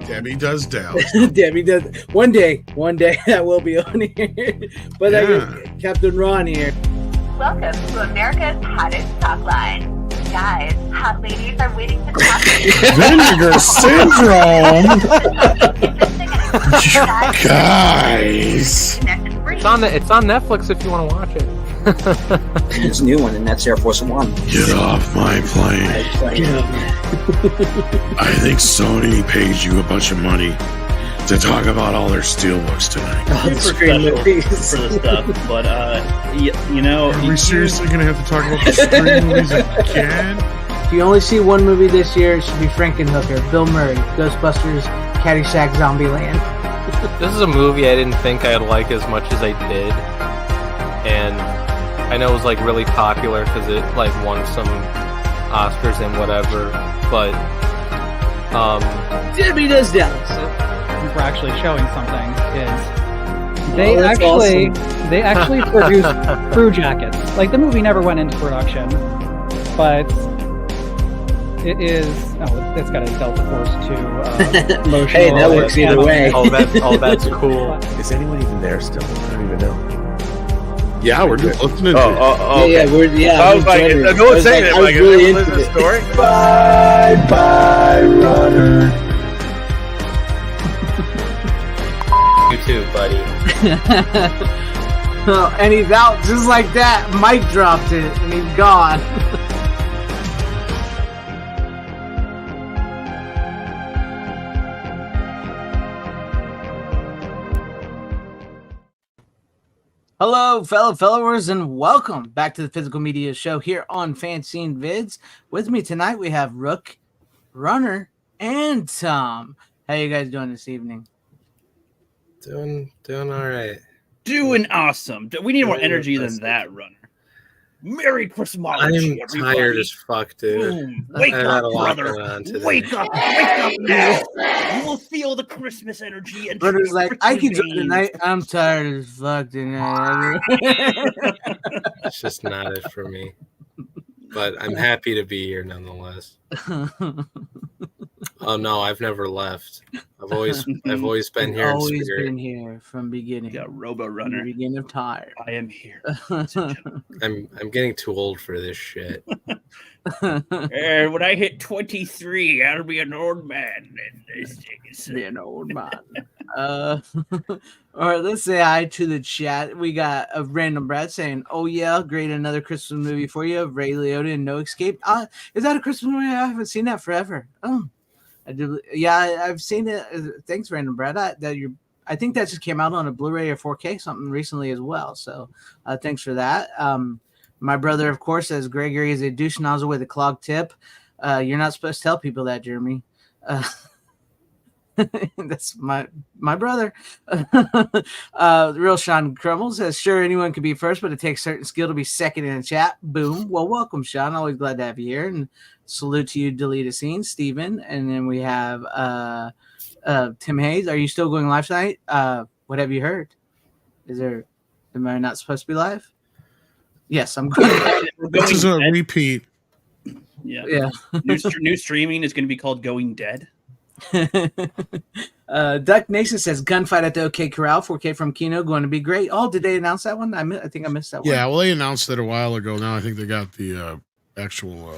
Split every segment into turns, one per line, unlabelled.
Debbie does Dallas.
Debbie does. One day that will be on here. But Captain Ron here.
Welcome to America's hottest talk line. Guys, hot ladies are waiting to talk to you.
Vinegar syndrome. Guys.
It's on Netflix if you want to watch it.
There's a new one, and that's Air Force One.
Get off my plane. I think Sony paid you a bunch of money to talk about all their steelbooks tonight.
The screen movies for the stuff, but you know,
are we seriously going to have to talk about the screen movies again?
If you only see one movie this year, it should be Frankenhooker, Bill Murray, Ghostbusters, Caddyshack, Zombieland.
This is a movie I didn't think I'd like as much as I did, and I know it was like really popular because it like won some Oscars and whatever, but
Debbie does Dallas.
We're actually showing something is they actually produced crew jackets. Like the movie never went into production, but it is it's got a Delta Force 2 motion.
Hey, that works either way.
That's cool.
Is anyone even there still? I don't even know.
Yeah, we're just listening.
Okay.
Yeah,
I was like, no one's saying it. Like,
really
is this a story?
Bye, runner.
You too, buddy.
And he's out just like that. Mike dropped it, and he's gone. Hello, fellow followers, and welcome back to the Physical Media Show here on FanZcene Vids. With me tonight, we have Rook, Runner, and Tom. How you guys doing this evening?
Doing all right.
Doing awesome. We need more energy than that, Runner. Merry Christmas,
I'm
everybody.
tired as fuck, dude.
Boom. Wake up, brother. Wake up now. You will feel the Christmas energy. And
Runner's like, I can do it tonight. I'm tired as fuck tonight.
It's just not it for me. But I'm happy to be here nonetheless. Oh no, I've never left. I've always been here.
Always been here from beginning.
Yeah, Robo Runner.
Beginning of time.
I am here.
I'm getting too old for this shit.
And when I hit 23, I'll be an old man.
An old man. All right, let's say hi to the chat. We got a random Brad saying, "Oh yeah, great, another Christmas movie for you." Ray Liotta and No Escape. Is that a Christmas movie? I haven't seen that forever. Oh, I do. Yeah, I've seen it. Thanks, random Brad. I think that just came out on a Blu-ray or 4K something recently as well. So, thanks for that. My brother, of course, says Gregory is a douche nozzle with a clogged tip. You're not supposed to tell people that, Jeremy. That's my brother. Real Sean Crummel says, sure, anyone can be first, but it takes certain skill to be second in the chat. Boom. Well, welcome, Sean. Always glad to have you here. And salute to you, Deleted Scene, Steven. And then we have Tim Hayes. Are you still going live tonight? What have you heard? Am I not supposed to be live? Yes, I'm going.
This is a repeat.
Yeah. New streaming is going to be called Going Dead.
Duck Nation says gunfight at the OK Corral, 4K from Kino, going to be great. Oh, did they announce that one? I think I missed that one.
Yeah, well, they announced it a while ago. Now I think they got the actual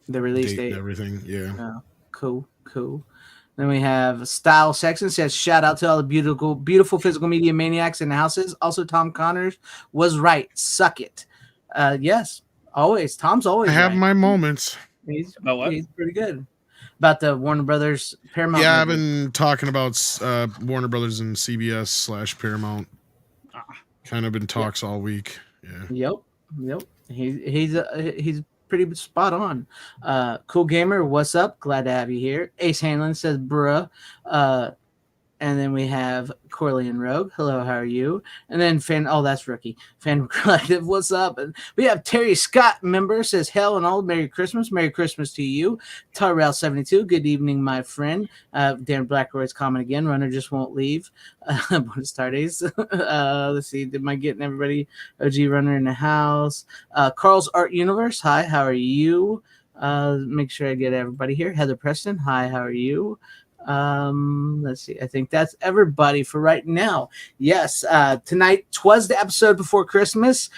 the release date
and everything. Yeah.
Cool. Then we have Style Sexton says, shout out to all the beautiful physical media maniacs in the houses. Also, Tom Connors was right. Suck it. Yes, always. Tom's always
I have
right.
my moments.
He's pretty good. About the Warner Brothers Paramount.
Yeah, movie. I've been talking about Warner Brothers and CBS / Paramount. Kind of been talks all week. Yeah.
Yep. He's pretty spot on. Cool Gamer, what's up? Glad to have you here. Ace Hanlon says, bruh. And then we have Corley and Rogue. Hello, how are you? And then that's Rookie. Fan Collective, what's up? And we have Terry Scott, member, says, hell and all, Merry Christmas. Merry Christmas to you. Tarrell72, good evening, my friend. Dan Blackroyd's comment again. Runner just won't leave. Bonus Tardays. Let's see. Am I getting everybody? OG Runner in the house. Carl's Art Universe. Hi, how are you? Make sure I get everybody here. Heather Preston. Hi, how are you? Let's see. I think that's everybody for right now. Yes, tonight was the episode before Christmas,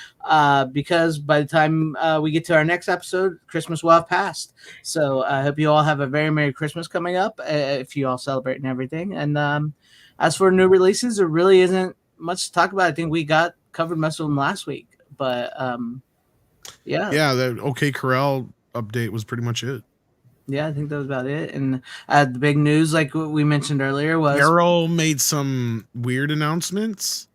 because by the time we get to our next episode, Christmas will have passed. So I hope you all have a very Merry Christmas coming up, if you all celebrate and everything. And as for new releases, there really isn't much to talk about. I think we got covered most of them last week, but yeah,
the OK Corral update was pretty much it.
Yeah, I think that was about it. And the big news, like what we mentioned earlier, was
Arrow made some weird announcements.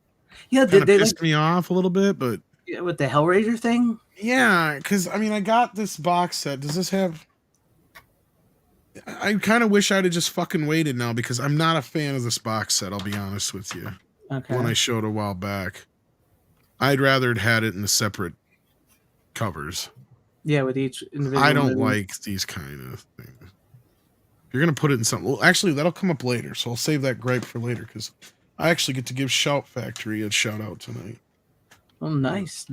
Yeah,
Kinda
they
pissed me off a little bit, but
with the Hellraiser thing.
yeah, because I mean, I got this box set. Does this have? I kind of wish I'd have just fucking waited now because I'm not a fan of this box set. I'll be honest with you.
Okay.
When I showed a while back, I'd rather had it in the separate covers.
Yeah, with each individual.
I don't like these kind of things. If you're gonna put it in something, well, actually, that'll come up later, so I'll save that gripe for later because I actually get to give Shout Factory a shout out tonight.
Oh, nice.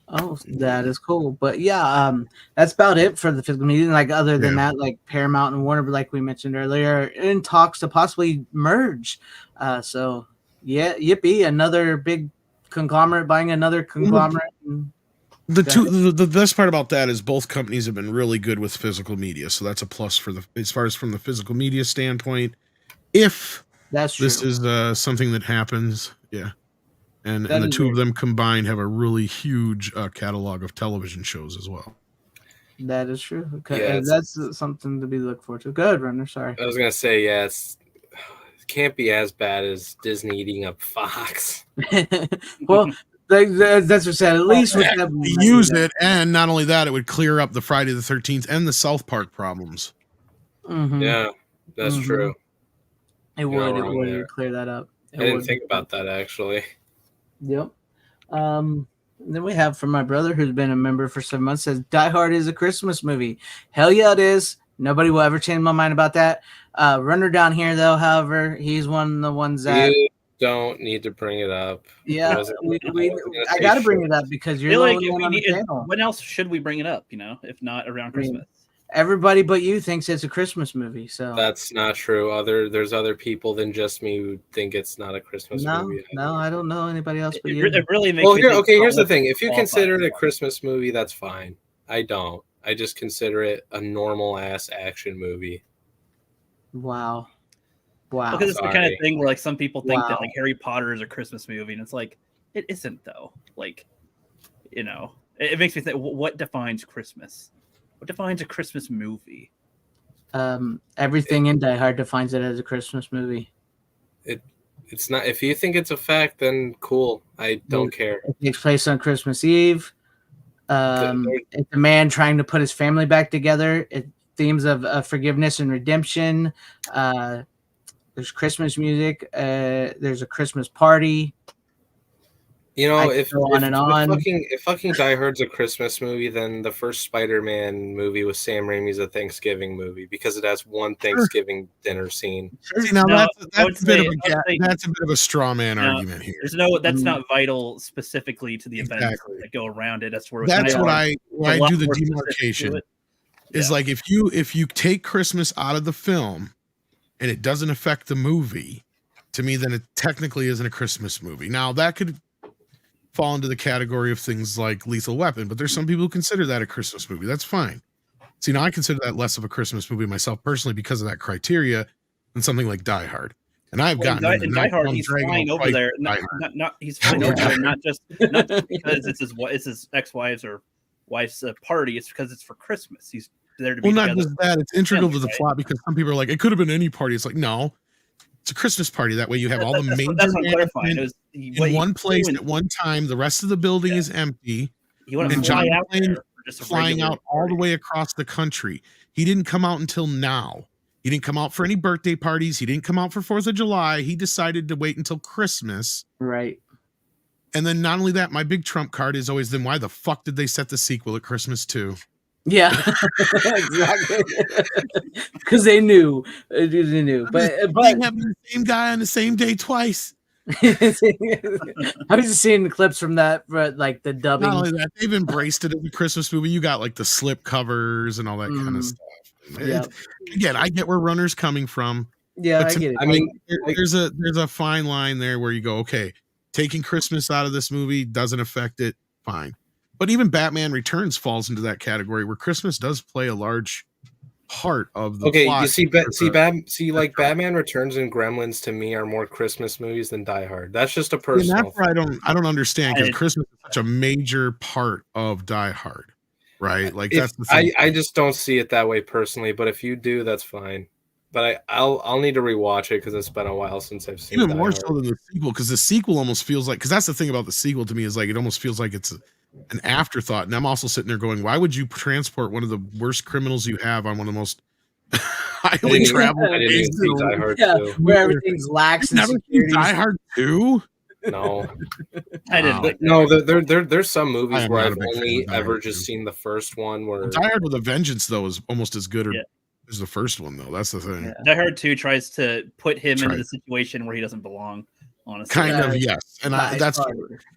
Oh, that is cool. But yeah, that's about it for the physical media. Like other than that, like Paramount and Warner, like we mentioned earlier, in talks to possibly merge. So yeah, yippee! Another big conglomerate buying another conglomerate.
The best part about that is both companies have been really good with physical media, so that's a plus for as far as from the physical media standpoint. If
that's
this is something that happens, yeah, and the two of them combined have a really huge catalog of television shows as well.
That is true. Okay, that's something to be looked forward to. Good, Runner. Sorry,
I was gonna say it can't be as bad as Disney eating up Fox.
Well. That's what I said. At least with that,
use it, and not only that, it would clear up the Friday the 13th and the South Park problems.
Mm-hmm.
Yeah, that's true.
It would clear that up.
I didn't think about that actually.
Yep. Then we have from my brother, who's been a member for 7 months, says Die Hard is a Christmas movie. Hell yeah, it is. Nobody will ever change my mind about that. Runner down here, though, however, he's one of the ones that.
Don't need to bring it up.
Yeah, I got to bring it up because you're the only one on the channel.
When else should we bring it up? If not around Christmas.
Everybody but you thinks it's a Christmas movie, so
that's not true. There's other people than just me who think it's not a Christmas movie.
No, I don't know anybody else but you.
It really makes me
here's the thing. If you consider it a Christmas movie, that's fine. I don't. I just consider it a normal ass action movie.
Wow.
Because it's the kind of thing where like some people think that like Harry Potter is a Christmas movie, and it's like it isn't though. Like, it makes me think: what defines Christmas? What defines a Christmas movie?
Everything in Die Hard defines it as a Christmas movie.
It's not. If you think it's a fact, then cool. I don't care.
It takes place on Christmas Eve. It's a man trying to put his family back together. It themes of forgiveness and redemption. There's Christmas music. There's a Christmas party.
If fucking Die Hard's a Christmas movie, then the first Spider-Man movie with Sam Raimi is a Thanksgiving movie because it has one Thanksgiving dinner scene.
See, now that's a bit of a straw man argument here.
That's not vital specifically to the events that go around it. That's where
that's what I do the demarcation. Is like if you take Christmas out of the film and it doesn't affect the movie, to me, then it technically isn't a Christmas movie. Now, that could fall into the category of things like Lethal Weapon, but there's some people who consider that a Christmas movie. That's fine. See, now I consider that less of a Christmas movie myself personally because of that criteria than something like Die Hard. And I've gotten
Die Hard. He's flying over there. He's flying over there not just because it's his ex-wife's or wife's party. It's because it's for Christmas. He's there to be together.
Not just that. It's integral to the plot because some people are like, it could have been any party. It's like, no, it's a Christmas party. That way you have all the major management in one place at one time. The rest of the building is empty. And John McClane flying out all the way across the country. He didn't come out until now. He didn't come out for any birthday parties. He didn't come out for 4th of July. He decided to wait until Christmas.
Right.
And then not only that, my big trump card is always, then why the fuck did they set the sequel at Christmas too?
Yeah, exactly. Because they knew. But
having the same guy on the same day twice.
Have you seen the clips from that? Like the dubbing.
Not only that, they've embraced it as a Christmas movie. You got like the slip covers and all that kind of stuff. Again, I get where Runner's coming from.
Yeah, I get it.
I mean,
there's a fine line there where you go, okay, taking Christmas out of this movie doesn't affect it, fine. But even Batman Returns falls into that category where Christmas does play a large part of the plot.
You see, like Batman Returns and Gremlins to me are more Christmas movies than Die Hard. That's just a personal.
And that's where I don't understand, because Christmas is such a major part of Die Hard, right? Like that's the thing.
I just don't see it that way personally. But if you do, that's fine. But I'll need to rewatch it because it's been a while since I've seen it.
Even more so than the sequel, because the sequel almost feels like, because that's the thing about the sequel to me, is like it almost feels like it's an afterthought. And I'm also sitting there going, why would you transport one of the worst criminals you have on one of the most highly traveled days?
Where everything's lax and security.
Die Hard 2?
No,
I didn't. Like
no, there's some movies where I've only ever just seen the first one. Where
Die Hard with a Vengeance though is almost as good as the first one though. That's the thing.
Yeah. Die Hard 2 tries to put him into the situation where he doesn't belong. Honestly,
kind of, yes, and that's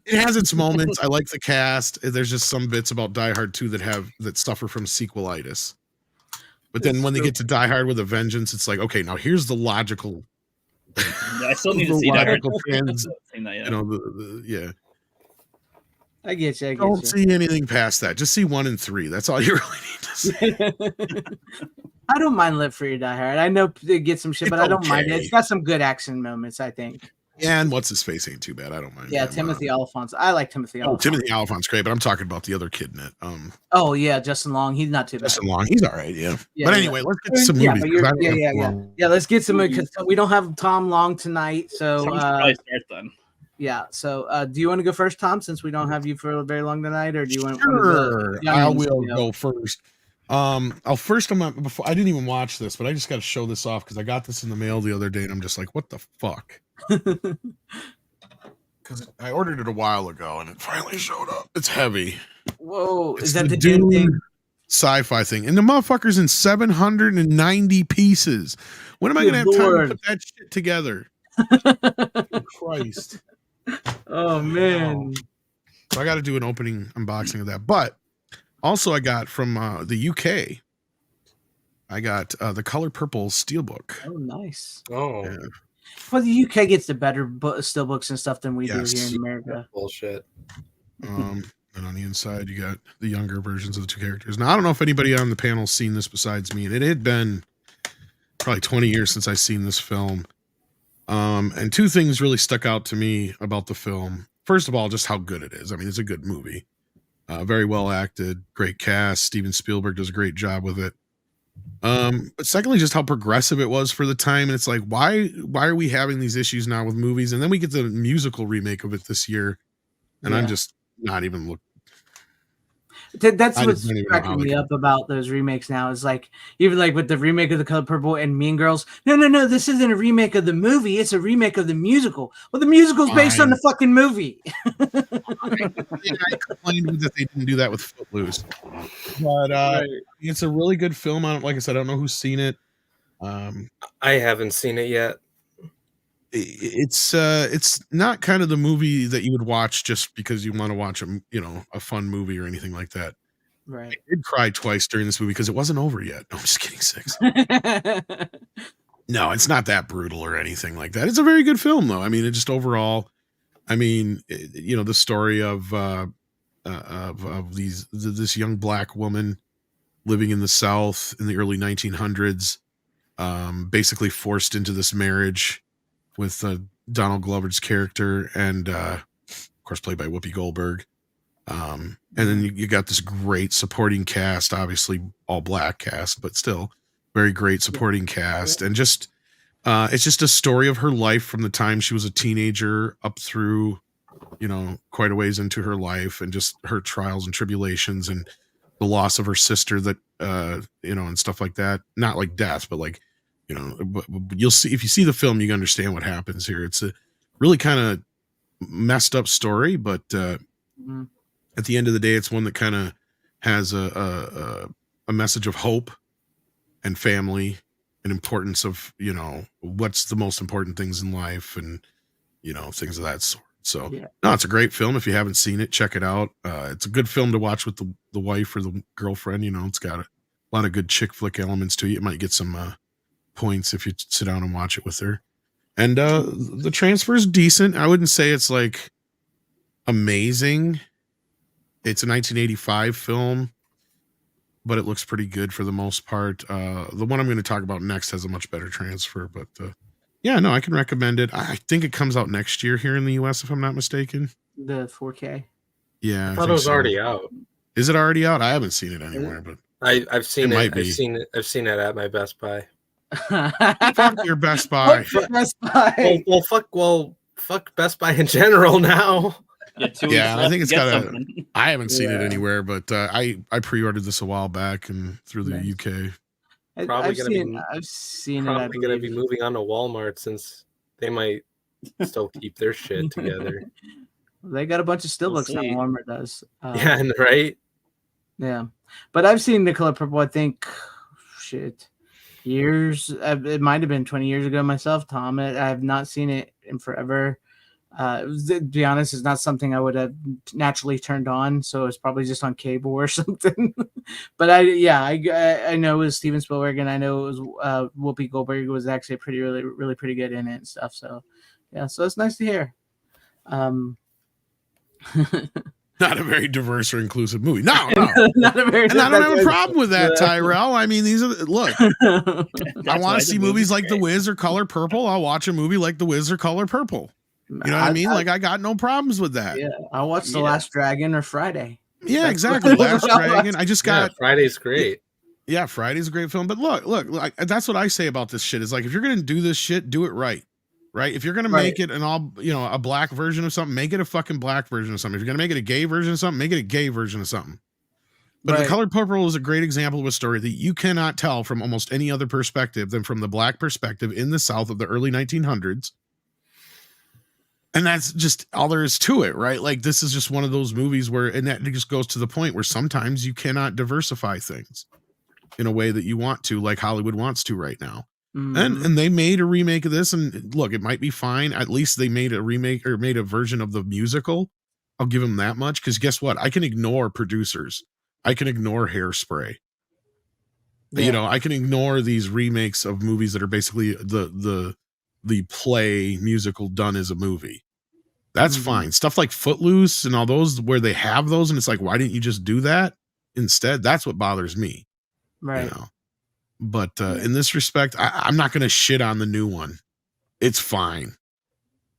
it has its moments. I like the cast. There's just some bits about Die Hard 2 that suffer from sequelitis. But then when they get to Die Hard with a Vengeance, it's like, okay, now here's the logical.
I still need to see Die Hard.
I get you.
Don't see anything past that. Just see 1 and 3. That's all you really need to see.
I don't mind Live Free or Die Hard. I know they get some shit, but I don't mind it. It's got some good action moments, I think.
And what's his face ain't too bad. I don't mind.
Yeah, Timothy Olyphant. I like Timothy Olyphant.
Timothy Olyphant's great, but I'm talking about the other kid in it.
Oh yeah, Justin Long. He's not too bad.
Justin Long, he's all right. Yeah. But anyway, let's get to some movies.
Yeah. Let's get some movies because we don't have Tom Long tonight. So
start then.
Yeah. So do you want to go first, Tom? Since we don't have you for very long tonight, or do you want?
Sure. I will go first. Before I didn't even watch this, but I just got to show this off because I got this in the mail the other day, and I'm just like, what the fuck? Because I ordered it a while ago and it finally showed up. It's heavy.
Whoa,
is that the Dune sci-fi thing? And the motherfucker's in 790 pieces. When am I going to have time to put that shit together? Christ.
Oh man.
So I got to do an opening unboxing of that. But also I got from the UK. I got the Color Purple Steelbook.
Oh, nice.
Oh.
Yeah.
Well, the UK gets the better steelbooks and stuff than we do here in America.
Bullshit.
And on the inside, you got the younger versions of the two characters. Now, I don't know if anybody on the panel's seen this besides me, and it had been probably 20 years since I've seen this film. And two things really stuck out to me about the film. First of all, just how good it is. I mean, it's a good movie. Very well acted, great cast. Steven Spielberg does a great job with it. But secondly, just how progressive it was for the time. And it's like, why are we having these issues now with movies? And then we get the musical remake of it this year. And I'm just not even looking.
That's what's cracking me up about those remakes now is like, even like with the remake of The Color Purple and Mean Girls. No, this isn't a remake of the movie. It's a remake of the musical. Well, the musical's based on the fucking movie.
I complained that they didn't do that with Footloose. But it's a really good film. Like I said, I don't know who's seen it.
I haven't seen it yet.
It's not kind of the movie that you would watch just because you want to watch a fun movie or anything like that.
Right.
I did cry twice during this movie because it wasn't over yet. No, I'm just kidding. 6. No, it's not that brutal or anything like that. It's a very good film though. I mean, it just overall, the story of this young black woman living in the South in the early 1900s, basically forced into this marriage with Donald Glover's character and of course played by Whoopi Goldberg. And then you got this great supporting cast, obviously all black cast, but still very great supporting cast. And just it's just a story of her life from the time she was a teenager up through, quite a ways into her life, and just her trials and tribulations and the loss of her sister that, and stuff like that. Not like death, but like, but you'll see, if you see the film, you understand what happens here. It's a really kind of messed up story, but at the end of the day, it's one that kind of has a message of hope and family and importance of, what's the most important things in life and, things of that sort. So no, it's a great film. If you haven't seen it, check it out. It's a good film to watch with the wife or the girlfriend, it's got A lot of good chick flick elements to it. You might get some points if you sit down and watch it with her. And the transfer is decent. I wouldn't say it's like amazing. It's a 1985 film, but it looks pretty good for the most part. The one I'm going to talk about next has a much better transfer, but yeah, no, I can recommend it. I think it comes out next year here in the US, if I'm not mistaken.
The 4K.
Yeah,
I thought it was already out.
Is it already out? I haven't seen it anywhere, but
I've seen it.
Might be.
I've seen it at my Best Buy.
Fuck your Best Buy.
Best Buy.
Fuck Best Buy in general now.
Yeah,
I think it's got a. I haven't seen it anywhere, but I pre-ordered this a while back and through the UK.
I've seen it.
Probably going to be moving on to Walmart since they might still keep their shit together.
They got a bunch of steelbooks now. Walmart does.
Yeah, right.
Yeah, but I've seen The Color Purple. I think, years. It might have been 20 years ago myself, Tom. I have not seen it in forever. To be honest, it's not something I would have naturally turned on, so it's probably just on cable or something. But I know it was Steven Spielberg, and I know it was Whoopi Goldberg was actually really pretty good in it and stuff. So yeah, so it's nice to hear.
Not a very diverse or inclusive movie. No.
Not a very.
And I don't have a problem with that, Tyrell. I mean, look. I want to see movies like The Wiz or Color Purple. I'll watch a movie like The Wiz or Color Purple. You know what I mean? Like, I got no problems with that.
Yeah, I'll watch The Last Dragon or Friday.
Yeah, exactly. Last Dragon. I just got
Friday's great.
Yeah, Friday's a great film. But look, that's what I say about this shit. Is like, if you're gonna do this shit, do it right. Right? If you're gonna make it a black version of something, make it a fucking black version of something. If you're gonna make it a gay version of something, make it a gay version of something. But The Color Purple is a great example of a story that you cannot tell from almost any other perspective than from the black perspective in the South of the early 1900s. And that's just all there is to it, right? Like, this is just one of those movies where, and that just goes to the point where sometimes you cannot diversify things in a way that you want to, like Hollywood wants to right now. Mm-hmm. And they made a remake of this, and look, it might be fine. At least they made a remake or made a version of the musical. I'll give them that much, because guess what? I can ignore producers. I can ignore Hairspray. Yeah. I can ignore these remakes of movies that are basically the play musical done as a movie. That's fine. Stuff like Footloose and all those where they have those, and it's like, why didn't you just do that instead? That's what bothers me.
Right.
But in this respect, I'm not going to shit on the new one. It's fine.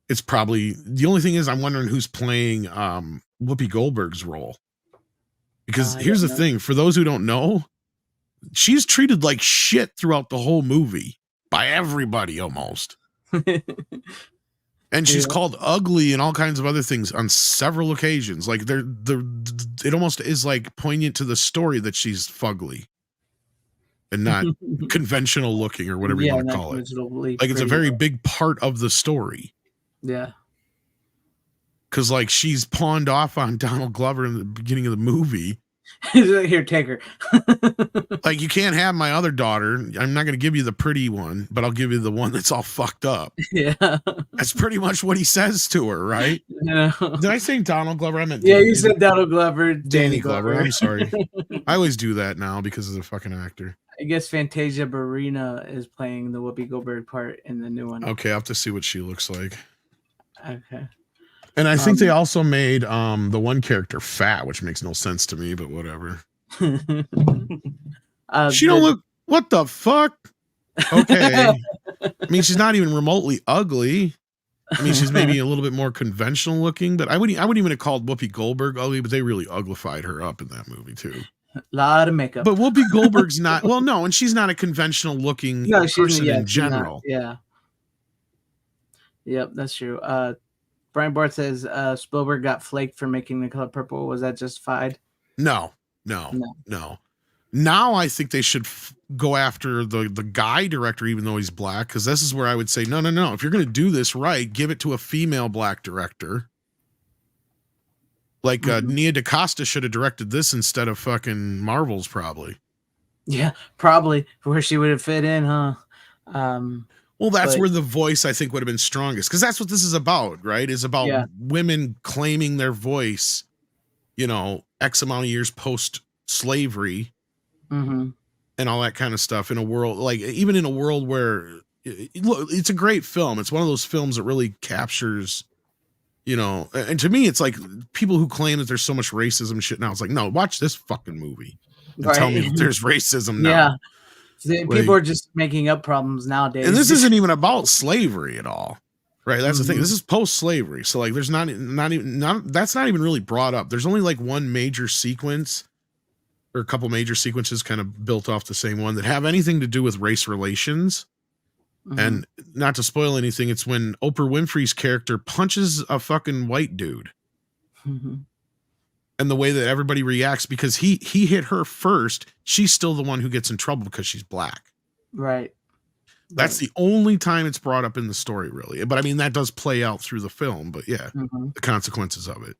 It's probably the only thing is I'm wondering who's playing Whoopi Goldberg's role. Because here's the thing, for those who don't know, she's treated like shit throughout the whole movie by everybody almost. And she's called ugly and all kinds of other things on several occasions. Like it almost is like poignant to the story that she's fugly and not conventional looking or whatever you want to call it. Like, it's a very big part of the story.
Yeah.
Because like she's pawned off on Donald Glover in the beginning of the movie.
Here, take her.
Like, you can't have my other daughter. I'm not going to give you the pretty one, but I'll give you the one that's all fucked up.
Yeah.
That's pretty much what he says to her, right?
Yeah.
Did I say Donald Glover? I meant
you said Donald Glover.
Danny Glover. I'm sorry. I always do that now because of the fucking actor.
I guess Fantasia Barrina is playing the Whoopi Goldberg part in the new one.
Okay, I'll have to see what she looks like.
Okay.
And I think they also made the one character fat, which makes no sense to me, but whatever. She don't look. What the fuck? Okay. I mean, she's not even remotely ugly. I mean, she's maybe a little bit more conventional looking, but I wouldn't even have called Whoopi Goldberg ugly, but they really uglified her up in that movie too.
A lot of makeup.
But Whoopi Goldberg's not. Well, no, and she's not a conventional looking person in general.
Yeah. Yep, that's true. Brian Barth says Spielberg got flaked for making The Color Purple. Was that justified?
No. Now I think they should go after the guy director, even though he's black, because this is where I would say, no. If you're going to do this right, give it to a female black director. Like Nia DaCosta should have directed this instead of fucking Marvel's, probably.
Yeah, probably where she would have fit in, huh?
Well, that's where the voice, I think, would have been strongest, because that's what this is about, right? It's about women claiming their voice, X amount of years post-slavery, and all that kind of stuff in a world like even in a world where it's a great film. It's one of those films that really captures, and to me, it's like people who claim that there's so much racism and shit now. It's like, no, watch this fucking movie and tell me if there's racism now.
Yeah. People are just making up problems nowadays.
And this isn't even about slavery at all. Right. That's the thing. This is post-slavery. So like there's not even that's not even really brought up. There's only like one major sequence or a couple major sequences kind of built off the same one that have anything to do with race relations. And not to spoil anything, it's when Oprah Winfrey's character punches a fucking white dude. And the way that everybody reacts, because he hit her first, she's still the one who gets in trouble because she's black.
Right.
That's the only time it's brought up in the story, really. But I mean, that does play out through the film. But yeah, the consequences of it.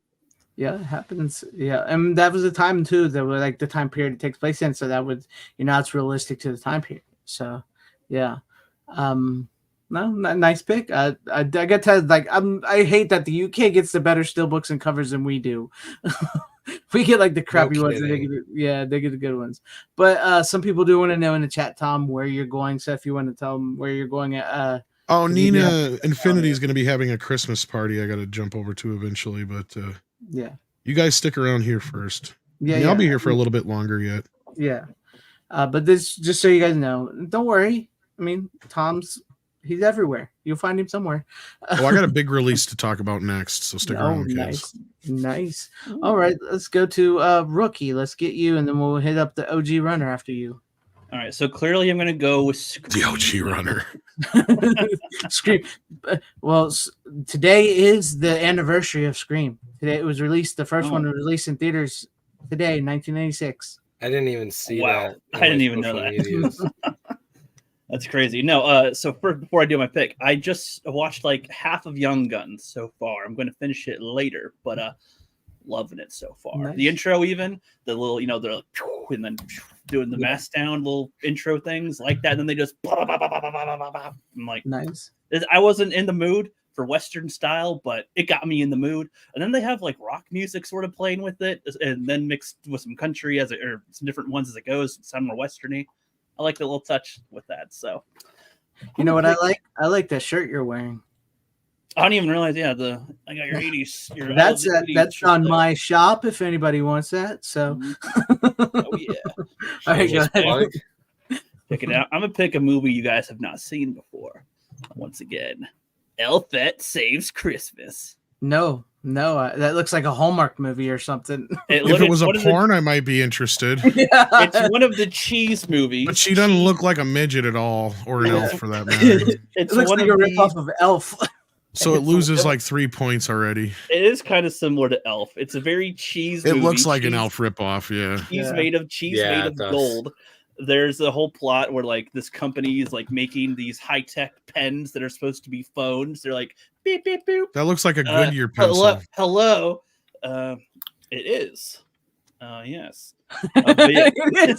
Yeah, it happens. Yeah, and that was the time too. That was like the time period it takes place in. So that would, it's realistic to the time period. So, yeah. No, nice pick. I get to like I hate that the UK gets the better still books and covers than we do. We get like the crappy ones. They get the good ones. But some people do want to know in the chat, Tom, where you're going. So if you want to tell them where you're going at.
Nina Infinity is going to be having a Christmas party. I got to jump over to eventually, but
yeah,
you guys stick around here first.
Yeah,
I'll be here for a little bit longer yet.
Yeah, but this just so you guys know, don't worry. I mean, he's everywhere. You'll find him somewhere.
Oh, I got a big release to talk about next, so stick around, kids.
Nice. All right, let's go to Rookie. Let's get you, and then we'll hit up the OG runner after you.
All right, so clearly I'm going to go with Scream.
The OG runner.
Scream. Well, today is the anniversary of Scream. Today it was released. The first one was released in theaters today, 1986.
I didn't even see that.
I didn't even know that. That's crazy. No, so before I do my pick, I just watched like half of Young Guns so far. I'm going to finish it later, but loving it so far. Nice. The intro, even the little, they're like, and then doing the mass down little intro things like that. And then they just, blah, blah, blah, blah, blah, blah, blah, blah. I'm like,
nice.
I wasn't in the mood for Western style, but it got me in the mood. And then they have like rock music sort of playing with it, and then mixed with some country or some different ones as it goes, some more Westerny. I like the little touch with that. So,
you know what I like? I like that shirt you're wearing.
I don't even realize. Yeah, I got your 80s.
That's on my shop if anybody wants that. So,
oh yeah.
All right, go ahead.
Pick it out. I'm gonna pick a movie you guys have not seen before. Once again, Elfette Saves Christmas.
No, that looks like a Hallmark movie or something.
If it was a porn, I might be interested.
It's one of the cheese movies.
But she doesn't look like a midget at all, or an elf for that matter.
It looks like a ripoff of Elf.
So it loses like 3 points already.
It is kind of similar to Elf. It's a very cheese movie.
It looks like an Elf ripoff, yeah.
Cheese made of gold. There's a whole plot where like this company is like making these high-tech pens that are supposed to be phones. They're like beep beep boop.
That looks like a Goodyear pencil.
Hello. It is. Yes.
That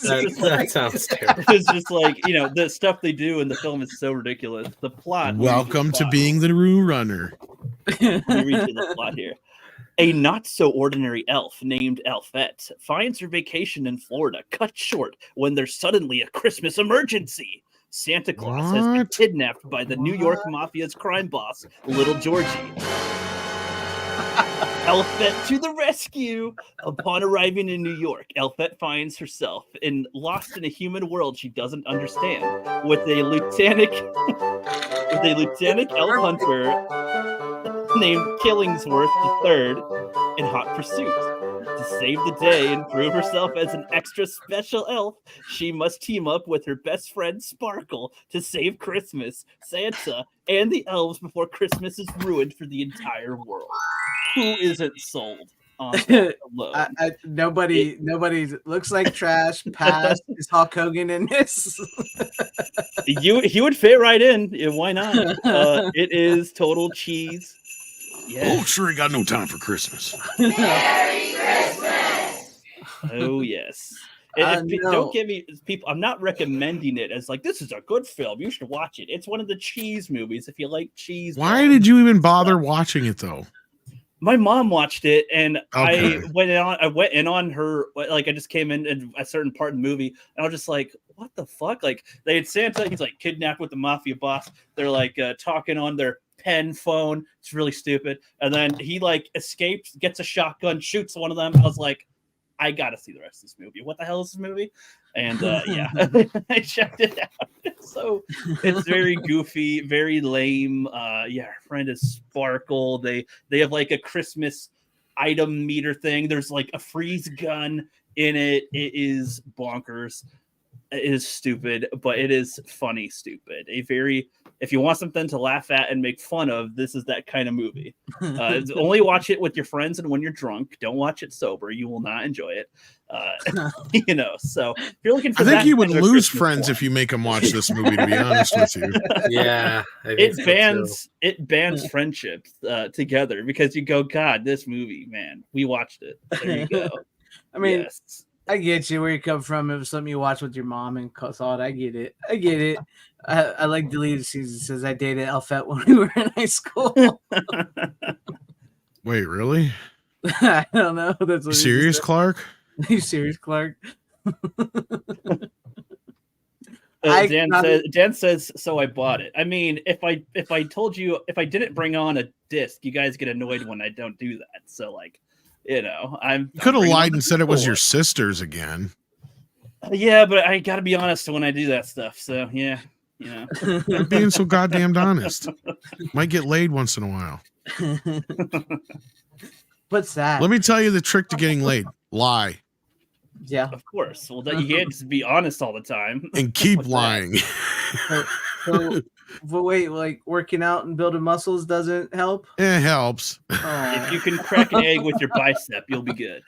sounds terrible.
It's just like, the stuff they do in the film is so ridiculous. The plot.
Welcome to being the Rue Runner.
Let me read you the plot here. A not-so-ordinary elf named Elfette finds her vacation in Florida cut short when there's suddenly a Christmas emergency. Santa Claus has been kidnapped by the New York Mafia's crime boss, Little Georgie. Elfette to the rescue! Upon arriving in New York, Elfette finds herself lost in a human world she doesn't understand, with a lieutenant elf hunter named Killingsworth III in hot pursuit. To save the day and prove herself as an extra special elf, she must team up with her best friend Sparkle to save Christmas, Santa, and the elves before Christmas is ruined for the entire world. Who isn't sold on that alone?
Nobody looks like trash. Pass. Is Hulk Hogan in this?
He would fit right in. Why not? It is total cheese.
Yeah. Oh, sure, he got no time for Christmas.
Merry Christmas!
Oh, yes. Don't get me, people. I'm not recommending it as like, this is a good film. You should watch it. It's one of the cheese movies if you like cheese.
Why did you even bother watching it, though?
My mom watched it, and okay. I went in on her. Like, I just came in a certain part of the movie, and I was just like, "What the fuck?" Like, they had Santa. He's like kidnapped with the mafia boss. They're like talking on their pen phone. It's really stupid. And then he like escapes, gets a shotgun, shoots one of them. I was like, I gotta see the rest of this movie. What the hell is this movie? And yeah, I checked it out. So it's very goofy, very lame. Yeah, our friend is Sparkle. They have like a Christmas item meter thing. There's like a freeze gun in it. It is bonkers. It is stupid, but it is funny stupid. If you want something to laugh at and make fun of, this is that kind of movie. Only watch it with your friends and when you're drunk. Don't watch it sober. You will not enjoy it. So if you're looking for
I think you would lose friends if you make them watch this movie, to be honest with you.
Yeah.
It bans friendships together because you go, God, this movie, man, we watched it. There you go.
I mean, yes. I get you where you come from. It was something you watched with your mom and thought, I get it. I like deleted season. Says I dated Elfette when we were in high school.
Wait, really?
I don't know. That's what
serious, Clark?
You serious, Clark?
Dan says, so I bought it. I mean, if I told you, if I didn't bring on a disc, you guys get annoyed when I don't do that. So like, you could have
lied and said it was your sister's again.
Yeah, but I got to be honest when I do that stuff. So yeah,
I'm being so goddamn honest. Might get laid once in a while.
What's that?
Let me tell you the trick to getting laid. Lie.
Yeah,
of course. Well, you can't just be honest all the time
and keep lying.
But wait, like working out and building muscles doesn't help?
It helps.
If you can crack an egg with your bicep, you'll be good.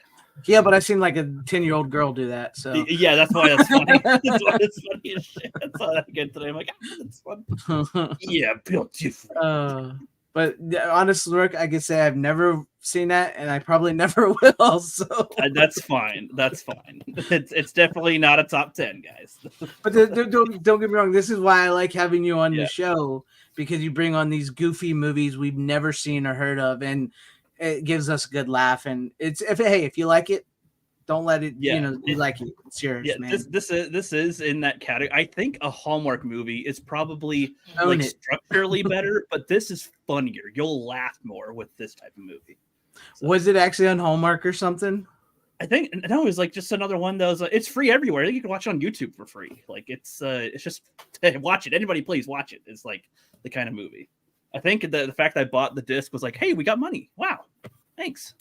Yeah, but I've seen like a 10-year-old girl do that. So
yeah, that's why that's funny. That's why it's funny as shit. That's all I get today. I'm like, that's fun. Yeah, beautiful.
But honestly, Rick, I can say I've never seen that, and I probably never will. So
that's fine. That's fine. It's definitely not a top 10, guys.
But don't get me wrong. This is why I like having you on the show, because you bring on these goofy movies we've never seen or heard of, and it gives us a good laugh. And if you like it, don't let it. You like it. It's yours, man.
This is in that category. I think a Hallmark movie is probably structurally better, but this is funnier. You'll laugh more with this type of movie. So,
was it actually on Hallmark or something?
I think no, it was like just another one that was. It's free everywhere. I think you can watch it on YouTube for free. Like it's just watch it. Anybody, please watch it. It's like the kind of movie. I think the fact I bought the disc was like, hey, we got money. Wow, thanks.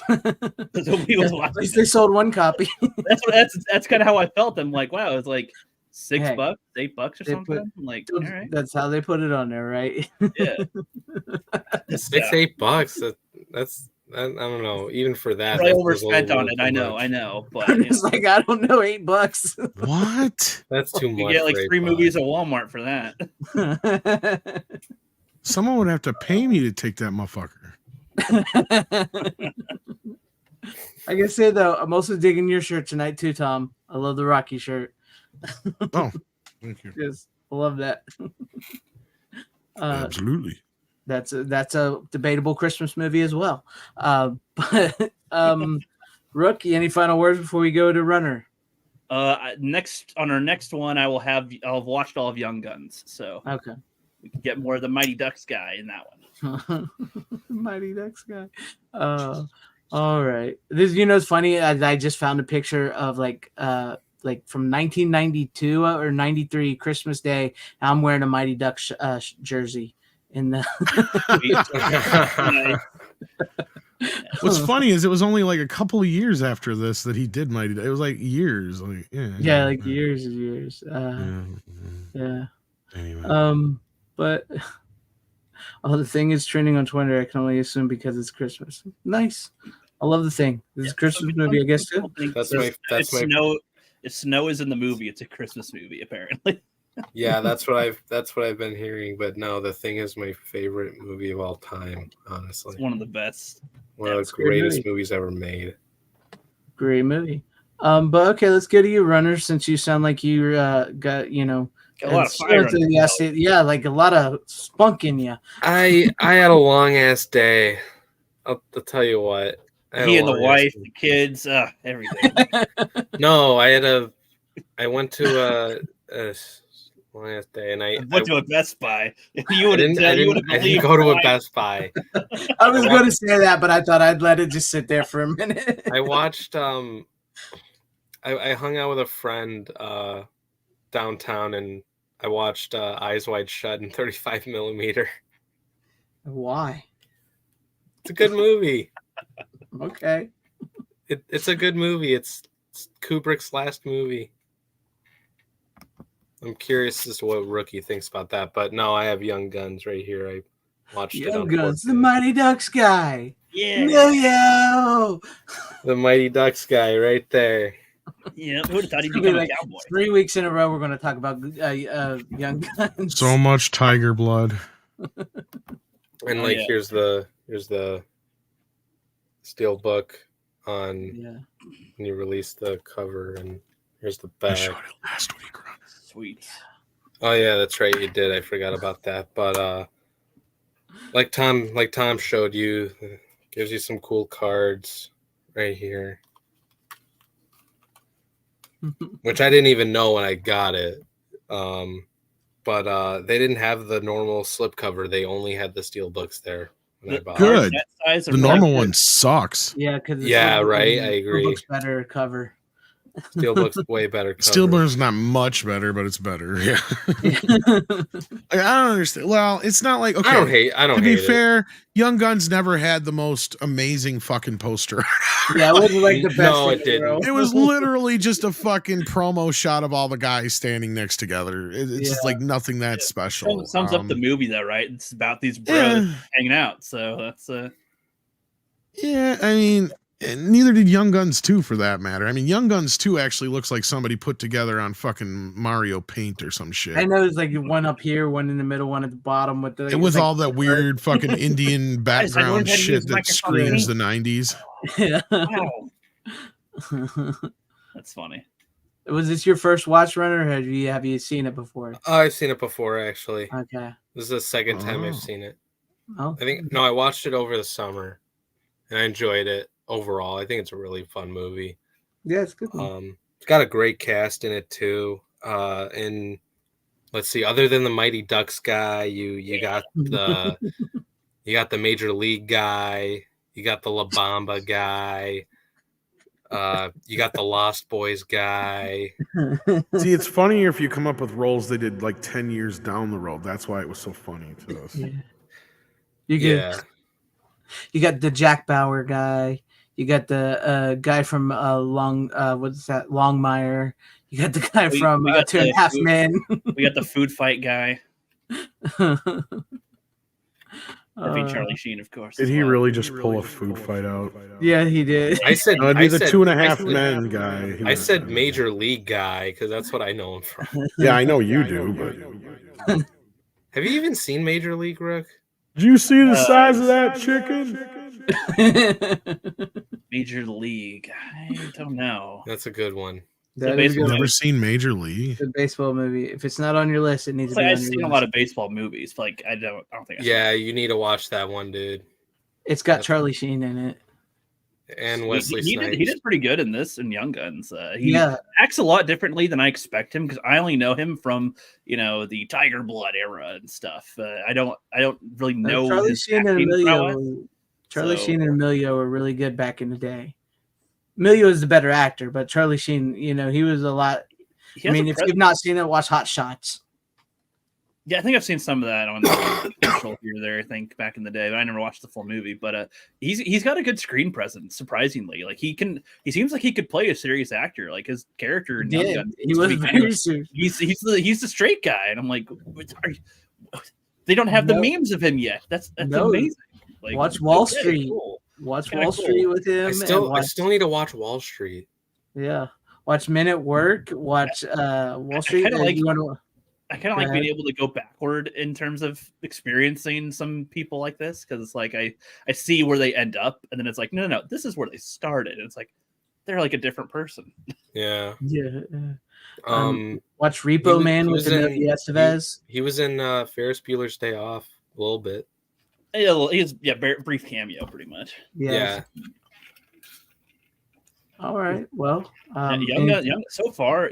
At least they sold one copy.
That's kind of how I felt. I'm like, wow, it's like $6, $8 or something. I'm like, all right.
That's how they put it on there, right?
Yeah.
$6-8. That's I don't know. Even for that,
I overspent on it. I know, but
it's like I don't know, $8.
What?
That's too much.
You get like 3 movies at Walmart for that.
Someone would have to pay me to take that motherfucker.
I can say though, I'm also digging your shirt tonight too, Tom. I love the Rocky shirt.
Oh, thank you.
Yes, I love that.
Absolutely.
That's a debatable Christmas movie as well. But Rookie, any final words before we go to Runner?
Next on our next one, I'll have watched all of Young Guns, so
okay,
we can get more of the Mighty Ducks guy in that one.
Mighty Ducks guy. All right. This, it's funny. I just found a picture of like from 1992 or 93 Christmas Day. I'm wearing a Mighty Ducks jersey in the.
What's funny is it was only like a couple of years after this that he did Mighty Ducks. It was like years. Like
years and years. Yeah.
Anyway.
But. Oh, the thing is trending on Twitter. I can only assume because it's Christmas. Nice. I love the thing. This is a Christmas movie, I guess too.
If snow is in the movie, it's a Christmas movie, apparently.
Yeah, that's what I've been hearing. But no, The Thing is my favorite movie of all time. Honestly,
it's one of the best.
One of the greatest movies ever made.
Great movie. But okay, let's go to you, Runner. Since you sound like you got
a lot of fire.
Yeah, like a lot of spunk in you.
I had a long ass day. I'll tell you what.
He and the wife, the kids, everything.
No, I went to last day, and I
went to a Best Buy. You
I didn't go to a Best Buy.
I was going to say that, but I thought I'd let it just sit there for a minute.
I watched. I hung out with a friend downtown, and I watched Eyes Wide Shut in 35 millimeter.
Why?
It's a good movie.
Okay.
It's a good movie. It's Kubrick's last movie. I'm curious as to what Rookie thinks about that, but no, I have Young Guns right here. I watched
Young
it.
Guns, the Mighty Ducks guy.
Yeah.
Yo.
The Mighty Ducks guy right there.
Yeah, who would have thought he'd become a cowboy?
3 weeks in a row, we're going to talk about Young Guns.
So much tiger blood.
And here's the steel book on when you release the cover, and here's the back. I showed it
last week, Ron.
Sweet.
Oh yeah, that's right, you did. I forgot about that. But like Tom showed you, gives you some cool cards right here. Which I didn't even know when I got it. But they didn't have the normal slipcover. They only had the steel books there.
Good. The normal one sucks.
Yeah, because
right. I agree.
Looks better cover.
Steelbook's way better cover.
Steelbook's not much better, but it's better. Yeah. I don't understand. Well, it's not like, okay.
I don't
to
hate
be fair, Young Guns never had the most amazing fucking poster.
Yeah, it wasn't like the best.
No, it didn't.
It was literally just a fucking promo shot of all the guys standing next together. It's just like nothing that special.
Sums up the movie, though, right? It's about these bros hanging out. So that's
yeah, I mean, and neither did Young Guns 2 for that matter. I mean, Young Guns 2 actually looks like somebody put together on fucking Mario Paint or some shit.
I know there's like one up here, one in the middle, one at the bottom with the
with all that weird fucking Indian background shit that screams the 90s.
Yeah.
Wow. That's funny.
Was this your first watch run, or have you seen it before?
I've seen it before, actually.
Okay.
This is the second time I've seen it.
Oh.
I watched it over the summer, and I enjoyed it. Overall, I think it's a really fun movie.
Yeah, it's good.
It's got a great cast in it too. And let's see, other than the Mighty Ducks guy, you got the Major League guy, you got the La Bamba guy, you got the Lost Boys guy.
See, it's funnier if you come up with roles they did like 10 years down the road. That's why it was so funny to us.
You got the Jack Bauer guy. You got the guy from Longmire. You got the guy from 2.5 Men.
We got the food fight guy. That'd be Charlie Sheen, of course.
Did he really just pull a food fight out?
Yeah, he did.
I said
it'd be the 2.5 Men guy.
I said Major League guy because that's what I know him from.
Yeah, I know you do, but
have you even seen Major League, Rook?
Did you see the size of that chicken?
Major League. I don't know.
That's a good one.
You've never seen Major League?
The baseball movie. If it's not on your list, it needs to be on your list.
I've seen a lot of baseball movies. Like I don't think.
You need to watch that one, dude.
It's got Charlie Sheen in it.
And Wesley Snipes.
He did pretty good in this in Young Guns. He acts a lot differently than I expect him because I only know him from the Tiger Blood era and stuff. I don't really know
Charlie Sheen and Emilio. Charlie Sheen and Emilio were really good back in the day. Emilio is the better actor, but Charlie Sheen, he was a lot. I mean, if you've not seen it, watch Hot Shots.
Yeah, I think I've seen some of that on the commercial here or there. I think back in the day, but I never watched the full movie. But he's got a good screen presence. Surprisingly, like he seems like he could play a serious actor. Like his character in Young Guns,
he was very serious.
He's the straight guy, and I'm like, they don't have the memes of him yet. That's amazing. Like,
watch Wall Street. Cool. Watch Wall Street with him.
I still need to watch Wall Street.
Yeah, watch Men at Work. Watch Wall Street.
I kind of like being able to go backward in terms of experiencing some people like this because it's like I see where they end up, and then it's like no, this is where they started. And it's like they're like a different person.
Yeah.
Watch Repo Man with Emilio Estevez.
He was in Ferris Bueller's Day Off a little bit.
He's brief cameo, pretty much.
Yeah. All right. Well,
young so far.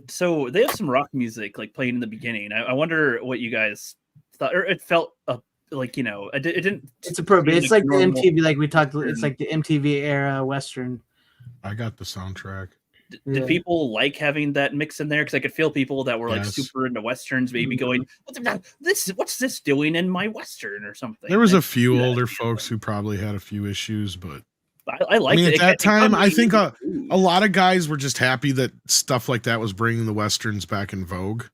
So they have some rock music like playing in the beginning. I wonder what you guys thought, or it felt like it didn't.
It's appropriate. It's like the MTV, like we talked. It's like the MTV era Western.
I got the soundtrack.
Did people like having that mix in there? Because I could feel people that were like super into Westerns maybe going, what's this doing in my Western or something?
There was a few older folks who probably had a few issues, but
I liked it.
At that time, I think a lot of guys were just happy that stuff like that was bringing the Westerns back in vogue.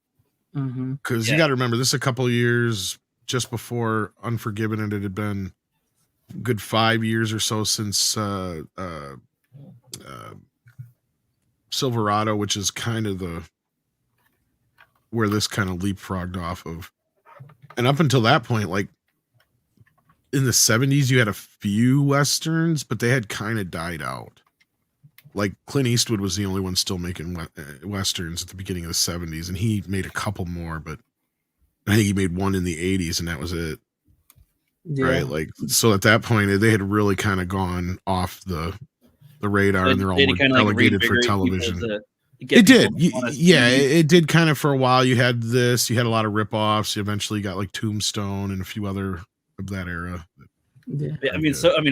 Because you got to remember, this is a couple of years just before Unforgiven, and it had been a good 5 years or so since Silverado, which is kind of where this kind of leapfrogged off of. And up until that point, like in the 70s, you had a few Westerns, but they had kind of died out. Like Clint Eastwood was the only one still making Westerns at the beginning of the 70s, and he made a couple more, but I think he made one in the 80s, and that was it. Right? Like, so at that point, they had really kind of gone off the radar, and they're all relegated for television. It did. It did kind of for a while. You had a lot of rip-offs. You eventually got like Tombstone and a few other of that era.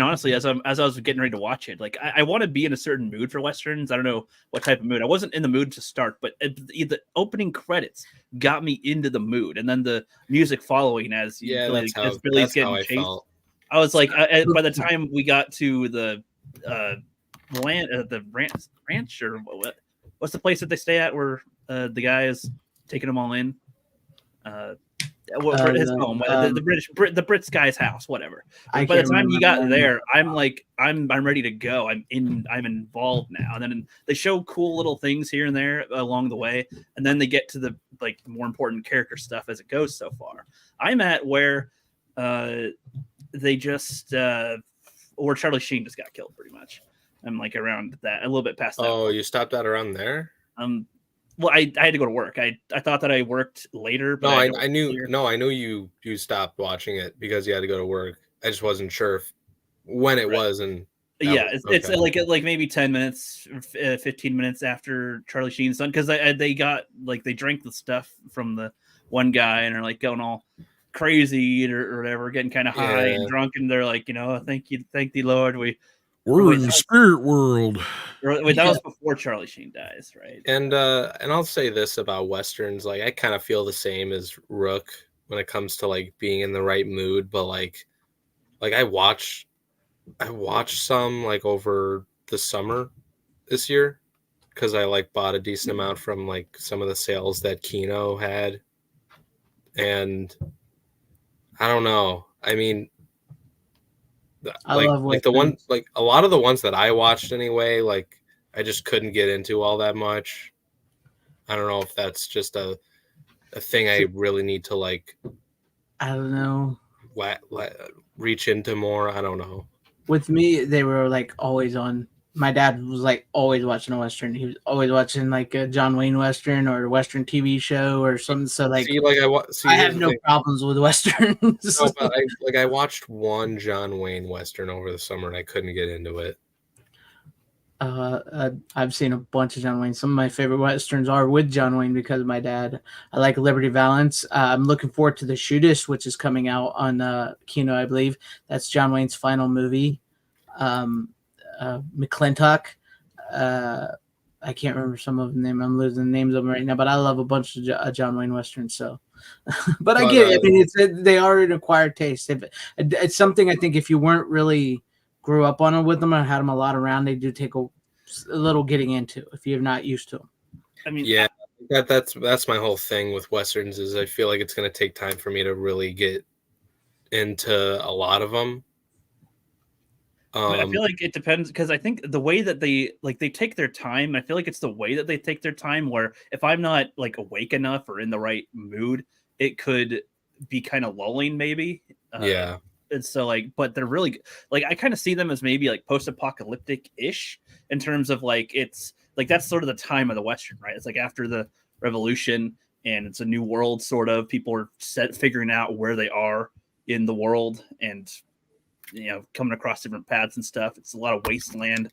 Honestly, as I was getting ready to watch it, like I want to be in a certain mood for Westerns. I don't know what type of mood. I wasn't in the mood to start, but the opening credits got me into the mood, and then the music following as Billy's getting chased. I was like, by the time we got to the ranch, or what's the place that they stay at where the guy is taking them all in? His home, the Brits guy's house, whatever. By the time you got there, I'm like, I'm ready to go. I'm involved now. And then they show cool little things here and there along the way, and then they get to the like more important character stuff as it goes. So far, I'm at where they just where Charlie Sheen just got killed, pretty much. I'm like around that, a little bit past that.
Oh, you stopped at around there?
Well, I had to go to work. I thought that I worked later. But
I knew you stopped watching it because you had to go to work. I just wasn't sure when it was. And
it's like maybe 10 minutes, 15 minutes after Charlie Sheen's done, because they got like they drank the stuff from the one guy and are like going all crazy or whatever, getting kind of high and drunk, and they're like, thank the Lord,
we're in the spirit world.
That was before Charlie Sheen dies, right?
And I'll say this about Westerns, like I kind of feel the same as Rook when it comes to like being in the right mood, but like I watched some like over the summer this year because I like bought a decent amount from like some of the sales that Kino had, and I don't know. I mean, I love like the one, like a lot of the ones that I watched anyway, like I just couldn't get into all that much. I don't know if that's just a thing I really need to like.
I don't know.
Reach into more. I don't know.
With me, they were like always on. My dad was like always watching a Western. He was always watching like a John Wayne Western or a Western TV show or something. So like, I have no problems with Westerns.
No, but I watched one John Wayne Western over the summer and I couldn't get into it.
I've seen a bunch of John Wayne. Some of my favorite Westerns are with John Wayne because of my dad. I like Liberty Valance. I'm looking forward to The Shootist, which is coming out on Kino, I believe. That's John Wayne's final movie. McClintock. I can't remember some of the name. I'm losing the names of them right now, but I love a bunch of John Wayne Westerns. So, but I get it. I mean, they are an acquired taste. It's something I think if you weren't really grew up on it with them or had them a lot around, they do take a little getting into if you're not used to them.
I mean,
yeah, that's my whole thing with Westerns is I feel like it's going to take time for me to really get into a lot of them.
I feel like it depends because I think the way that they take their time, I feel like it's the way that they take their time where if I'm not like awake enough or in the right mood, it could be kind of lulling maybe.
Yeah.
And so like, but they're really like, I kind of see them as maybe like post-apocalyptic ish in terms of like, it's like, that's sort of the time of the Western, right? It's like after the revolution and it's a new world sort of people are figuring out where they are in the world, and coming across different paths and stuff. It's a lot of wasteland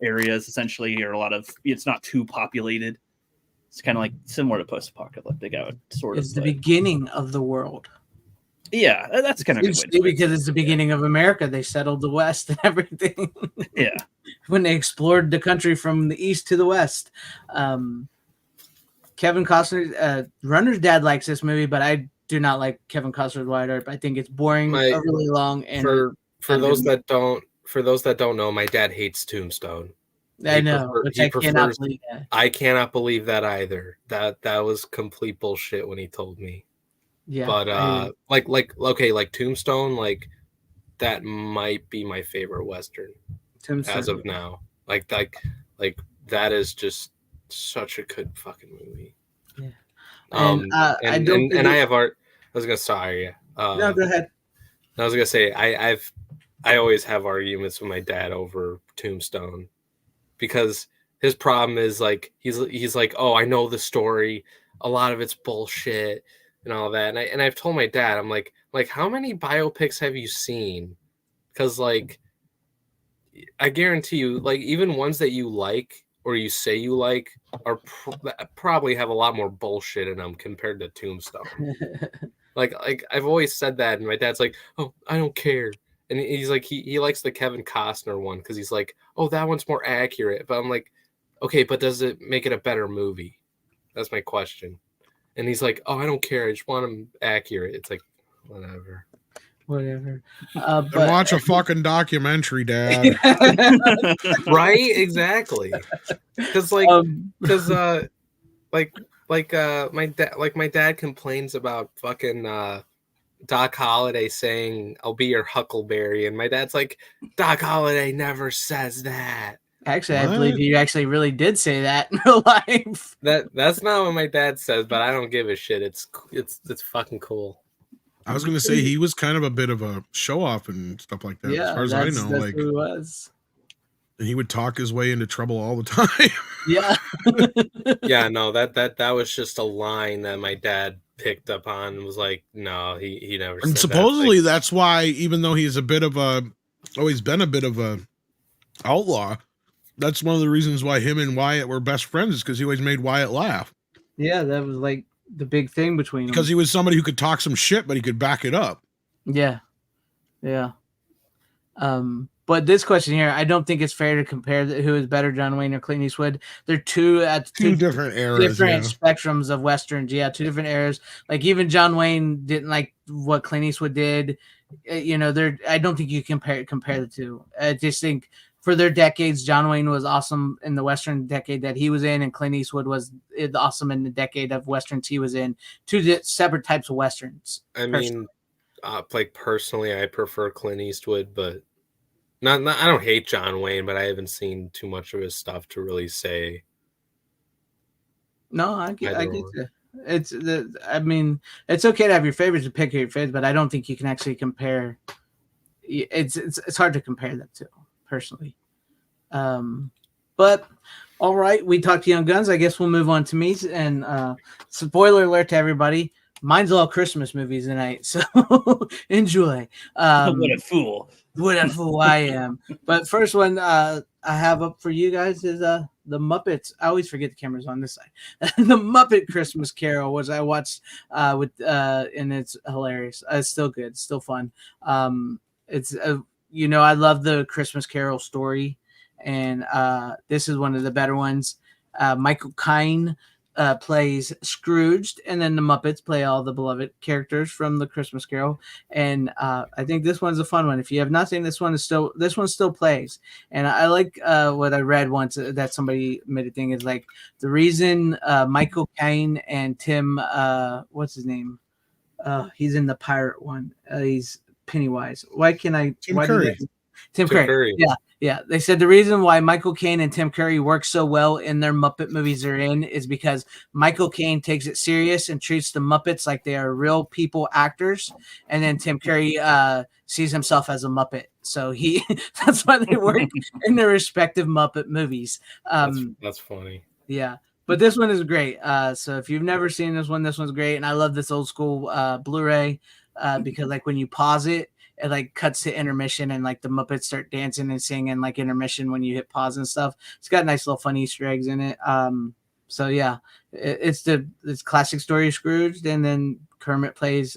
areas essentially, or it's not too populated. It's kind of like similar to post-apocalyptic, I would sort of.
It's the beginning of the world.
Yeah, that's kind of
good because it's the beginning of America. They settled the West and everything.
Yeah,
when they explored the country from the east to the west. Kevin Costner, Runner's dad likes this movie, but I do not like Kevin Costner's Wyatt Earp. I think it's boring, really long, and
for those that don't know, my dad hates Tombstone.
I know, which I cannot believe that.
I cannot believe that either. That was complete bullshit when he told me.
Yeah,
but like Tombstone, like that might be my favorite Western as of now. Like that is just such a good fucking movie.
Yeah.
And I have art. I was gonna sorry.
No, go ahead.
I was gonna say I always have arguments with my dad over Tombstone because his problem is like he's like, oh, I know the story, a lot of it's bullshit and all that, and I've told my dad, I'm like how many biopics have you seen? Because like I guarantee you, like even ones that you like or you say you like are probably have a lot more bullshit in them compared to Tombstone. like I've always said that, and my dad's like, oh, I don't care. And he's like, he likes the Kevin Costner one because he's like, oh, that one's more accurate. But I'm like, okay, but does it make it a better movie? That's my question. And he's like, oh, I don't care. I just want them accurate. It's like, whatever.
But watch a fucking documentary, Dad.
Right? Exactly. Because my dad complains about fucking Doc Holliday saying, I'll be your Huckleberry. And my dad's like, Doc Holliday never says that.
Actually, what? I believe you actually really did say that in real life.
That's not what my dad says, but I don't give a shit. It's fucking cool.
I was going to say he was kind of a bit of a show off and stuff like that. Yeah, as far as I know,
that's who he was.
And he would talk his way into trouble all the time.
Yeah.
Yeah, no, that was just a line that my dad picked up on and was like, no, he never said.
And supposedly that's why, even though he's always been a bit of a outlaw, that's one of the reasons why him and Wyatt were best friends, is because he always made Wyatt laugh.
Yeah, that was like the big thing between them.
Because he was somebody who could talk some shit, but he could back it up.
Yeah. Yeah. But this question here, I don't think it's fair to compare who is better, John Wayne or Clint Eastwood. They're two
different eras,
different spectrums of westerns. Yeah, two different eras. Like even John Wayne didn't like what Clint Eastwood did. I don't think you compare the two. I just think for their decades, John Wayne was awesome in the Western decade that he was in, and Clint Eastwood was awesome in the decade of Westerns he was in. Two separate types of Westerns.
I mean, personally, I prefer Clint Eastwood, but not I don't hate John Wayne, but I haven't seen too much of his stuff to really say.
No, I get you. I mean, it's okay to have your favorites and pick your favorites, but I don't think you can actually compare. It's hard to compare that to. Personally, but all right, we talked to Young Guns. I guess we'll move on to me. And spoiler alert to everybody: mine's all Christmas movies tonight, so enjoy.
What a fool!
What a fool I am! But first one I have up for you guys is the Muppets. I always forget the camera's on this side. The Muppet Christmas Carol, which I watched and it's hilarious. It's still good, still fun. It's I love the Christmas Carol story, and this is one of the better ones. Michael Caine plays Scrooge, and then the Muppets play all the beloved characters from the Christmas Carol. And I think this one's a fun one. If you have not seen this one, this one still plays. And I like what I read once that somebody made a thing is like the reason Michael Caine and Tim, what's his name? He's in the pirate one. He's Pennywise. Why can I?
Tim Curry.
Tim Curry. Yeah. They said the reason why Michael Caine and Tim Curry work so well in their Muppet movies they're in is because Michael Caine takes it serious and treats the Muppets like they are real people actors, and then Tim Curry sees himself as a Muppet. So that's why they work in their respective Muppet movies.
That's funny.
Yeah. But this one is great. So if you've never seen this one's great. And I love this old school Blu-ray. because like when you pause it, it like cuts to intermission and like the Muppets start dancing and singing like intermission when you hit pause and stuff. It's got nice little funny Easter eggs in it. So yeah, it's classic story of Scrooge, and then Kermit plays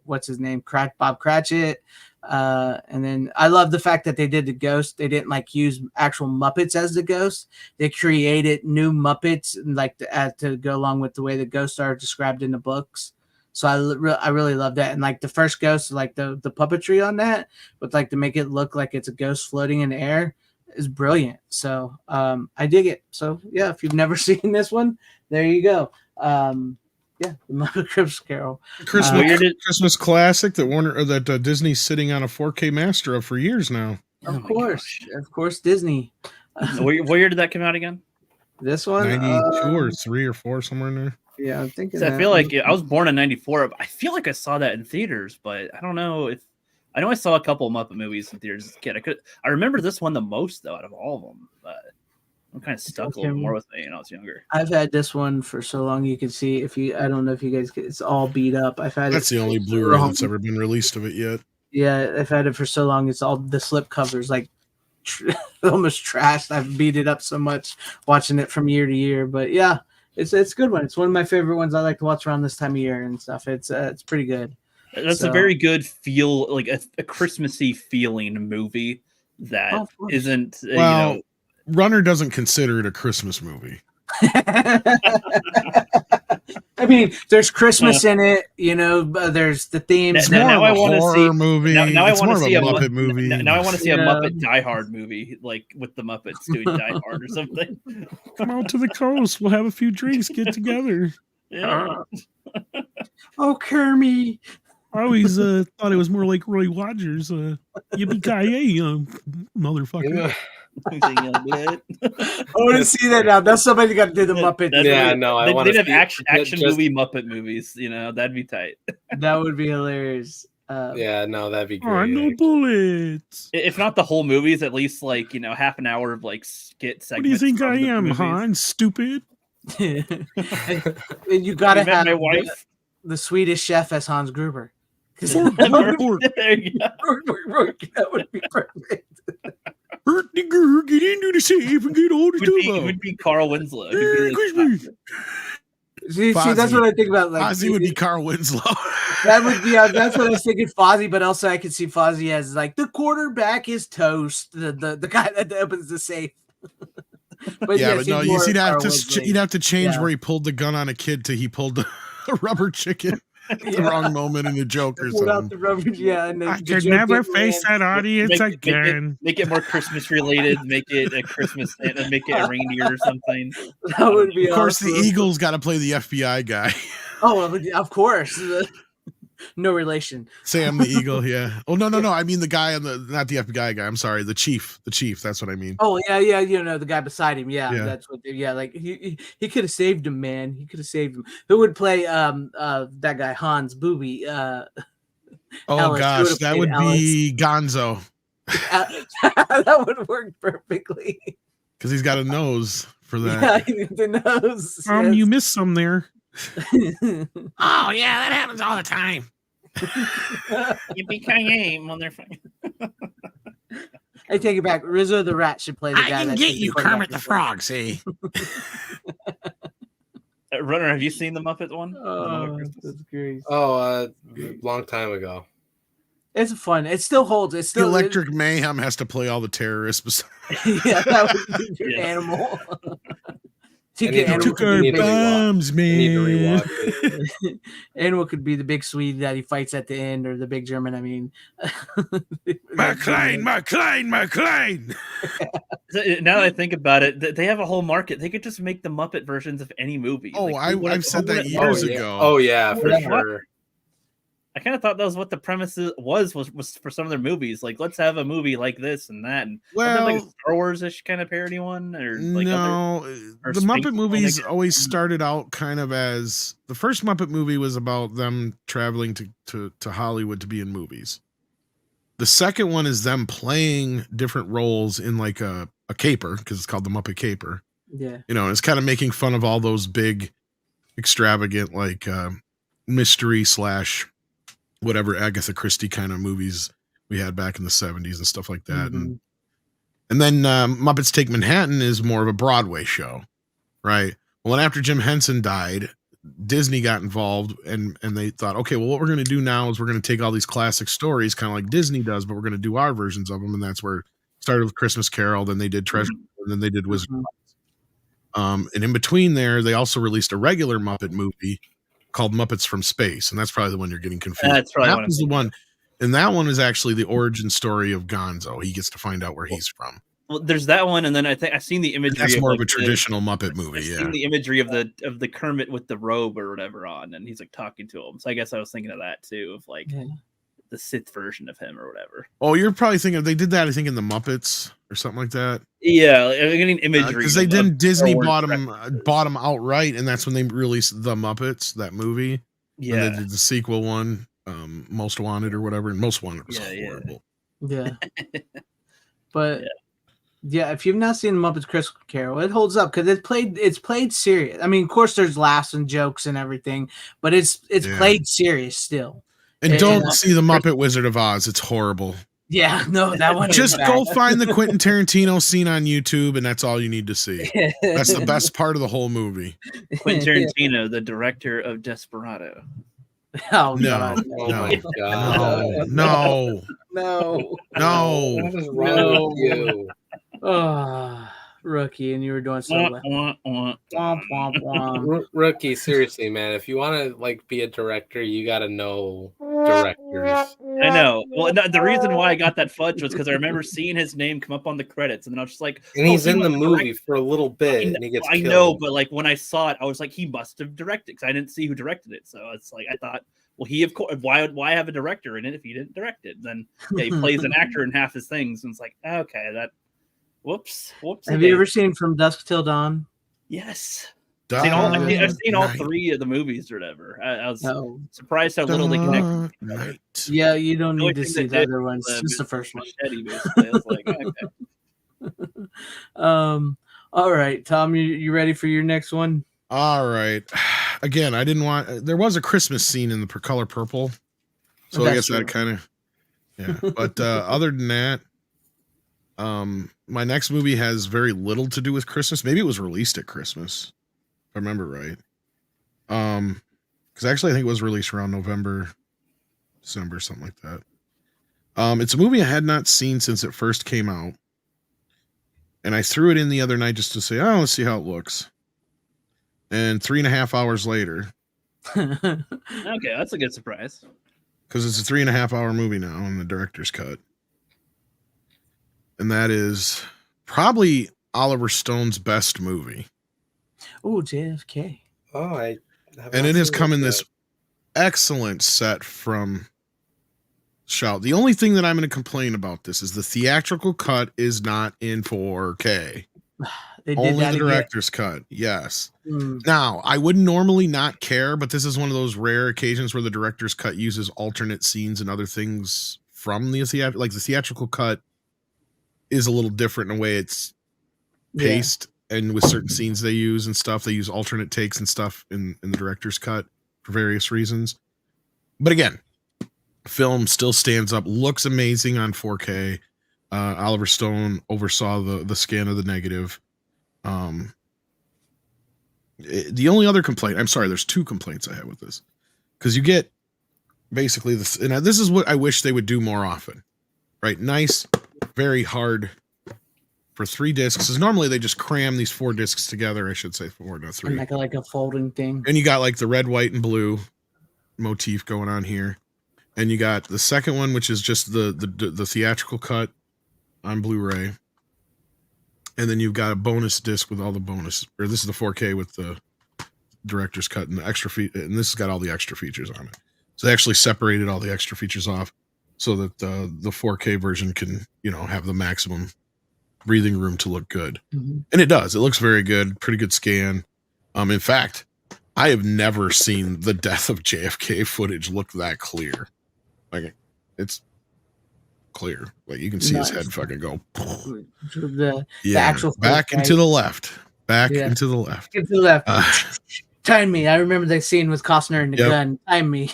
what's his name, Bob Cratchit. And then I love the fact that they did the ghost. They didn't like use actual Muppets as the ghost. They created new Muppets like to go along with the way the ghosts are described in the books. So I really love that. And like the first ghost, like the puppetry on that, but like to make it look like it's a ghost floating in the air is brilliant. So I dig it. So yeah, if you've never seen this one, there you go. Yeah, the Muppet Christmas Carol,
Christmas classic that Disney's sitting on a 4K master of for years now.
Of course, Disney.
What year did that come out again?
This one,
92 or 3 or 4, somewhere in there.
Yeah, I'm thinking.
I feel like I was born in '94. I feel like I saw that in theaters, but I don't know if I know I saw a couple of Muppet movies in theaters as a kid. I remember this one the most though out of all of them, but I'm kind of stuck a little more with me when I was younger.
I've had this one for so long. You can see I don't know if you guys it's all beat up.
That's the only Blu-ray that's ever been released of it yet.
Yeah, I've had it for so long. It's all the slip covers like almost trashed. I've beat it up so much watching it from year to year. But yeah, it's a good one. It's one of my favorite ones I like to watch around this time of year and stuff. It's pretty good.
That's a very good feel, like a Christmassy feeling movie that isn't.
Well, Runner doesn't consider it a Christmas movie.
I mean, there's Christmas in it, there's the themes.
Now I want to see a movie. Now I want to see a Muppet movie.
Now I want to see a Muppet Die Hard movie, like with the Muppets doing Die Hard or something.
Come out to the coast. We'll have a few drinks. Get together.
Yeah.
Oh, Kermit.
I always thought it was more like Roy Rogers. Yippee-ki-yay, motherfucker.
Yeah. I want to see that now. That's somebody got to do the Muppet.
They'd have action movie Muppet movies. That'd be tight.
That would be hilarious.
That'd be great.
Oh, no bullets.
If not the whole movies, at least like half an hour of like skit segments.
What do you think I am, Han? Stupid.
And you gotta have
my wife,
the Swedish chef as Hans Gruber.
That
would be perfect.
Hurt the girl, get into the safe and get all the stuff.
It would be Carl Winslow.
See, that's what I think about. Like,
Fozzie would be Carl Winslow.
That would be. That's what I was thinking. Fozzie, but also I could see Fozzie as like the quarterback is toast. The guy that opens the safe.
But no, you see that you'd have to change where he pulled the gun on a kid to he pulled the rubber chicken. The wrong moment in the joke or something.
I
could never face that audience again.
Make it more Christmas related. Make it a Christmas and make it a reindeer or something.
That would be.
Of course, the Eagles got to play the FBI guy.
Oh, of course. No relation.
Sam the Eagle, yeah. Oh no! I mean the guy on not the FBI guy. I'm sorry, the chief. The chief. That's what I mean.
Oh yeah. The guy beside him. Yeah. That's what. Yeah, like he could have saved him, man. He could have saved him. Who would play that guy Hans Booby?
Oh gosh, that would be Gonzo.
That would work perfectly.
Because he's got a nose for that.
Yeah, the nose.
You missed some there.
Oh yeah, that happens all the time.
Yippee-ki-yay, motherfucker.
I take it back. Rizzo the Rat should play the guy.
I can get you, Kermit the Frog. See.
Runner, have you seen the Muppet one?
Oh, that's great.
Oh, long time ago.
It's fun. It still holds. It's still
Electric Mayhem has to play all the terrorists.
Yeah, that would be Animal.
Took our bombs, man.
Animal could be the big Swede that he fights at the end, or the big German. I mean,
McLean.
Now that I think about it, they have a whole market. They could just make the Muppet versions of any movie.
Oh, like, I've said that years ago.
Oh yeah, for sure.
I kind of thought that was what the premise was for some of their movies. Like, let's have a movie like this and that. And like a Star Wars-ish kind of parody one, or like
the Muppet movies always started out kind of as the first Muppet movie was about them traveling to Hollywood to be in movies. The second one is them playing different roles in like a caper, because it's called the Muppet Caper.
Yeah,
it's kind of making fun of all those big, extravagant like mystery / whatever Agatha Christie kind of movies we had back in the 70s and stuff like that.
Mm-hmm.
And then Muppets Take Manhattan is more of a Broadway show, right? Well, and after Jim Henson died, Disney got involved and they thought, okay, well, what we're going to do now is we're going to take all these classic stories, kind of like Disney does, but we're going to do our versions of them. And that's where it started with Christmas Carol. Then they did Treasure, and then they did Wizard of Oz. And in between there, they also released a regular Muppet movie called Muppets from Space. And that's probably the one you're getting confused.
That's probably
that was the one. And that one is actually the origin story of Gonzo. He gets to find out where he's from.
Well, there's that one, and then I think I've seen the imagery.
That's more of a traditional Muppet movie.
I've seen the imagery of the Kermit with the robe or whatever on, and he's like talking to him. So I guess I was thinking of that too, of like the Sith version of him or whatever.
Oh, you're probably thinking they did that. I think in the Muppets or something like that.
Yeah, I'm getting imagery
because they didn't. Disney bought them outright, and that's when they released the Muppets, that movie.
Yeah,
and they did the sequel one, Most Wanted or whatever, and Most Wanted was horrible.
Yeah, but. Yeah, if you've not seen the Muppets Christmas Carol, it holds up because it's played serious. I mean, of course, there's laughs and jokes and everything, but it's played serious still.
And don't see the Muppet Wizard of Oz; it's horrible.
Yeah, no, that one.
Just go find the Quentin Tarantino scene on YouTube, and that's all you need to see. That's the best part of the whole movie.
Quentin Tarantino, the director of Desperado.
Oh
no!
My God!
No!
What is wrong with you?
Oh, Rookie, and you were doing so well.
Rookie, seriously, man. If you want to like be a director, you got to know directors.
I know. Well, the reason why I got that fudge was because I remember seeing his name come up on the credits, and then I was just like,
and he's in the movie for a little bit, and he gets killed.
I know, but like when I saw it, I was like, he must have directed because I didn't see who directed it. So it's like I thought, well, he of course. Why have a director in it if he didn't direct it? Then he plays an actor in half his things, and it's like, okay, that. Whoops.
Have you ever seen From Dusk Till Dawn?
Yes. I've seen all three of the movies or whatever. I was surprised how little they connected.
Yeah, you don't need to see the other ones. Just the first one.
Basically. I was like, okay.
All right, Tom, you ready for your next one?
All right. Again, I didn't want. There was a Christmas scene in the Color Purple, so I guess that kind of. Yeah, but other than that. My next movie has very little to do with Christmas. Maybe it was released at Christmas, if I remember right. Because actually I think it was released around November, December, something like that. It's a movie I had not seen since it first came out. And I threw it in the other night just to say, oh, let's see how it looks. And 3.5 hours later.
Okay, that's a good surprise.
Because it's a 3.5 hour movie now in the director's cut. And that is probably Oliver Stone's best movie.
Oh, JFK.
Oh,
and it has come in this excellent set from Shout. The only thing that I'm going to complain about this is the theatrical cut is not in 4K. Only the director's cut. Yes. Now, I would normally not care, but this is one of those rare occasions where the director's cut uses alternate scenes and other things from the theatrical. Like the theatrical cut is a little different in a way it's paced, and with certain scenes they use and stuff, they use alternate takes and stuff in the director's cut for various reasons. But again, film still stands up, looks amazing on 4K. Oliver Stone oversaw the scan of the negative. The only other complaint, I'm sorry, there's two complaints I have with this, because you get basically this, and this is what I wish they would do more often, right? Nice, very hard for 3 discs, because normally they just cram these 4 discs together. I should say 4, not 3.
And like a folding thing.
And you got like the red, white, and blue motif going on here, and you got the second one, which is just the theatrical cut on Blu-ray. And then you've got a bonus disc with all the bonus, or this is the 4K with the director's cut and the extra and this has got all the extra features on it. So they actually separated all the extra features off so that the 4K version can, have the maximum breathing room to look good. Mm-hmm. And it does. It looks very good. Pretty good scan. In fact, I have never seen the death of JFK footage look that clear. Like, it's clear. Like, you can see his head fucking go.
The actual
back into the left. Into the left.
Into the left. Time me. I remember that scene with Costner and the gun. Time me.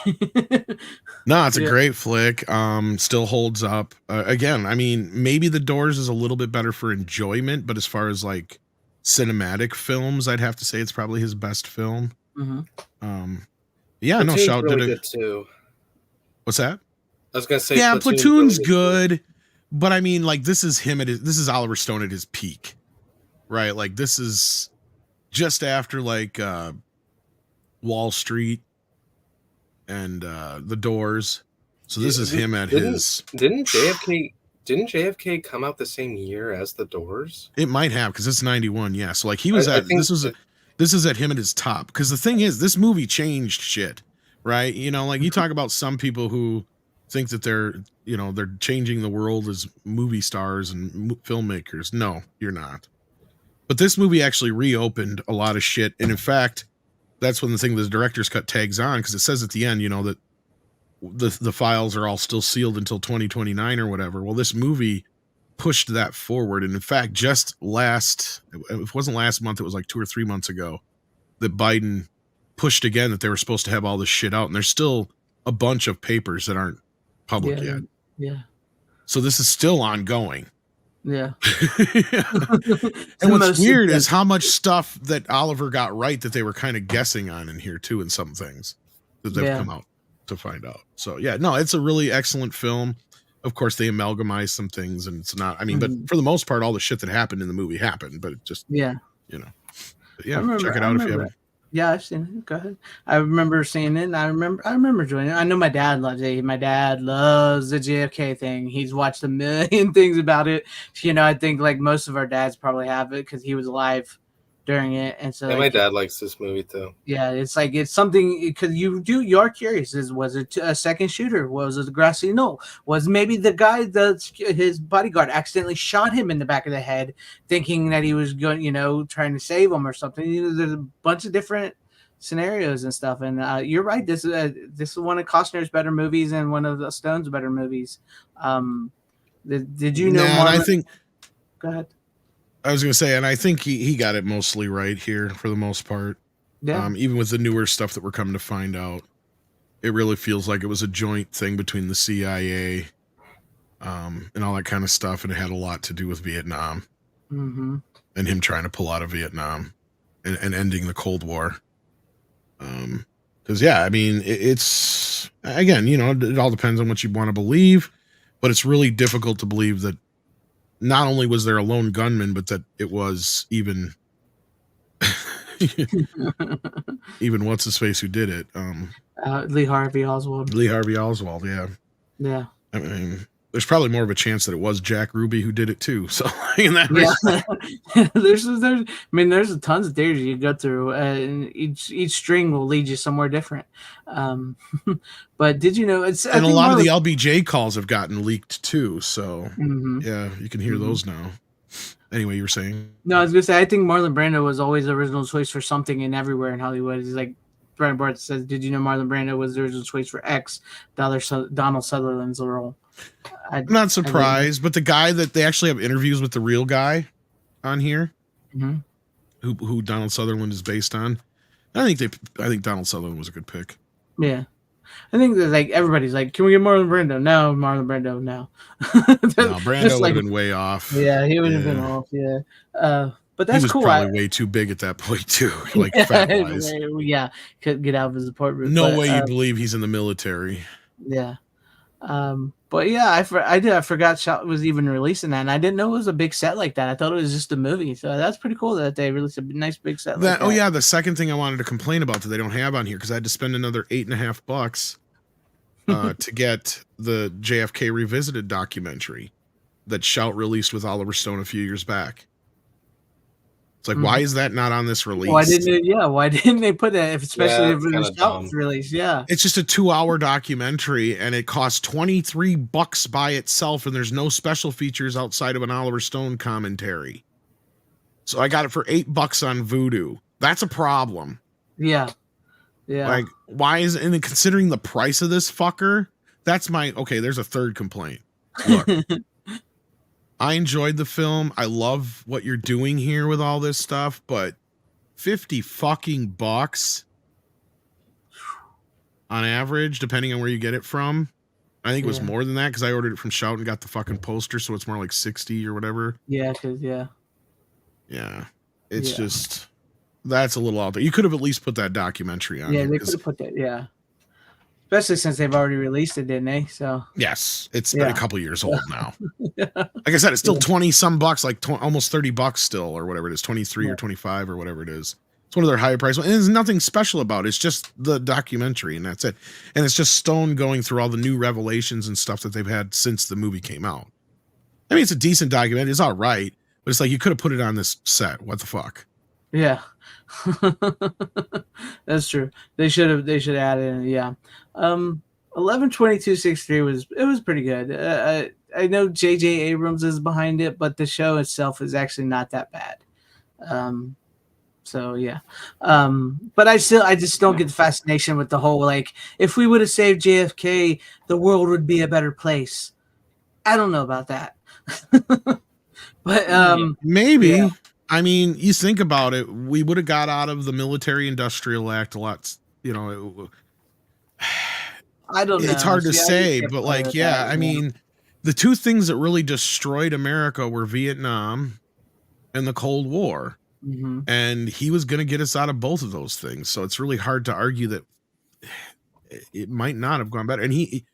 No, it's a great flick. Still holds up. Again, I mean, maybe The Doors is a little bit better for enjoyment, but as far as like cinematic films, I'd have to say it's probably his best film.
Mm-hmm.
Yeah,
Platoon's
Shout
really
did
good too.
What's that?
I was gonna say,
yeah, Platoon's
really
good, but I mean, like, this is Oliver Stone at his peak, right? Like, this is just after like Wall Street and The Doors. So this is him at his.
Didn't JFK come out the same year as The Doors?
It might have, because it's 91. Yeah, so like he was this is at him at his top. Because the thing is, this movie changed shit, right? You know, like you talk about some people who think that they're changing the world as movie stars and filmmakers. No, you're not. But this movie actually reopened a lot of shit, and in fact, that's when the director's cut tags on, because it says at the end, that the files are all still sealed until 2029 or whatever. Well, this movie pushed that forward, and in fact, just it wasn't last month, it was like 2 or 3 months ago, that Biden pushed again that they were supposed to have all this shit out, and there's still a bunch of papers that aren't public yet.
Yeah.
So this is still ongoing.
Yeah.
And what's weird is how much stuff that Oliver got right that they were kind of guessing on in here too, in some things that they've come out to find out. So yeah, no, it's a really excellent film. Of course, they amalgamize some things, and it's not. I mean, but for the most part, all the shit that happened in the movie happened. But it just But yeah, check it out if you haven't.
Yeah, I've seen it. Go ahead. I remember seeing it. And I remember enjoying it. I know my dad loves it. My dad loves the JFK thing. He's watched a million things about it. I think like most of our dads probably have it because he was alive during it, and so
my dad likes this movie too.
Yeah, it's like it's something because you are curious. Was it a second shooter? Was it the grassy knoll? Was maybe the guy his bodyguard accidentally shot him in the back of the head, thinking that he was going, trying to save him or something? There's a bunch of different scenarios and stuff. And you're right. This is one of Costner's better movies and one of the Stone's better movies. Did you know?
And I think.
Go ahead.
I was going to say, and I think he got it mostly right here for the most part.
Yeah.
Even with the newer stuff that we're coming to find out, it really feels like it was a joint thing between the CIA and all that kind of stuff, and it had a lot to do with Vietnam and him trying to pull out of Vietnam and ending the Cold War. Because I mean, it's again, it all depends on what you want to believe, but it's really difficult to believe that. Not only was there a lone gunman, but that it was even what's his face who did it.
Lee Harvey Oswald.
Yeah.
Yeah.
I mean, there's probably more of a chance that it was Jack Ruby who did it too. So in that
there's tons of theories you go through, and each string will lead you somewhere different. But did you know it's
and a lot of the LBJ calls have gotten leaked too. So yeah, you can hear those now. Anyway, you were saying?
No, I was gonna say I think Marlon Brando was always the original choice for something and everywhere in Hollywood. It's like Brandon Bart says, "Did you know Marlon Brando was the original choice for X, Donald Sutherland's role?"
I'm not surprised, but the guy that they actually have interviews with the real guy on here, who Donald Sutherland is based on. I think Donald Sutherland was a good pick.
Yeah, I think that like everybody's like, "Can we get Marlon Brando?" No, Marlon Brando, no.
No, Brando would have been way off.
Yeah, he would have been off. Yeah, but that's cool.
He was probably way too big at that point too, like fat-wise.
Yeah, couldn't get out of his apartment.
No way you believe he's in the military.
Yeah. But yeah, I forgot Shout was even releasing that, and I didn't know it was a big set like that. I thought it was just a movie, so that's pretty cool that they released a nice big set. Like that.
Oh yeah, the second thing I wanted to complain about that they don't have on here because I had to spend another $8.50 to get the JFK Revisited documentary that Shout released with Oliver Stone a few years back. It's like, why is that not on this release?
Why didn't they put that? Especially if it was Shout's release, yeah.
It's just a 2-hour documentary, and it costs $23 by itself, and there's no special features outside of an Oliver Stone commentary. So I got it for $8 on Vudu. That's a problem.
Yeah. Yeah.
Like, why is it? And considering the price of this fucker, that's there's a third complaint. Look. I enjoyed the film. I love what you're doing here with all this stuff, but $50 fucking bucks on average, depending on where you get it from. I think it was more than that because I ordered it from Shout and got the fucking poster, so it's more like 60 or whatever.
Yeah, because
yeah, it's just that's a little out there. You could have at least put that documentary on.
Yeah, they could have put that. Yeah, especially since they've already released it, didn't they? So
yes, it's been a couple years old now. Like I said, it's still 20 some bucks, like almost $30 still, or whatever it is, 23 or 25 or whatever it is. It's one of their higher price ones, and there's nothing special about it. It's just the documentary, and that's it. And it's just Stone going through all the new revelations and stuff that they've had since the movie came out. I mean, it's a decent documentary. It's all right, but it's like you could have put it on this set. What the fuck?
Yeah, that's true. They should have added in. Yeah, 11/22/63 was pretty good. I know J.J. Abrams is behind it, but the show itself is actually not that bad. So yeah, but I just don't get the fascination with the whole like if we would have saved JFK, the world would be a better place. I don't know about that, but
maybe. Yeah. I mean, you think about it, we would have got out of the Military-Industrial Act a lot. You know,
I don't know.
It's hard to say, but like, yeah, I mean, the two things that really destroyed America were Vietnam and the Cold War.
Mm-hmm.
And he was going to get us out of both of those things. So it's really hard to argue that it might not have gone better. And he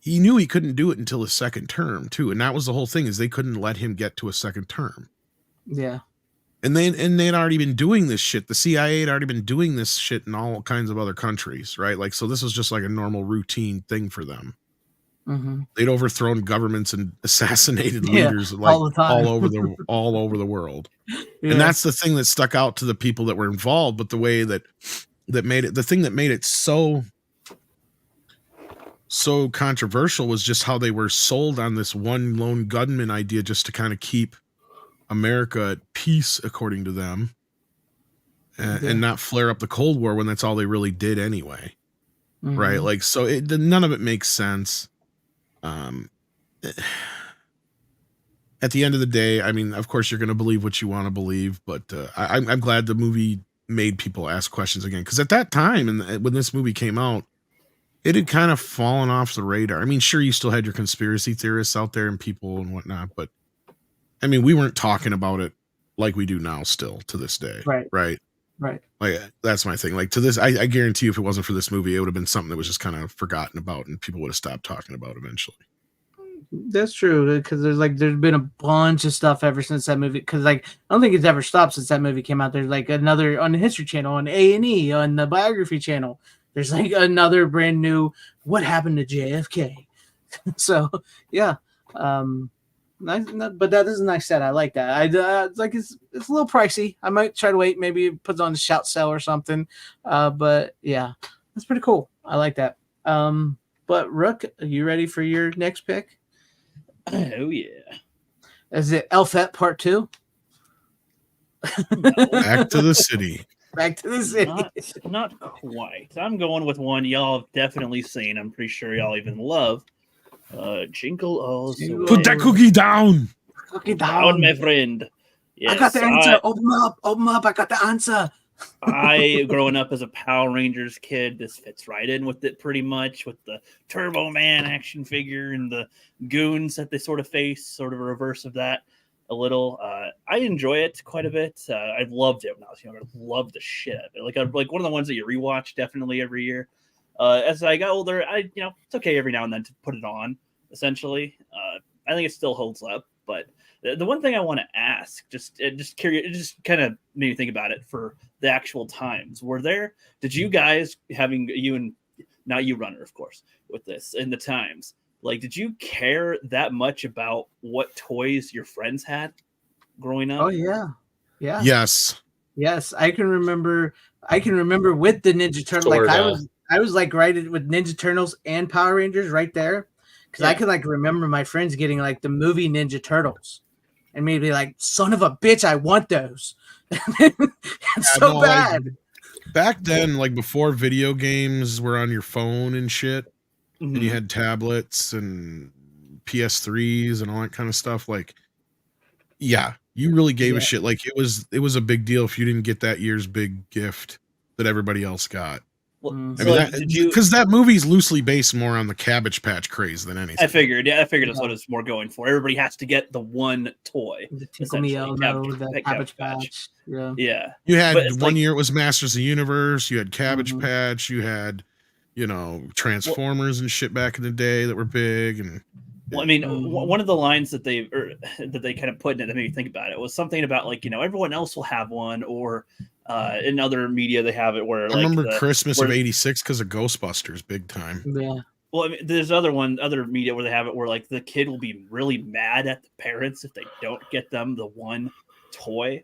knew he couldn't do it until his second term too. And that was the whole thing, is they couldn't let him get to a second term.
Yeah.
And they'd already been doing this shit. The CIA had already been doing this shit in all kinds of other countries, right? Like, so this was just like a normal routine thing for them.
Mm-hmm.
They'd overthrown governments and assassinated leaders like all over the world. Yeah. And that's the thing that stuck out to the people that were involved. But the way that made it, the thing that made it so controversial was just how they were sold on this one lone gunman idea just to kind of keep America at peace, according to them, and not flare up the Cold War when that's all they really did anyway. Mm-hmm. Right? Like, so none of it makes sense. At the end of the day, I mean, of course, you're going to believe what you want to believe, but I'm glad the movie made people ask questions again. Because at that time, and when this movie came out, it had kind of fallen off the radar. I mean, sure, you still had your conspiracy theorists out there and people and whatnot, but I mean, we weren't talking about it like we do now still to this day. Right. Like, that's my thing. Like, to this, I guarantee you, if it wasn't for this movie, it would have been something that was just kind of forgotten about and people would have stopped talking about eventually.
That's true, because there's been a bunch of stuff ever since that movie. Because like, I don't think it's ever stopped since that movie came out. There's like another on the History Channel, on A&E, on the Biography Channel. There's like another brand new "What Happened to JFK." So yeah, nice, but that is a nice set. I like that. Like it's a little pricey. I might try to wait, maybe put it on the shout sale or something. But yeah, that's pretty cool. I like that. But Rook, are you ready for your next pick?
Oh yeah.
Is it Elfette Part 2?
Back to the city.
Back to the city.
Not quite. I'm going with one y'all have definitely seen. I'm pretty sure y'all even love. Jingle All the Way.
Put that cookie down.
Cookie down,
my friend. Yes,
I got the answer. Open up. I got the answer.
Growing up as a Power Rangers kid, this fits right in with it pretty much, with the Turbo Man action figure and the goons that they sort of face, sort of a reverse of that a little. I enjoy it quite a bit. I loved it when I was younger. I loved the shit out of it. Like one of the ones that you rewatch definitely every year. As I got older, it's okay every now and then to put it on, essentially. I think it still holds up, but the one thing I want to ask, just curious, it just kind of made me think about it for the actual times. Did you guys, having you and not you, Runner, of course, with this in the times, like, did you care that much about what toys your friends had growing up?
Oh yeah.
Yes.
I can remember with the Ninja Turtle. Like I was like right with Ninja Turtles and Power Rangers right there, because I could like remember my friends getting like the movie Ninja Turtles. And maybe like, son of a bitch, I want those. It's so bad.
Like, back then, like before video games were on your phone and shit, and you had tablets and PS3s and all that kind of stuff. Like, yeah, you really gave a shit. Like it was a big deal if you didn't get that year's big gift that everybody else got. I mean, because that movie's loosely based more on the Cabbage Patch craze than anything.
I figured that's what it's more going for. Everybody has to get the one toy.
The Tickle Me Elmo, the Cabbage Patch.
Yeah.
You had one year it was Masters of the Universe. You had Cabbage Patch. You had, Transformers and shit back in the day that were big. And
well, I mean, one of the lines that they kind of put in it that made me think about it was something about everyone else will have one, or in other media they have it where
I remember Christmas of '86 because of Ghostbusters, big time.
Yeah.
Well, I mean, there's other media where they have it where the kid will be really mad at the parents if they don't get them the one toy,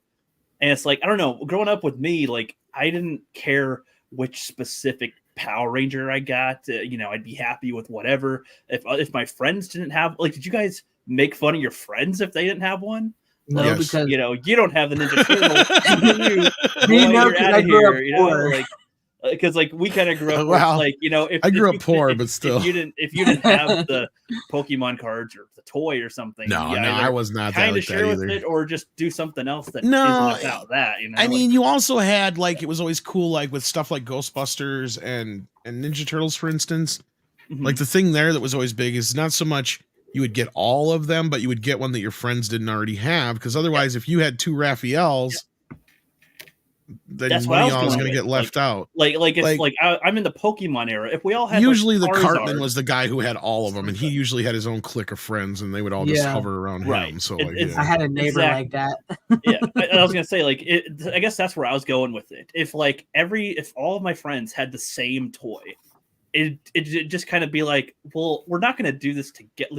and it's I don't know. Growing up with me, I didn't care which specific Power Ranger I got. I'd be happy with whatever. If my friends didn't have, did you guys make fun of your friends if they didn't have one?
No, because
you don't have the Ninja Turtle. Because we kind of grew up
I grew up poor, but still,
if you didn't have the Pokemon cards or the toy or something,
no, I was not
kind of share with it, or just do something else that isn't about that. I
mean, you also had it was always cool, with stuff like Ghostbusters and Ninja Turtles, for instance. The thing there that was always big is not so much you would get all of them, but you would get one that your friends didn't already have, because otherwise, if you had two Raphaels. Then
that's
one of y'all is going to get left out.
I'm in the Pokemon era. If we all had
usually the Cartman was the guy who had all of them, and he usually had his own clique of friends, and they would all just hover around him. So
I had a neighbor like that.
I was going to say I guess that's where I was going with it. If if all of my friends had the same toy, it just kind of be well, we're not going to do this to get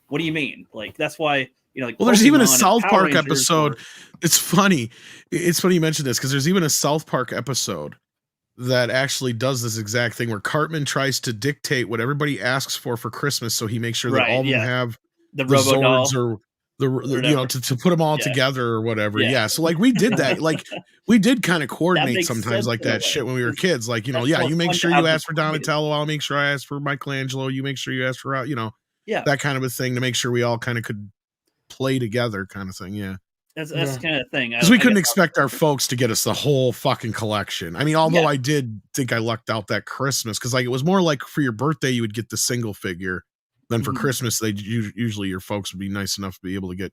what do you mean? That's why.
Well, there's even a South Park episode. It's funny. It's funny you mentioned this because there's even a South Park episode that actually does this exact thing where Cartman tries to dictate what everybody asks for Christmas, so he makes sure that all of them have
the Zords
or to put them all together or whatever. Yeah. So we did that. We did kind of coordinate sometimes that shit when we were kids. You make sure you ask for Donatello. I'll make sure I ask for Michelangelo. You make sure you ask for that kind of a thing to make sure we all kind of could play together kind of thing.
That's kind of thing
because we couldn't expect our folks to get us the whole fucking collection. I mean, although I did think I lucked out that Christmas because it was more for your birthday you would get the single figure, then for Christmas they usually your folks would be nice enough to be able to get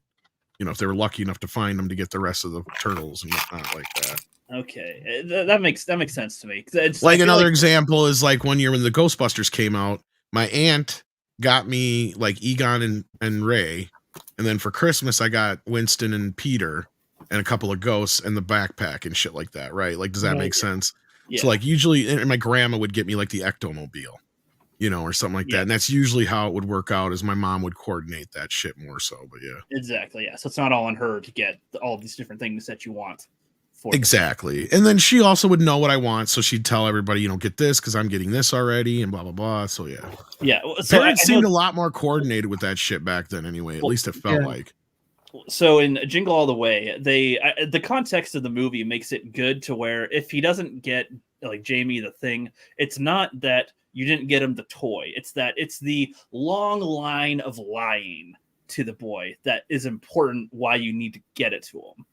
if they were lucky enough to find them to get the rest of the turtles and whatnot like that.
Okay, that makes sense to me.
Another example is one year when the Ghostbusters came out, my aunt got me Egon and Ray. And then for Christmas, I got Winston and Peter and a couple of ghosts and the backpack and shit like that, right? Does that make sense? Yeah. So, usually, and my grandma would get me, the Ectomobile, or something like that. And that's usually how it would work out, is my mom would coordinate that shit more so, but yeah.
Exactly, yeah. So it's not all on her to get all these different things that you want.
Exactly. And then she also would know what I want, so she'd tell everybody, get this because I'm getting this already and blah blah blah. So
yeah. So
parents seemed a lot more coordinated with that shit back then anyway. At least it felt like.
So in Jingle All the Way, the context of the movie makes it good to where if he doesn't get Jamie the thing, it's not that you didn't get him the toy, it's that it's the long line of lying to the boy that is important why you need to get it to him.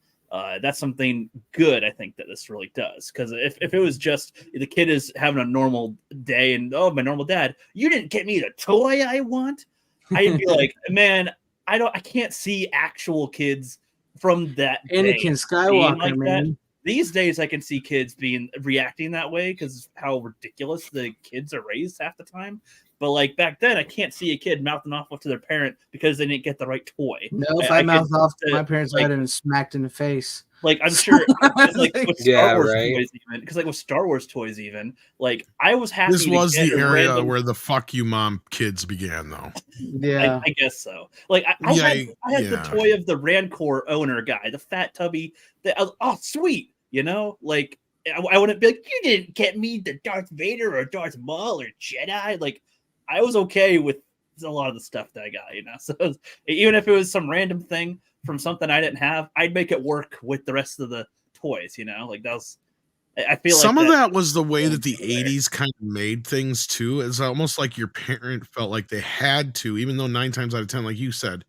That's something good, I think, that this really does. Because if it was just the kid is having a normal day and, oh, my normal dad, you didn't get me the toy I want, I'd be man, I can't see actual kids from that
Anakin Skywalker, man.
That. These days, I can see kids reacting that way because how ridiculous the kids are raised half the time. But back then, I can't see a kid mouthing off to their parent because they didn't get the right toy.
No, if I mouthed off to my parents, I'd have smacked in the face.
I'm sure, with Star Wars toys, even because with Star Wars toys, even I was happy.
This was the area where the "fuck you, mom" kids began, though.
Yeah,
I guess so. I had the toy of the Rancor owner guy, the fat tubby. Oh, sweet, I wouldn't be you didn't get me the Darth Vader or Darth Maul or Jedi. I was okay with a lot of the stuff that I got, So even if it was some random thing from something I didn't have, I'd make it work with the rest of the toys, that was. I feel
some of that was the way that the 80s kind of made things too. It's almost like your parent felt like they had to, even though 9 times out of 10, like you said,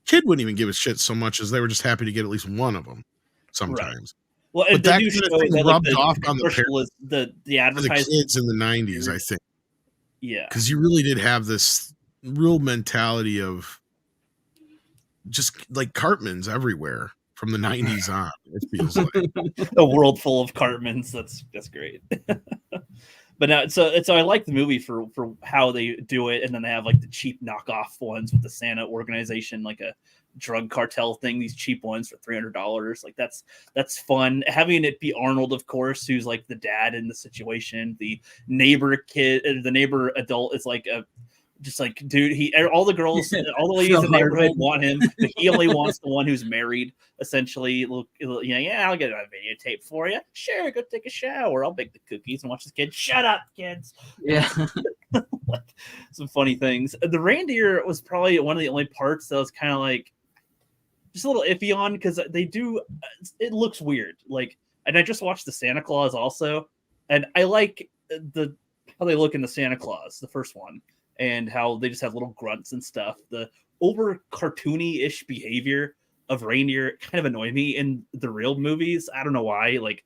kid wouldn't even give a shit so much as they were just happy to get at least one of them sometimes.
Well,
but
they
that
do
kind
show
of thing
that,
rubbed
like,
off on the
commercial is the advertising
kids in the 90s, I think.
Yeah,
because you really did have this real mentality of just like Cartmans everywhere from the 90s on. It feels like
a world full of Cartmans. That's great. But now, so I like the movie for how they do it, and then they have like the cheap knockoff ones with the Santa organization, like a drug cartel thing. These cheap ones for $300, like that's fun. Having it be Arnold, of course, who's like the dad in the situation. The neighbor adult is like a just like, dude, all the girls, all the ladies in the neighborhood want him, but he only wants the one who's married, essentially. Look, yeah, I'll get a videotape for you. Sure, go take a shower. I'll bake the cookies and watch this kid. Shut up, kids.
Yeah.
Some funny things. The reindeer was probably one of the only parts that was kind of like just a little iffy on, because it looks weird. Like, and I just watched the Santa Claus also, and I like how they look in the Santa Claus, the first one, and how they just have little grunts and stuff. The over cartoony-ish behavior of reindeer kind of annoy me in the real movies. I don't know why. Like,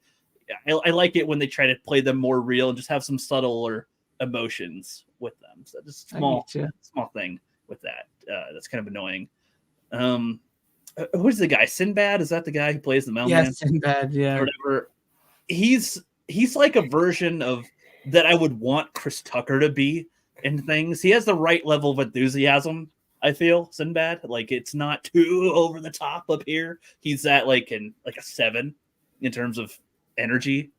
I like it when they try to play them more real and just have some subtler emotions with them. So just small thing with that. That's kind of annoying. Who's the guy? Sinbad? Is that the guy who plays the mailman?
Yeah, Sinbad. Yeah.
Or whatever. He's like a version of that I would want Chris Tucker to be in things. He has the right level of enthusiasm, I feel. Sinbad, like, it's not too over the top up here. He's at like a 7 in terms of energy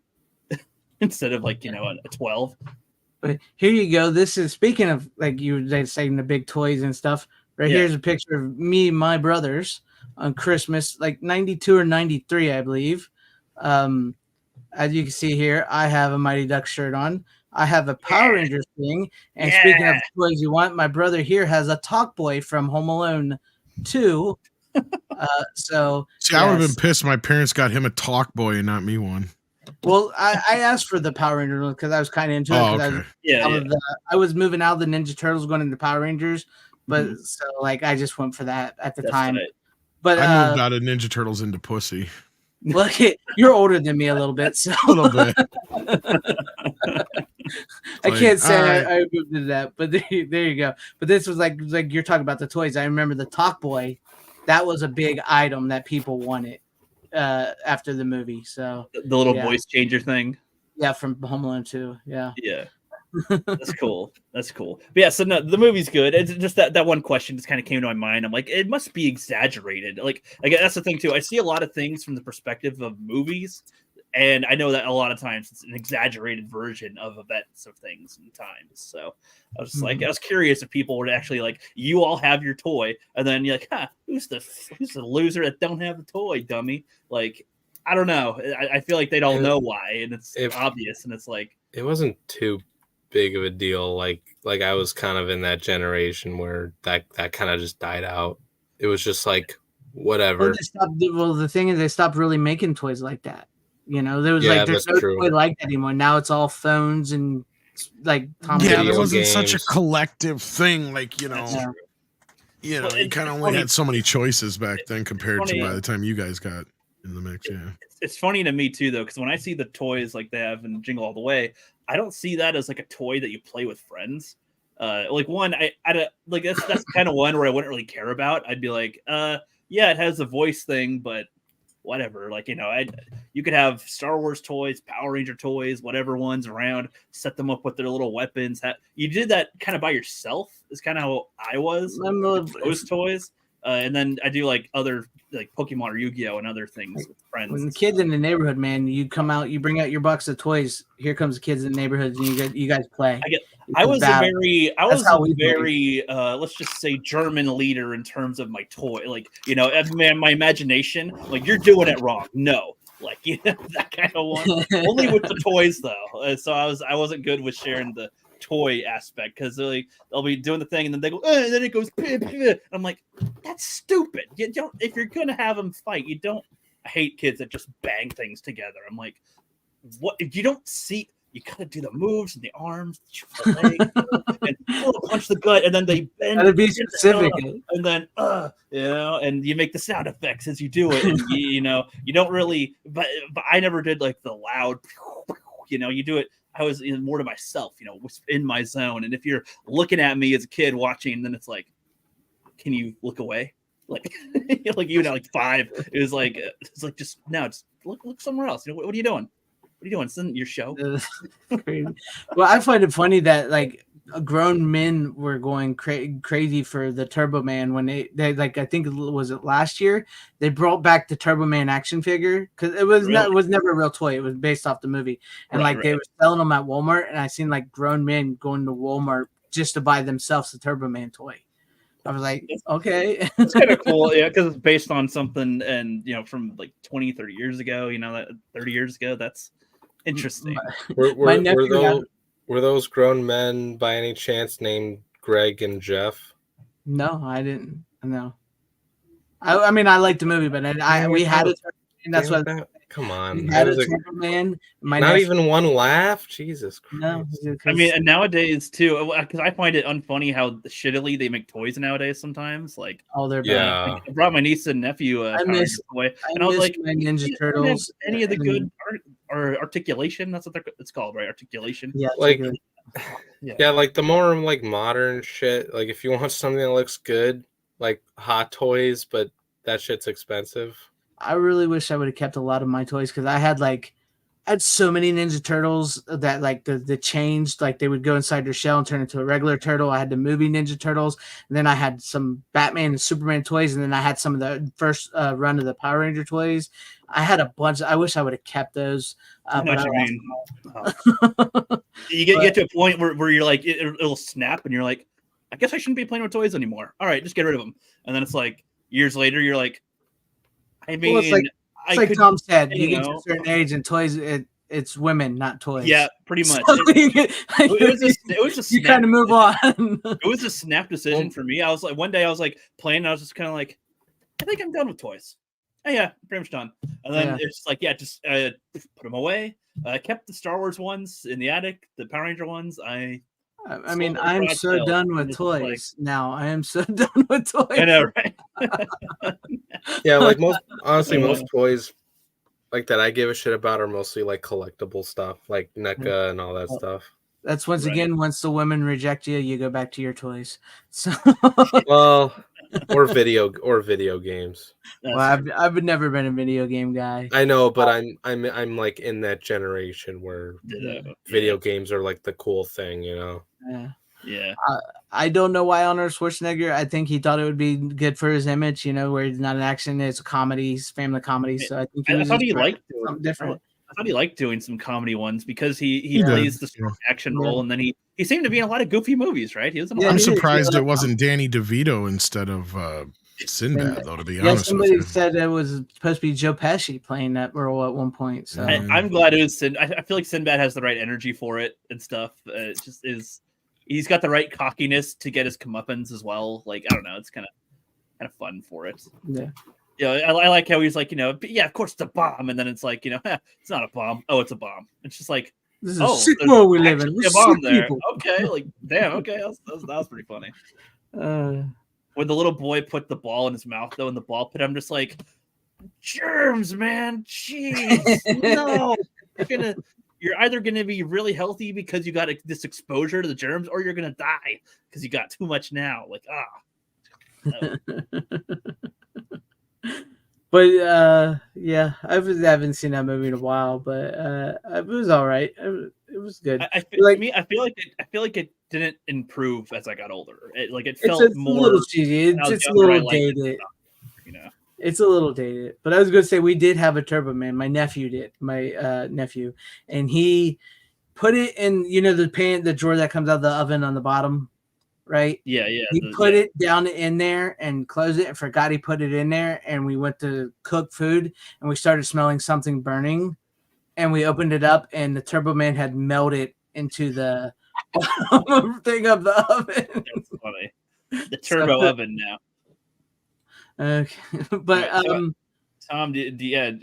instead of like, a 12.
But here you go. This is, speaking of, like, you were saying the big toys and stuff. Right, yeah. Here's a picture of me and my brothers on Christmas, like 92 or 93, I believe. As you can see here, I have a Mighty Duck shirt on. I have a Power Rangers thing. And speaking of toys you want, my brother here has a Talk Boy from Home Alone 2. So
see, I would have been pissed. My parents got him a Talk Boy and not me one.
Well, I asked for the Power Rangers because I was kind of into it. Okay. I was moving out of the Ninja Turtles, going into Power Rangers, but so like I just went for that at the time. Right. But
I moved out of Ninja Turtles into pussy.
Look, you're older than me a little bit, so
a little bit.
I can't say I moved into that, but there you go. But this was like you're talking about the toys. I remember the Talk Boy. That was a big item that people wanted after the movie. So
the little voice changer thing.
Yeah, from Home Alone 2. Yeah.
Yeah. That's cool. But yeah, so no, the movie's good. It's just that one question just kind of came to my mind. I'm like, it must be exaggerated. Like that's the thing too. I see a lot of things from the perspective of movies, and I know that a lot of times it's an exaggerated version of events of things and times. So I was just like, I was curious if people would actually like, you all have your toy, and then you're like, who's the loser that don't have the toy, dummy? Like, I don't know. I feel like they'd all know why, and it's obvious, and it's like,
it wasn't too big of a deal. Like I was kind of in that generation where that kind of just died out. It was just like whatever.
Well, the thing is, they stopped really making toys like that. There was there's no toy like that anymore. Now it's all phones and like
there wasn't such a collective thing. Like you kind of only had so many choices back then compared to by the time you guys got in the mix. Yeah,
it's funny to me too, though, because when I see the toys like they have in Jingle All the Way, I don't see that as like a toy that you play with friends. Like one, I like that's kind of one where I wouldn't really care about. I'd be like, yeah, it has a voice thing, but whatever. Like, you could have Star Wars toys, Power Ranger toys, whatever ones around, set them up with their little weapons. You did that kind of by yourself. Is kind of how I was with those toys. And then I do like other like Pokemon or Yu-Gi-Oh and other things with friends.
When the kids in the neighborhood, man, you come out, you bring out your box of toys. Here comes the kids in the neighborhood, and you guys play.
I was a very let's just say German leader in terms of my toy. Like, my imagination, like, you're doing it wrong. No. Like, that kind of one. Only with the toys though. So I wasn't good with sharing the toy aspect, because they'll be doing the thing and then they go, and then it goes, I'm like, that's stupid. You don't, if you're gonna have them fight, you don't. I hate kids that just bang things together. I'm like, what? You don't see you gotta do the moves and the arms, the leg, and punch the gut, and then they bend.
Gotta be specific,
and then and you make the sound effects as you do it, and you don't really. But I never did like the loud. You do it. I was more to myself, in my zone. And if you're looking at me as a kid watching, then it's like, can you look away? Like, like 5. It was like just look somewhere else. What are you doing? What are you doing? This isn't your show.
Well, I find it funny that like grown men were going crazy for the Turbo Man when they like, I think was it last year they brought back the Turbo Man action figure because it was it was never a real toy. It was based off the movie, and they were selling them at Walmart, and I seen like grown men going to Walmart just to buy themselves a Turbo Man toy. I was like, okay.
It's kind of cool, yeah, because it's based on something, and from like 20, 30 years ago. That 30 years ago, that's interesting.
Were those grown men by any chance named Greg and Jeff?
No, I didn't. No. I mean, I liked the movie, but we had it, and that's what.
Come on,
had a man.
Not even one laugh. Jesus Christ.
No,
I mean, and nowadays too, because I find it unfunny how shittily they make toys nowadays. Sometimes, like,
they're
bad.
I brought my niece and nephew
I miss
and I was like,
my Ninja Turtles.
Any of the good or articulation? That's what it's called, right? Articulation.
Yeah,
like, like the more like modern shit. Like, if you want something that looks good, like Hot Toys, but that shit's expensive.
I really wish I would have kept a lot of my toys because I had so many Ninja Turtles that like the changed, like they would go inside their shell and turn into a regular turtle. I had the movie Ninja Turtles, and then I had some Batman and Superman toys, and then I had some of the first run of the Power Ranger toys. I had a bunch. I wish I would have kept those.
I know what you mean. You get to a point where you're like, it'll snap, and you're like, I guess I shouldn't be playing with toys anymore. All right, just get rid of them. And then it's like years later, you're like, I mean,
well, it's like Tom said, you get to a certain age, and toys, it's women, not toys.
Yeah, pretty much.
So
it was just
you kind of move on.
It was a snap decision for me. I was like, one day I was like playing, and I was just kind of like, I think I'm done with toys. Oh yeah, pretty much done. And then it's like, just put them away. I kept the Star Wars ones in the attic, the Power Ranger ones. I
mean, I'm so done with toys now. I am so done with toys.
I know, right?
Yeah, like most toys like that I give a shit about are mostly like collectible stuff, like NECA and all that stuff.
That's once the women reject you, you go back to your toys. So
or video games.
Well, I've never been a video game guy.
I know, but I'm like in that generation where video games are like the cool thing,
Yeah.
I don't know why Arnold Schwarzenegger. I think he thought it would be good for his image, where he's not an action, it's a comedy, family comedy. So I think
I thought he liked doing
something different.
I thought he liked doing some comedy ones because he plays the action role, and then he seemed to be in a lot of goofy movies, right? He was in a lot
I'm surprised it wasn't Danny DeVito instead of Sinbad, though. To be honest,
somebody said it was supposed to be Joe Pesci playing that role at one point. So
I'm glad it was I feel like Sinbad has the right energy for it and stuff. It just is. He's got the right cockiness to get his comeuppance as well. Like, I don't know, it's kind of fun for it.
Yeah.
I like how he's like, of course it's a bomb, and then it's like, it's not a bomb. Oh, it's a bomb. It's just like,
this is a sick world we live in.
A bomb there. Okay, like, damn. Okay, that was pretty funny. When the little boy put the ball in his mouth, though, in the ball pit, I'm just like, germs, man. Jeez, no. You're either gonna be really healthy because you got this exposure to the germs, or you're gonna die because you got too much now. Like, No.
But I haven't seen that movie in a while, but it was all right. It was good.
I feel like it didn't improve as I got older. It felt more
a little cheesy. It's a little dated. It's a little dated. But I was going to say we did have a Turbo Man. My nephew did. My nephew, and he put it in the drawer that comes out of the oven on the bottom. Right?
Yeah.
He put it down in there and closed it and forgot he put it in there. And we went to cook food and we started smelling something burning. And we opened it up and the Turbo Man had melted into the thing of the oven.
That's funny. The turbo oven now.
Okay. But
Tom, yes.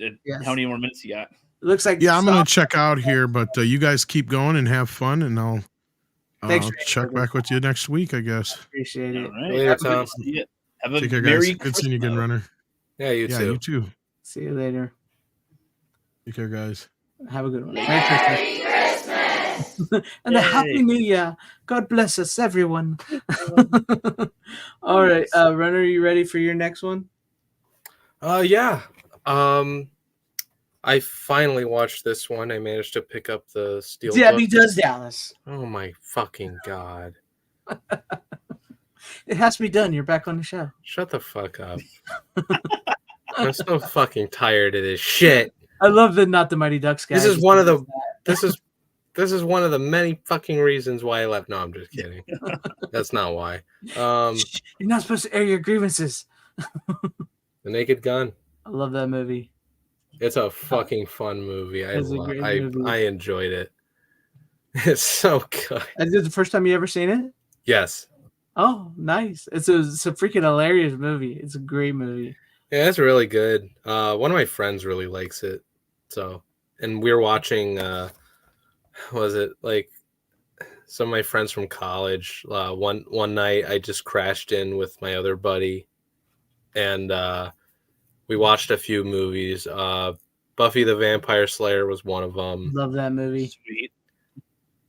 How many more minutes you got?
looks like
I'm gonna check out here, but you guys keep going and have fun, and I'll check back with you next week, I guess.
Appreciate it.
All right.
Later, Tom.
Have a
Take care,
Merry
guys. Good seeing you again, Runner.
Yeah, you too.
You too.
See you later.
Take care, guys.
Have a good one. Merry Christmas. And a Happy New Year. God bless us, everyone. All right, Runner, are you ready for your next one?
Yeah. I finally watched this one. I managed to pick up the Steel.
Debbie Does Dallas.
Oh my fucking god!
It has to be done. You're back on the show.
Shut the fuck up. I'm so fucking tired of this shit.
I love the Not the Mighty Ducks guys.
This is one of the. This is one of the many fucking reasons why I left. No, I'm just kidding. That's not why.
You're not supposed to air your grievances.
The Naked Gun.
I love that movie.
It's a fucking fun movie. I
movie.
enjoyed it. It's so good.
Is it the first time you ever seen it?
Yes.
Oh, nice. It's a freaking hilarious movie. It's a great movie.
Yeah, it's really good. One of my friends really likes it. So, and we were watching, was it like some of my friends from college? One night I just crashed in with my other buddy, and we watched a few movies. Buffy the Vampire Slayer was one of them.
Love that movie.
Sweet.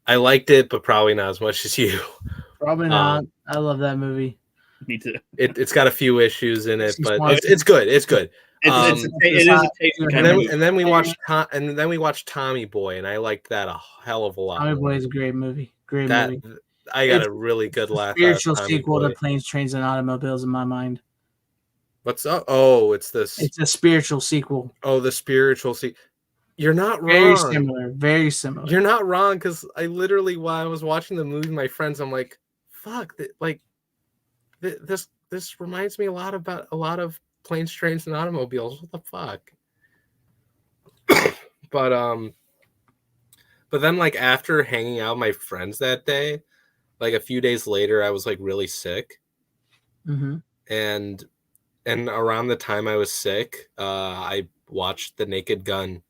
I liked it, but probably not as much as you.
Probably not. I love that movie.
Me too.
It's got a few issues in it, but it's good. It's good. And then we watched Tommy Boy, and I liked that a hell of a lot.
Tommy Boy is a great movie. Movie.
I got a really good laugh.
Spiritual sequel to Planes, Trains, and Automobiles in my mind.
What's up? Oh, it's this.
It's a spiritual sequel.
Oh, the spiritual sequel. You're not wrong.
Very similar. Very similar.
You're not wrong, because I literally, while I was watching the movie, my friends, I'm like, fuck, this reminds me a lot of Planes, Trains, and Automobiles. What the fuck? But then, like, after hanging out with my friends that day, like a few days later, I was like really sick.
Mm-hmm.
And around the time I was sick, I watched The Naked Gun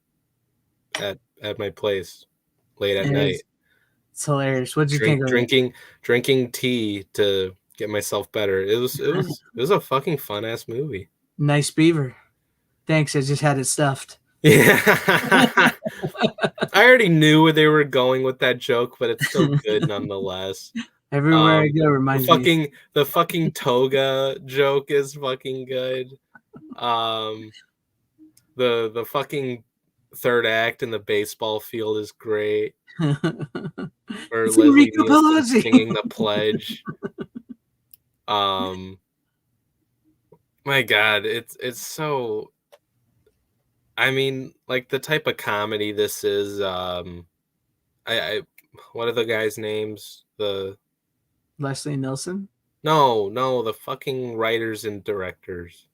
at my place late at night.
It's hilarious. What'd you think of
drinking tea to get myself better. It was a fucking fun ass movie.
Nice beaver. Thanks. I just had it stuffed.
Yeah. I already knew where they were going with that joke, but it's still good nonetheless.
Everywhere I go reminds me.
The fucking toga joke is fucking good. The fucking third act in the baseball field is great. Or Leslie Nielsen singing The Pledge. My God, it's so. I mean, like the type of comedy this is. I what are the guys' names? The
Leslie Nielsen?
No, the fucking writers and directors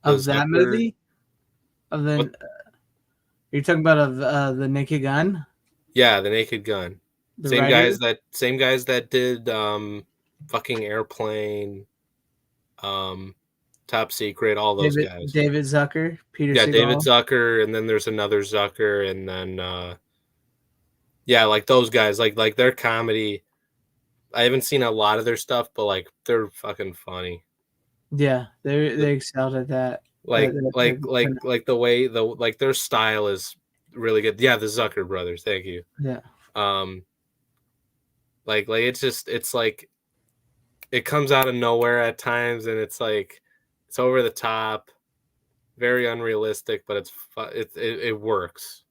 of that movie. Of the, you're talking about of the Naked Gun?
Yeah, The Naked Gun. Same guys that did fucking Airplane, Top Secret, all those guys.
David Zucker, Peter Segal.
David Zucker, and then there's another Zucker, and then like those guys, like their comedy. I haven't seen a lot of their stuff, but like they're fucking funny.
Yeah, they excelled at that.
Like the way their style is really good. Yeah, the Zucker brothers. Thank you.
Yeah.
Like it's like it comes out of nowhere at times, and it's like it's over the top, very unrealistic, but it works.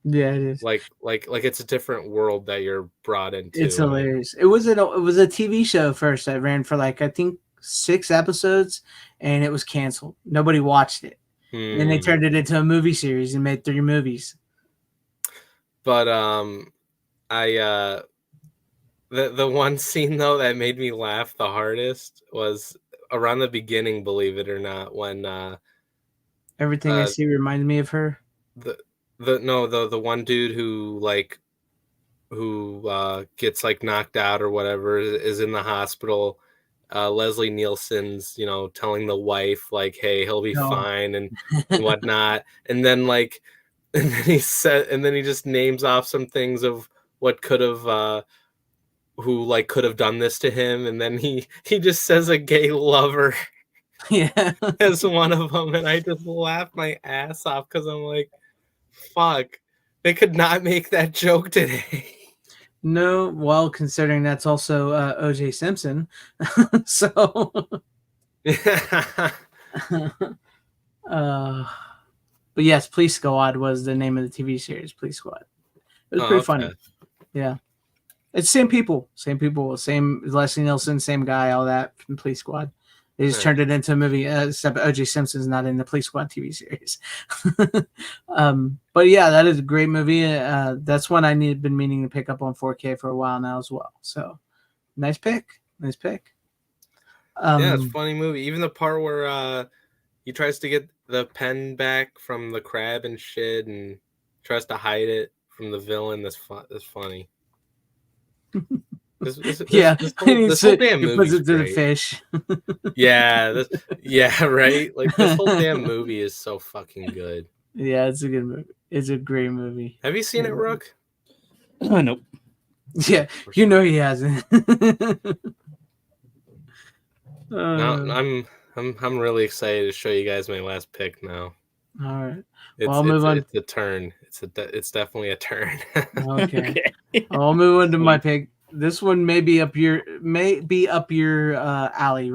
Yeah, it is.
Like it's a different world that you're brought into.
It's hilarious. It was a TV show first that ran for like I think 6 episodes, and it was canceled. Nobody watched it. And they turned it into a movie series and made 3 movies.
But the one scene though that made me laugh the hardest was around the beginning, believe it or not, when
Everything I See reminds me of her.
The one dude who gets like knocked out or whatever is in the hospital. Leslie Nielsen's, telling the wife like, "Hey, he'll be fine," and whatnot, and then like, and then he just names off some things of what could have, who like could have done this to him, and then he just says a gay lover, as one of them, and I just laughed my ass off because I'm like, fuck, they could not make that joke today.
No, well, considering that's also O.J. Simpson, so. But yes, Police Squad was the name of the TV series. Police Squad. It was pretty funny. Yeah, it's same people, same Leslie Nielsen, same guy, all that from Police Squad. They just turned it into a movie, except O.J. Simpson's not in the Police Squad TV series. But yeah, that is a great movie. That's one been meaning to pick up on 4K for a while now as well. So nice pick. Yeah,
it's a funny movie. Even the part where he tries to get the pen back from the crab and shit and tries to hide it from the villain. That's funny. This whole damn movie puts it to the fish. Yeah, right. Like this whole damn movie is so fucking good.
Yeah, it's a good movie. It's a great movie.
Have you seen it, Rook?
Nope.
Yeah, he hasn't.
No, I'm really excited to show you guys my last pick now.
All right.
I'll move on. It's a turn. It's definitely a turn.
Okay. I'll move on to my pick. This one may be up your alley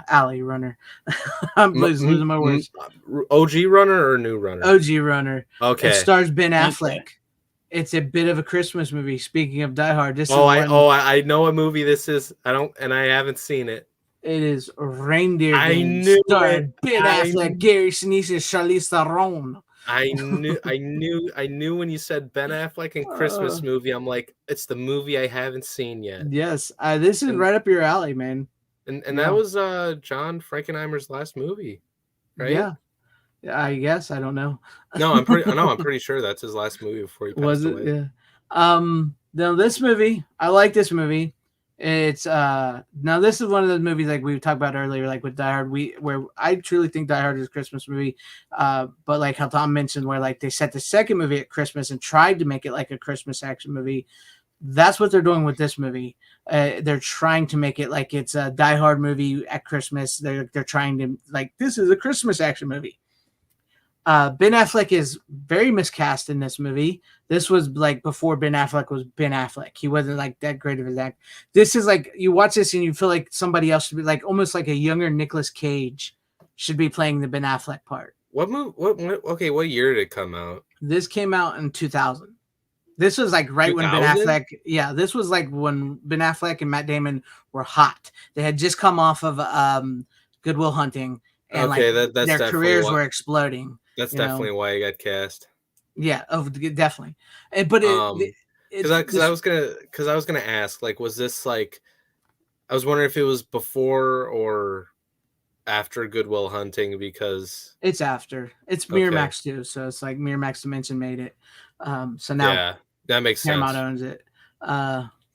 alley runner. I'm losing my words.
OG runner or new runner?
OG runner.
Okay.
It stars Ben Affleck. Okay. It's a bit of a Christmas movie. Speaking of Die Hard,
I know a movie this is. I haven't seen it.
It is Reindeer Games. Starring Ben Affleck, Gary Sinise, Charlize Theron.
I knew when you said Ben Affleck and Christmas movie, I'm like, it's the movie I haven't seen yet.
Yes, this is right up your alley, man.
And that was John Frankenheimer's last movie, right?
Yeah, I guess I don't know.
No, I'm pretty sure that's his last movie before he passed away.
Yeah. Now this movie, I like this movie. It's now this is one of those movies like we talked about earlier, like with Die Hard, where I truly think Die Hard is a Christmas movie. But like how Tom mentioned, where like they set the second movie at Christmas and tried to make it like a Christmas action movie. That's what they're doing with this movie. They're trying to make it like it's a Die Hard movie at Christmas. They're trying to like this is a Christmas action movie. Ben Affleck is very miscast in this movie. This was like before Ben Affleck was Ben Affleck. He wasn't like that great of an actor. This is like you watch this and you feel like somebody else should be like almost like a younger Nicolas Cage should be playing the Ben Affleck part.
What year did it come out?
This came out in 2000. This was like right 2000? When Ben Affleck. Yeah, this was like when Ben Affleck and Matt Damon were hot. They had just come off of Good Will Hunting, and that's their careers were exploding.
That's definitely why he got cast.
Yeah, definitely. But
because I was gonna ask, like, was this like? I was wondering if it was before or after Good Will Hunting, because
it's after. It's Miramax too, so it's like Miramax Dimension made it. So now
that makes
Paramount
sense.
owns it.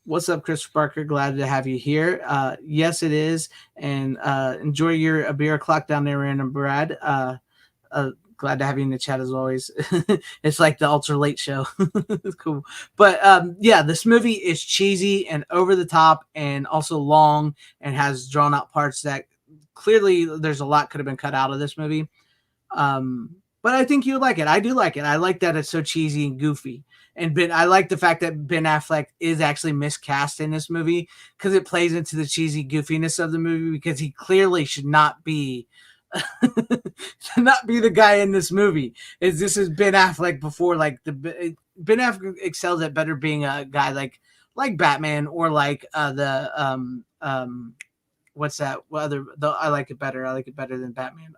What's up, Chris Barker? Glad to have you here. Yes, it is, and enjoy your beer o'clock down there, Random Brad. Glad to have you in the chat as always. It's like the ultra late show. It's cool. But this movie is cheesy and over the top and also long and has drawn out parts that clearly there's a lot could have been cut out of this movie. But I think you like it. I do like it. I like that it's so cheesy and goofy. And I like the fact that Ben Affleck is actually miscast in this movie because it plays into the cheesy goofiness of the movie, because he clearly should not be the guy in this movie. This is Ben Affleck before Ben Affleck excels at better being a guy like Batman or like what's that? I like it better. I like it better than Batman.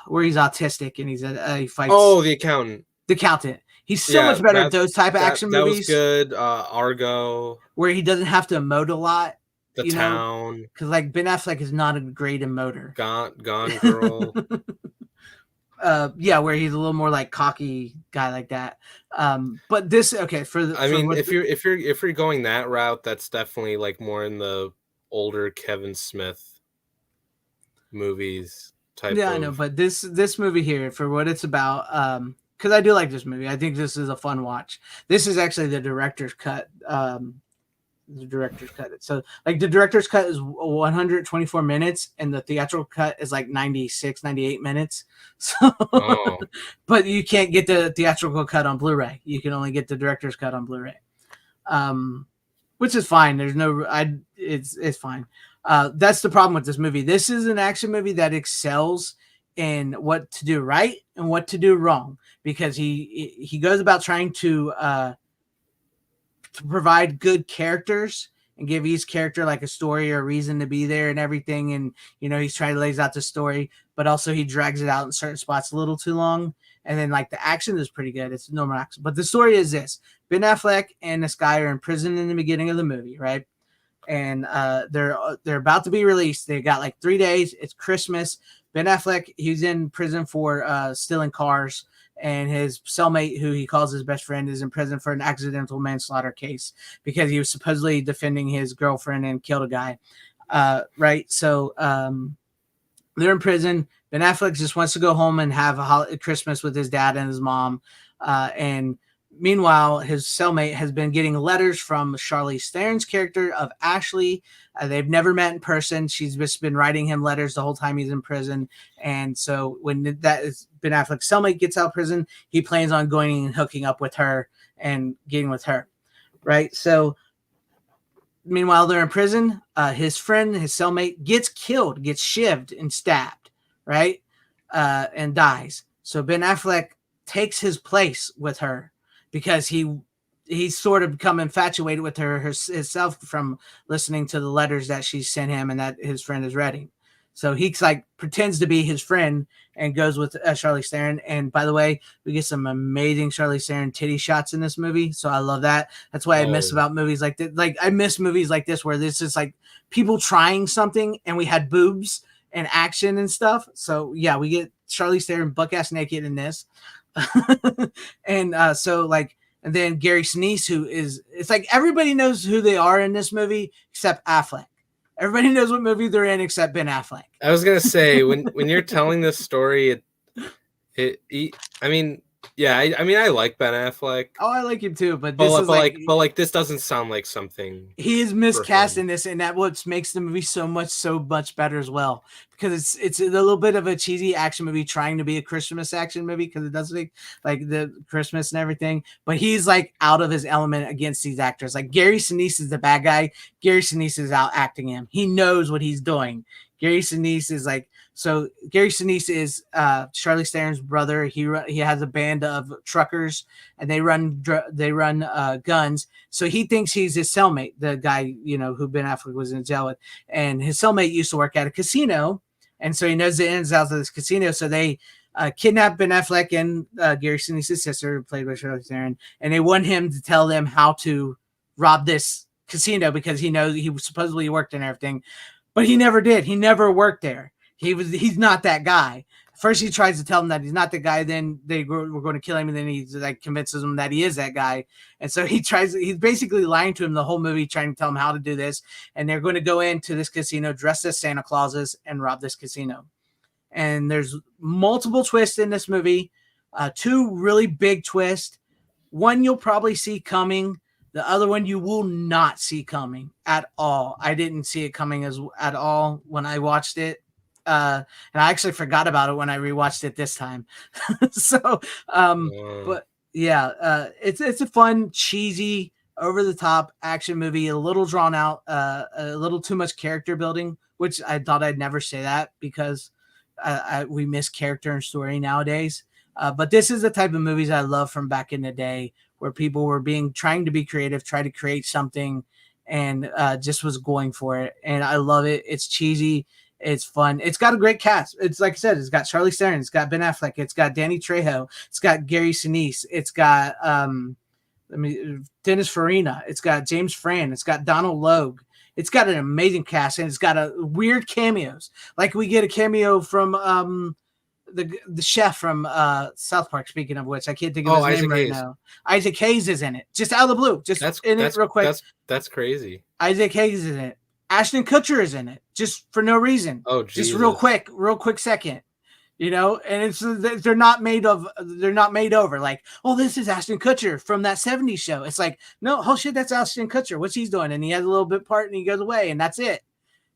Where he's autistic and he fights.
Oh, The Accountant.
The Accountant. He's so much better at those type of action movies.
That was good. Argo.
Where he doesn't have to emote a lot.
The Town.
Because like Ben Affleck is not a great emoter.
Gone Girl.
Yeah, where he's a little more like cocky guy like that. But this, okay,
if you're going that route, that's definitely like more in the older Kevin Smith movies type.
Yeah, I know, but this movie here, for what it's about, because I do like this movie. I think this is a fun watch. This is actually the director's cut. The director's cut. So like the director's cut is 124 minutes and the theatrical cut is like 96, 98 minutes. So, but you can't get the theatrical cut on Blu-ray. You can only get the director's cut on Blu-ray, which is fine. There's no, it's fine. That's the problem with this movie. This is an action movie that excels in what to do right and what to do wrong, because he goes about trying to provide good characters and give each character like a story or a reason to be there and everything. And, you know, he's trying to lay out the story, but also he drags it out in certain spots a little too long. And then like the action is pretty good. It's normal action, but the story is this: Ben Affleck and this guy are in prison in the beginning of the movie. Right. And they're about to be released. They got like 3 days. It's Christmas. Ben Affleck, he's in prison for stealing cars. And his cellmate, who he calls his best friend, is in prison for an accidental manslaughter case because he was supposedly defending his girlfriend and killed a guy. Right. So they're in prison. Ben Affleck just wants to go home and have a Christmas with his dad and his mom. And meanwhile, his cellmate has been getting letters from Charlize Theron's character of Ashley. They've never met in person. She's just been writing him letters the whole time he's in prison. And so when that is Ben Affleck's cellmate gets out of prison, he plans on going and hooking up with her and getting with her. Right. So meanwhile, they're in prison. His friend, his cellmate, gets killed, gets shivved and stabbed. Right. And dies. So Ben Affleck takes his place with her, because he's sort of become infatuated with her himself from listening to the letters that she sent him and that his friend is reading. So he's like pretends to be his friend and goes with Charlize Theron. And by the way, we get some amazing Charlize Theron titty shots in this movie. So I love that. That's why I miss about movies like this. Like I miss movies like this where this is like people trying something and we had boobs and action and stuff. So yeah, we get Charlize Theron buck-ass naked in this. And so like, and then Gary Sinise, who is, it's like everybody knows who they are in this movie except Affleck. Everybody knows what movie they're in except Ben Affleck.
I was gonna say when you're telling this story, I mean, yeah, I mean, I like Ben Affleck.
Oh, I like him too, but this is
this doesn't sound like something.
He is miscast in this, and that what makes the movie so much better as well, because it's a little bit of a cheesy action movie trying to be a Christmas action movie, because it does like the Christmas and everything, but he's like out of his element against these actors. Like Gary Sinise is the bad guy. Gary Sinise is out acting him. He knows what he's doing. Gary Sinise is like, so Gary Sinise is Charlize Theron's brother. He has a band of truckers, and they run guns. So he thinks he's his cellmate, the guy, you know, who Ben Affleck was in jail with, and his cellmate used to work at a casino, and so he knows the ins and outs of this casino. So they kidnap Ben Affleck and Gary Sinise's sister, played by Charlize Theron, and they want him to tell them how to rob this casino because he knows he supposedly worked in everything. But he never did. He never worked there. He's not that guy. First, he tries to tell them that he's not the guy. Then we're going to kill him. And then he like convinces them that he is that guy. And so he's basically lying to him the whole movie, trying to tell him how to do this. And they're going to go into this casino dressed as Santa Clauses and rob this casino. And there's multiple twists in this movie. 2 really big twists. One you'll probably see coming. The other one you will not see coming at all. I didn't see it coming at all when I watched it. And I actually forgot about it when I rewatched it this time. So, but yeah, it's a fun, cheesy, over the top action movie, a little drawn out, a little too much character building, which I thought I'd never say that because we miss character and story nowadays. But this is the type of movies I love from back in the day, where people were trying to be creative, try to create something, and just was going for it. And I love it. It's cheesy. It's fun. It's got a great cast. It's like I said, it's got Charlize Theron, it's got Ben Affleck, it's got Danny Trejo, it's got Gary Sinise, it's got Dennis Farina, it's got James Franco, it's got Donald Logue. It's got an amazing cast, and it's got a weird cameos. Like we get a cameo from the chef from South Park. Speaking of which, I can't think of his name right now. Isaac Hayes is in it, just out of the blue. Just it real quick.
That's crazy.
Isaac Hayes is in it. Ashton Kutcher is in it, just for no reason.
Oh, Jesus.
Just real quick second. You know, and it's they're not made over like, oh, this is Ashton Kutcher from that 70s show. It's like, no, oh shit, that's Ashton Kutcher. What's he doing? And he has a little bit part and he goes away, and that's it.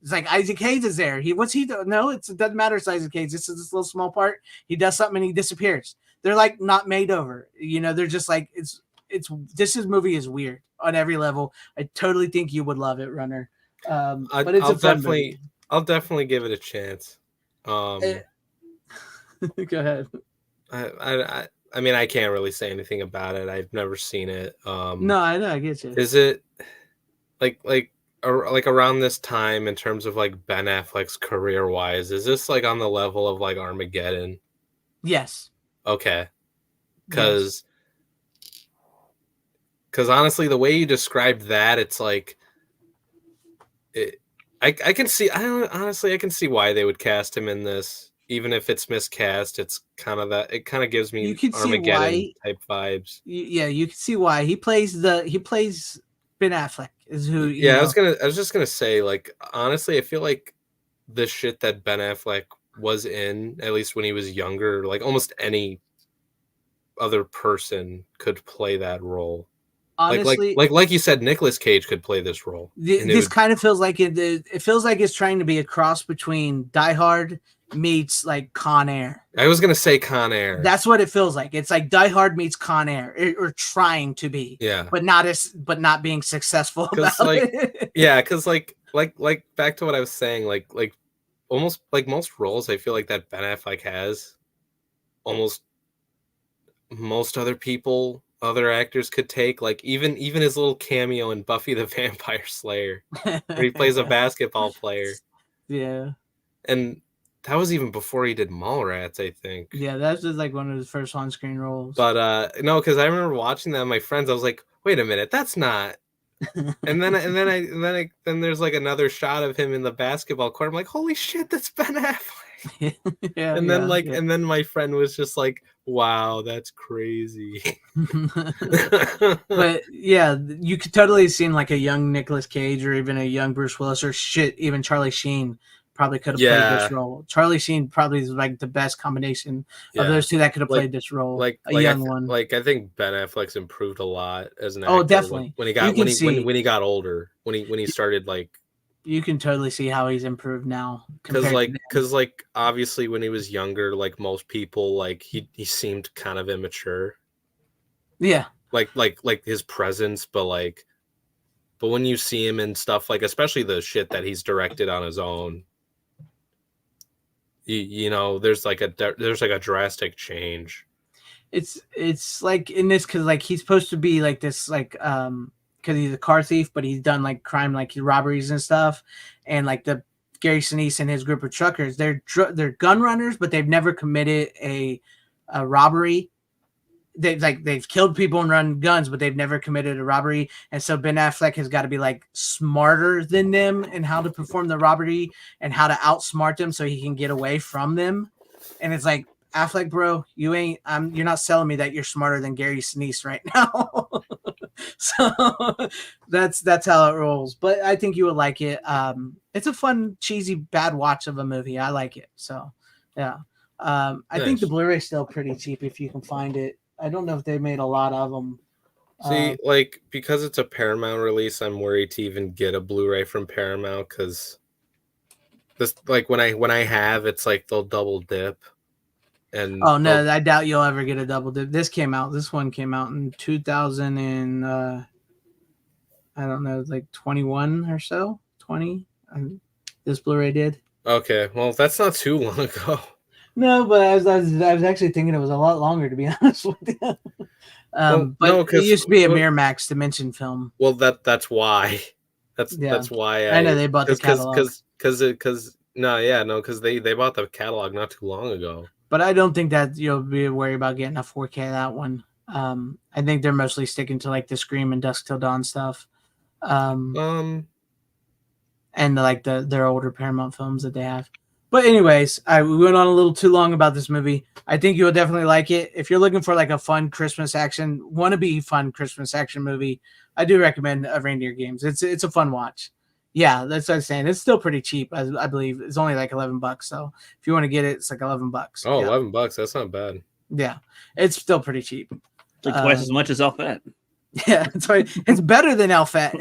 It's like Isaac Hayes is there. What's he doing? No, it doesn't matter. It's Isaac Hayes. This is this little small part. He does something and he disappears. They're like not made over. You know, they're just like this movie is weird on every level. I totally think you would love it, Runner. But it's a fun movie.
I'll definitely give it a chance.
Go ahead.
I mean, I can't really say anything about it. I've never seen it.
No, I know. I get you.
Is it like around this time in terms of like Ben Affleck's career wise? Is this like on the level of like Armageddon?
Yes.
Okay. Because honestly, the way you described that, it's like I can see. I can see why they would cast him in this. Even if it's miscast, it's kind of that. It kind of gives me Armageddon type vibes.
Yeah, you can see why he plays Ben Affleck is who.
Yeah, I was just gonna say, like, honestly, I feel like the shit that Ben Affleck was in, at least when he was younger, like almost any other person could play that role.
Honestly,
like you said, Nicolas Cage could play this role.
This kind of feels like it feels like it's trying to be a cross between Die Hard meets like Con Air.
I was gonna say Con Air.
That's what it feels like. It's like Die Hard meets Con Air, or trying to be.
Yeah.
But not being successful about it.
Yeah, because like back to what I was saying, like almost like most roles, I feel like that Ben Affleck has, almost most other actors could take. Like even his little cameo in Buffy the Vampire Slayer, where he plays a basketball player.
Yeah.
And that was even before he did Mallrats, I think.
Yeah, that's just like one of his first on-screen roles.
But no, because I remember watching that with my friends. I was like, wait a minute, that's not. and then there's like another shot of him in the basketball court. I'm like, holy shit, that's Ben Affleck. And then my friend was just like, wow, that's crazy.
But yeah, you could totally see like a young Nicolas Cage or even a young Bruce Willis or even Charlie Sheen probably could have played this role. Charlie Sheen probably is like the best combination of those two that could have played this role.
Like
a young one.
Like I think Ben Affleck's improved a lot as an actor.
Oh, definitely.
When he got older, when he started like.
You can totally see how he's improved now.
Because obviously when he was younger, like most people, like he seemed kind of immature.
Yeah.
Like his presence, but when you see him in stuff like, especially the shit that he's directed on his own, you know, there's like a drastic change.
It's like in this, because like he's supposed to be like this, like because he's a car thief, but he's done like crime, like robberies and stuff, and like the Gary Sinise and his group of truckers, they're gun runners, but they've never committed a robbery. They've killed people and run guns, but they've never committed a robbery. And so Ben Affleck has got to be like smarter than them in how to perform the robbery and how to outsmart them so he can get away from them. And it's like, Affleck, bro, you're not selling me that you're smarter than Gary Sinise right now. So that's how it rolls. But I think you would like it. It's a fun, cheesy, bad watch of a movie. I like it. So yeah. I think the Blu-ray's still pretty cheap if you can find it. I don't know if they made a lot of them.
See, like, because it's a Paramount release, I'm worried to even get a Blu-ray from Paramount, because this, like, when I have, it's like they'll double dip. And
oh no, I doubt you'll ever get a double dip. This one came out in 2000 and I don't know, like 21 or so, 20. This Blu-ray did.
Okay, well, that's not too long ago.
No, but I was actually thinking it was a lot longer, to be honest with you. But it used to be a Miramax Dimension film.
Well, that's why. That's why
I know they bought the catalog.
Because they bought the catalog not too long ago.
But I don't think that you'll be worried about getting a 4K of that one. I think they're mostly sticking to like the Scream and Dusk Till Dawn stuff. And like their older Paramount films that they have. But anyways, we went on a little too long about this movie. I think you'll definitely like it. If you're looking for like a fun Christmas action, wannabe fun Christmas action movie, I do recommend Reindeer Games. It's a fun watch. Yeah, that's what I'm saying. It's still pretty cheap, I believe. It's only like $11. So if you want to get it, it's like $11.
Oh,
yeah.
$11. That's not bad.
Yeah, it's still pretty cheap.
It's like twice as much as Elfette.
Yeah, that's right. It's better than Elfette.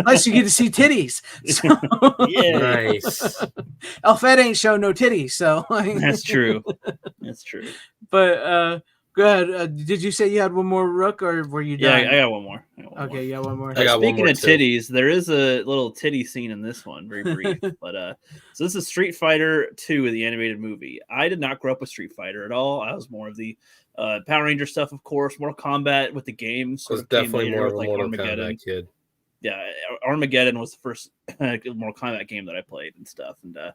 Plus, you get to see titties. So,
yeah,
nice.
Elfette ain't show no titties, so
that's true. That's true.
But go ahead. Did you say you had one more, Rook, or were you done?
Yeah, I got one more.
Okay, you got one more.
Speaking of titties, there is a little titty scene in this one, very brief. But so this is Street Fighter 2, the animated movie. I did not grow up with Street Fighter at all. I was more of the Power Ranger stuff, of course. Mortal Kombat with the games.
I was definitely more of a Mortal Kombat kid.
Yeah, Armageddon was the first Mortal Kombat game that I played and stuff. And I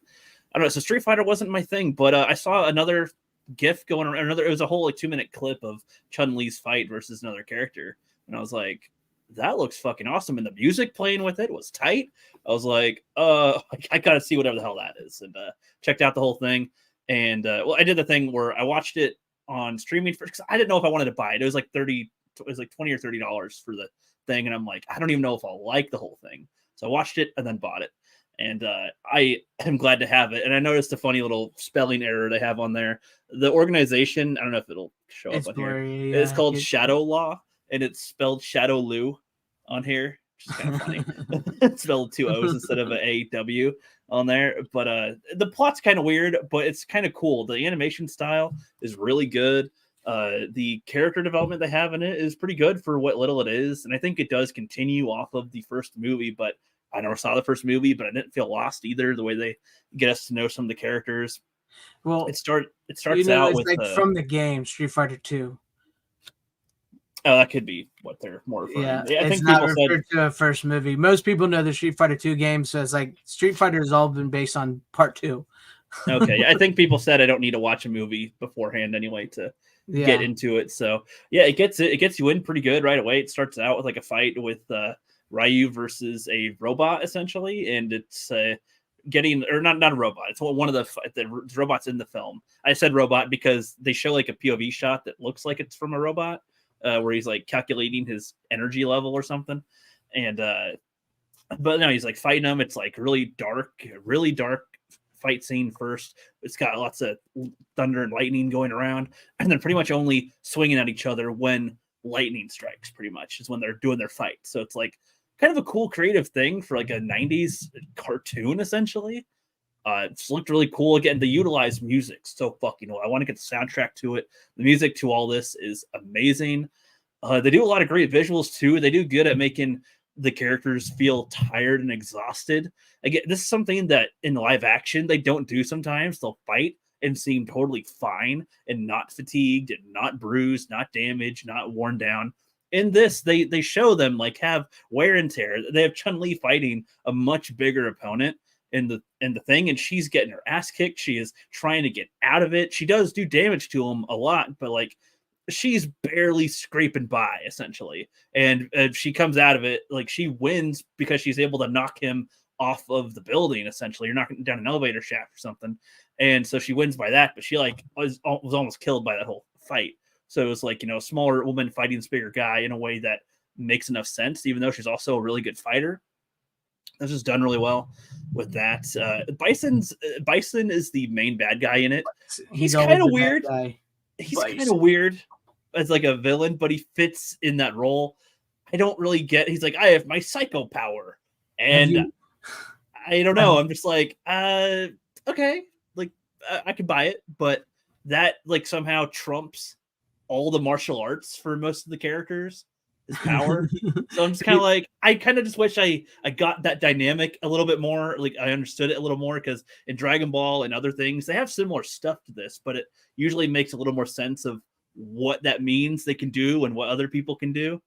don't know. So Street Fighter wasn't my thing, but I saw another GIF going around. It was a whole like 2-minute clip of Chun-Li's fight versus another character, and I was like, that looks fucking awesome. And the music playing with it was tight. I was like, I gotta see whatever the hell that is, and checked out the whole thing. And well, I did the thing where I watched it on streaming first because I didn't know if I wanted to buy it. It was like $20 or $30 for the thing, and I'm like, I don't even know if I'll like the whole thing. So I watched it and then bought it, and I am glad to have it. And I noticed a funny little spelling error they have on there. The organization, I don't know if it'll show up on here. Yeah, it's called Shadow Law, and it's spelled Shadow Lu on here, which is kind of funny. It's spelled 2 O's instead of an A-W on there. But the plot's kind of weird, but it's kind of cool. The animation style is really good. The character development they have in it is pretty good for what little it is. And I think it does continue off of the first movie, but I never saw the first movie, but I didn't feel lost either. The way they get us to know some of the characters.
Well,
it starts out with
like from the game Street Fighter 2.
Oh, that could be what they're more referring.
Yeah,
I think
it's not referred to a first movie. Most people know the Street Fighter 2 game, so it's like Street Fighter has all been based on part 2.
Okay, I think people said I don't need to watch a movie beforehand anyway to get into it. So yeah, it gets you in pretty good right away. It starts out with like a fight with Ryu versus a robot essentially, and it's getting or not a robot. It's one of the robots in the film. I said robot because they show like a POV shot that looks like it's from a robot, where he's like calculating his energy level or something, and but no, he's like fighting him. It's like really dark fight scene first. It's got lots of thunder and lightning going around, and then pretty much only swinging at each other when lightning strikes. Pretty much is when they're doing their fight. So it's like kind of a cool creative thing for like a 90s cartoon essentially. It's looked really cool. Again, they utilize music so fucking well. I want to get the soundtrack to it. The music to all this is amazing. They do a lot of great visuals too. They do good at making the characters feel tired and exhausted. Again, this is something that in live action they don't do sometimes. They'll fight and seem totally fine and not fatigued and not bruised, not damaged, not worn down. In this, they show them like have wear and tear. They have Chun-Li fighting a much bigger opponent in the thing, and she's getting her ass kicked. She is trying to get out of it. She does do damage to him a lot, but like she's barely scraping by essentially, and she comes out of it like she wins because she's able to knock him off of the building. Essentially, you're knocking down an elevator shaft or something, and so she wins by that. But she like was almost killed by that whole fight. So it was like, a smaller woman fighting this bigger guy in a way that makes enough sense, even though she's also a really good fighter. That's just done really well with that. Bison is the main bad guy in it. He's kind of weird. He's kind of weird as like a villain, but he fits in that role. I don't really get. He's like, I have my psycho power, and I don't know. I'm just like, okay, like I could buy it, but that like somehow trumps all the martial arts for most of the characters. His power. So I'm just kind of like, I kind of just wish I got that dynamic a little bit more. Like I understood it a little more, because in Dragon Ball and other things, they have similar stuff to this, but it usually makes a little more sense of what that means they can do and what other people can do.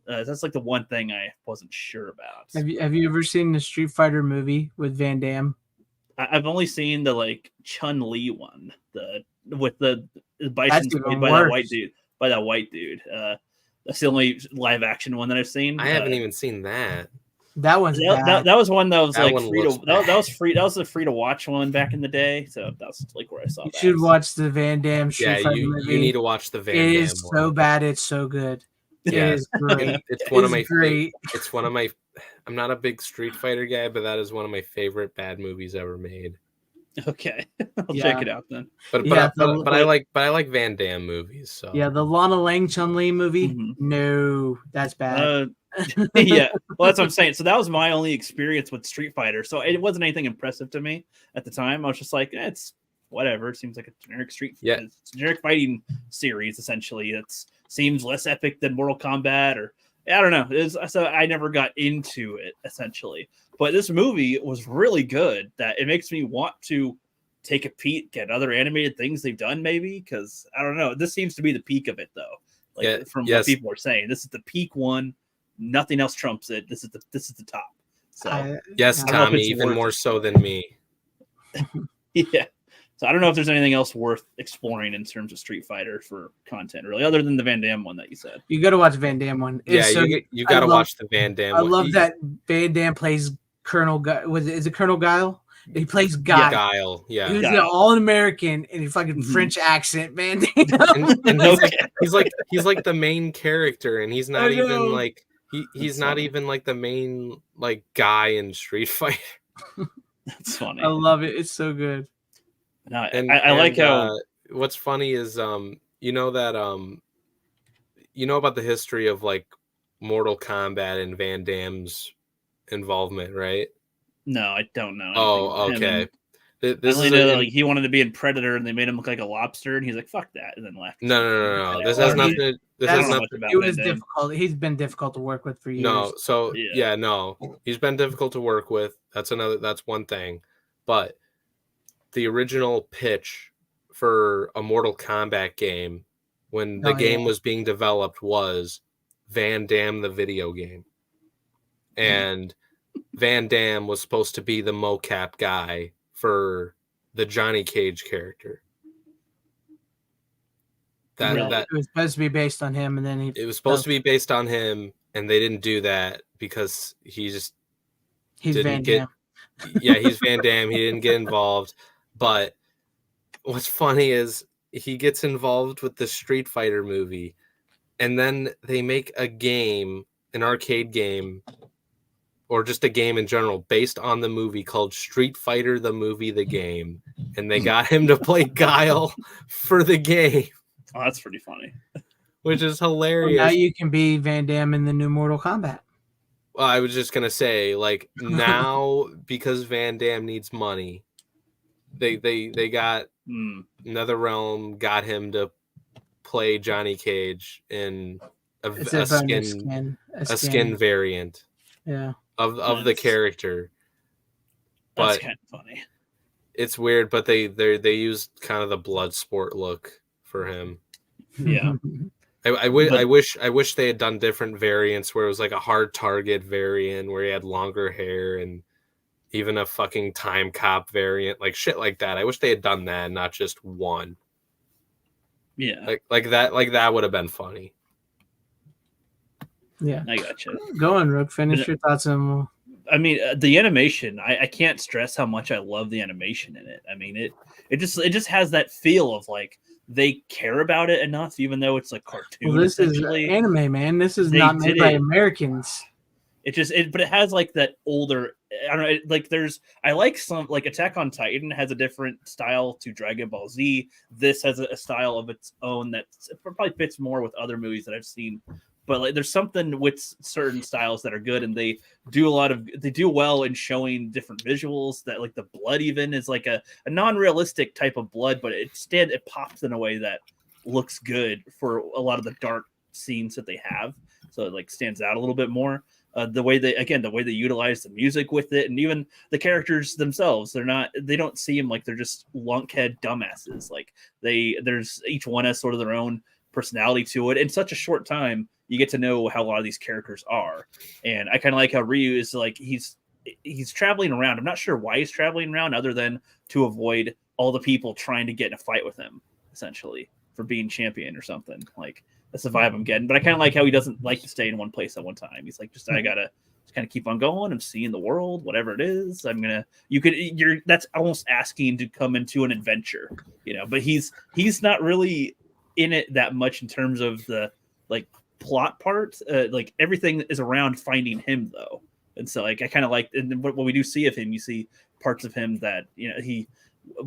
That's like the one thing I wasn't sure about.
Have you ever seen the Street Fighter movie with Van Damme?
I've only seen the like Chun-Li one, with the Bison played by that white dude. That's the only live action one that I've seen.
I haven't even seen that.
That one's
that was one that was
That
like
one
free to
looks
that was free. That was a free to watch one back in the day. So that's like where I saw
You
that.
should watch the Van Damme Street Fighter
you
movie.
need to watch the Van
It
Damme
is
one.
so bad, it's so good.
Yeah.
It is great.
It's one of my
great.
It's one of my. I'm not a big Street Fighter guy, but that is one of my favorite bad movies ever made.
Okay, I'll check it out then.
But I like Van Damme movies. So
yeah, the Lana Lang Chun-Li movie. No, that's bad.
Yeah, well, that's what I'm saying. So that was my only experience with Street Fighter. So it wasn't anything impressive to me at the time. I was just like, it's whatever. It seems like a generic generic fighting series. Essentially, it seems less epic than Mortal Kombat, or I don't know. So I never got into it essentially. But this movie was really good. That it makes me want to take a peek at other animated things they've done, maybe, because I don't know. This seems to be the peak of it, though. Like from what people are saying, this is the peak one. Nothing else trumps it. This is the top. So
yes, Tommy, even more so than me.
Yeah. So I don't know if there's anything else worth exploring in terms of Street Fighter for content, really, other than the Van Damme one that you said.
You got to watch the Van Damme one.
You got to watch the Van Damme.
I love that Van Damme plays Colonel. Is it Colonel Guile? He plays Guile.
Guile. Yeah.
He's all an American and he fucking French accent, man.
and he's like the main character, and he's not even like he's not even like the main like guy in Street Fighter.
That's funny.
I love it. It's so good.
No, I like how.
What's funny is you know about the history of like Mortal Kombat and Van Damme's involvement, right?
No, I don't know.
Oh, okay.
This is like he wanted to be in Predator, and they made him look like a lobster, and he's like, "Fuck that," and then left.
No. This has nothing. This has nothing.
It was difficult. He's been difficult to work with for years.
No, so no, he's been difficult to work with. That's one thing, but the original pitch for a Mortal Kombat game when the game was being developed was Van Damme the video game, and Van Damme was supposed to be the mocap guy for the Johnny Cage character.
It was supposed to be based on him, and then
it was supposed to be based on him, and they didn't do that because he's Van Damme. He's Van Damme. He didn't get involved. But what's funny is he gets involved with the Street Fighter movie, and then they make a game, an arcade game, or just a game in general based on the movie called Street Fighter the Movie the Game, and they got him to play Guile for the game.
Oh, that's pretty funny.
Which is hilarious.
Well, now you can be Van Damme in the new Mortal Kombat.
Well, I was just gonna say, like, now because Van Damme needs money, they got NetherRealm got him to play Johnny Cage in a skin variant.
Yeah.
Of the character.
That's kind of funny.
It's weird, but they used kind of the blood sport look for him.
Yeah.
I wish they had done different variants where it was like a hard target variant where he had longer hair, and even a fucking time cop variant, like shit like that. I wish they had done that, not just one.
Yeah.
Like that would have been funny.
Yeah,
I gotcha.
Go on, Rook. Finish your thoughts on.
I mean, the animation. I can't stress how much I love the animation in it. I mean, it just has that feel of like they care about it enough, even though it's like cartoon.
Well, this is anime, man. This is not made by Americans.
But it has like that older. I don't know. Like I like some like Attack on Titan has a different style to Dragon Ball Z. This has a style of its own that probably fits more with other movies that I've seen. But like, there's something with certain styles that are good, and they do well in showing different visuals. That like the blood even is like a non-realistic type of blood, but it pops in a way that looks good for a lot of the dark scenes that they have. So it like stands out a little bit more. The way they utilize the music with it, and even the characters themselves, they don't seem like they're just lunkhead dumbasses. Like there's each one has sort of their own personality to it. In such a short time, you get to know how a lot of these characters are. And I kind of like how Ryu is like, he's traveling around. I'm not sure why he's traveling around other than to avoid all the people trying to get in a fight with him, essentially, for being champion or something. Like, that's the vibe I'm getting. But I kind of like how he doesn't like to stay in one place at one time. He's like, I gotta just kind of keep on going. I'm seeing the world, whatever it is. That's almost asking to come into an adventure, but he's not really in it that much in terms of the like plot part. Like everything is around finding him though. And so like, I kind of like, and what we do see of him, you see parts of him that,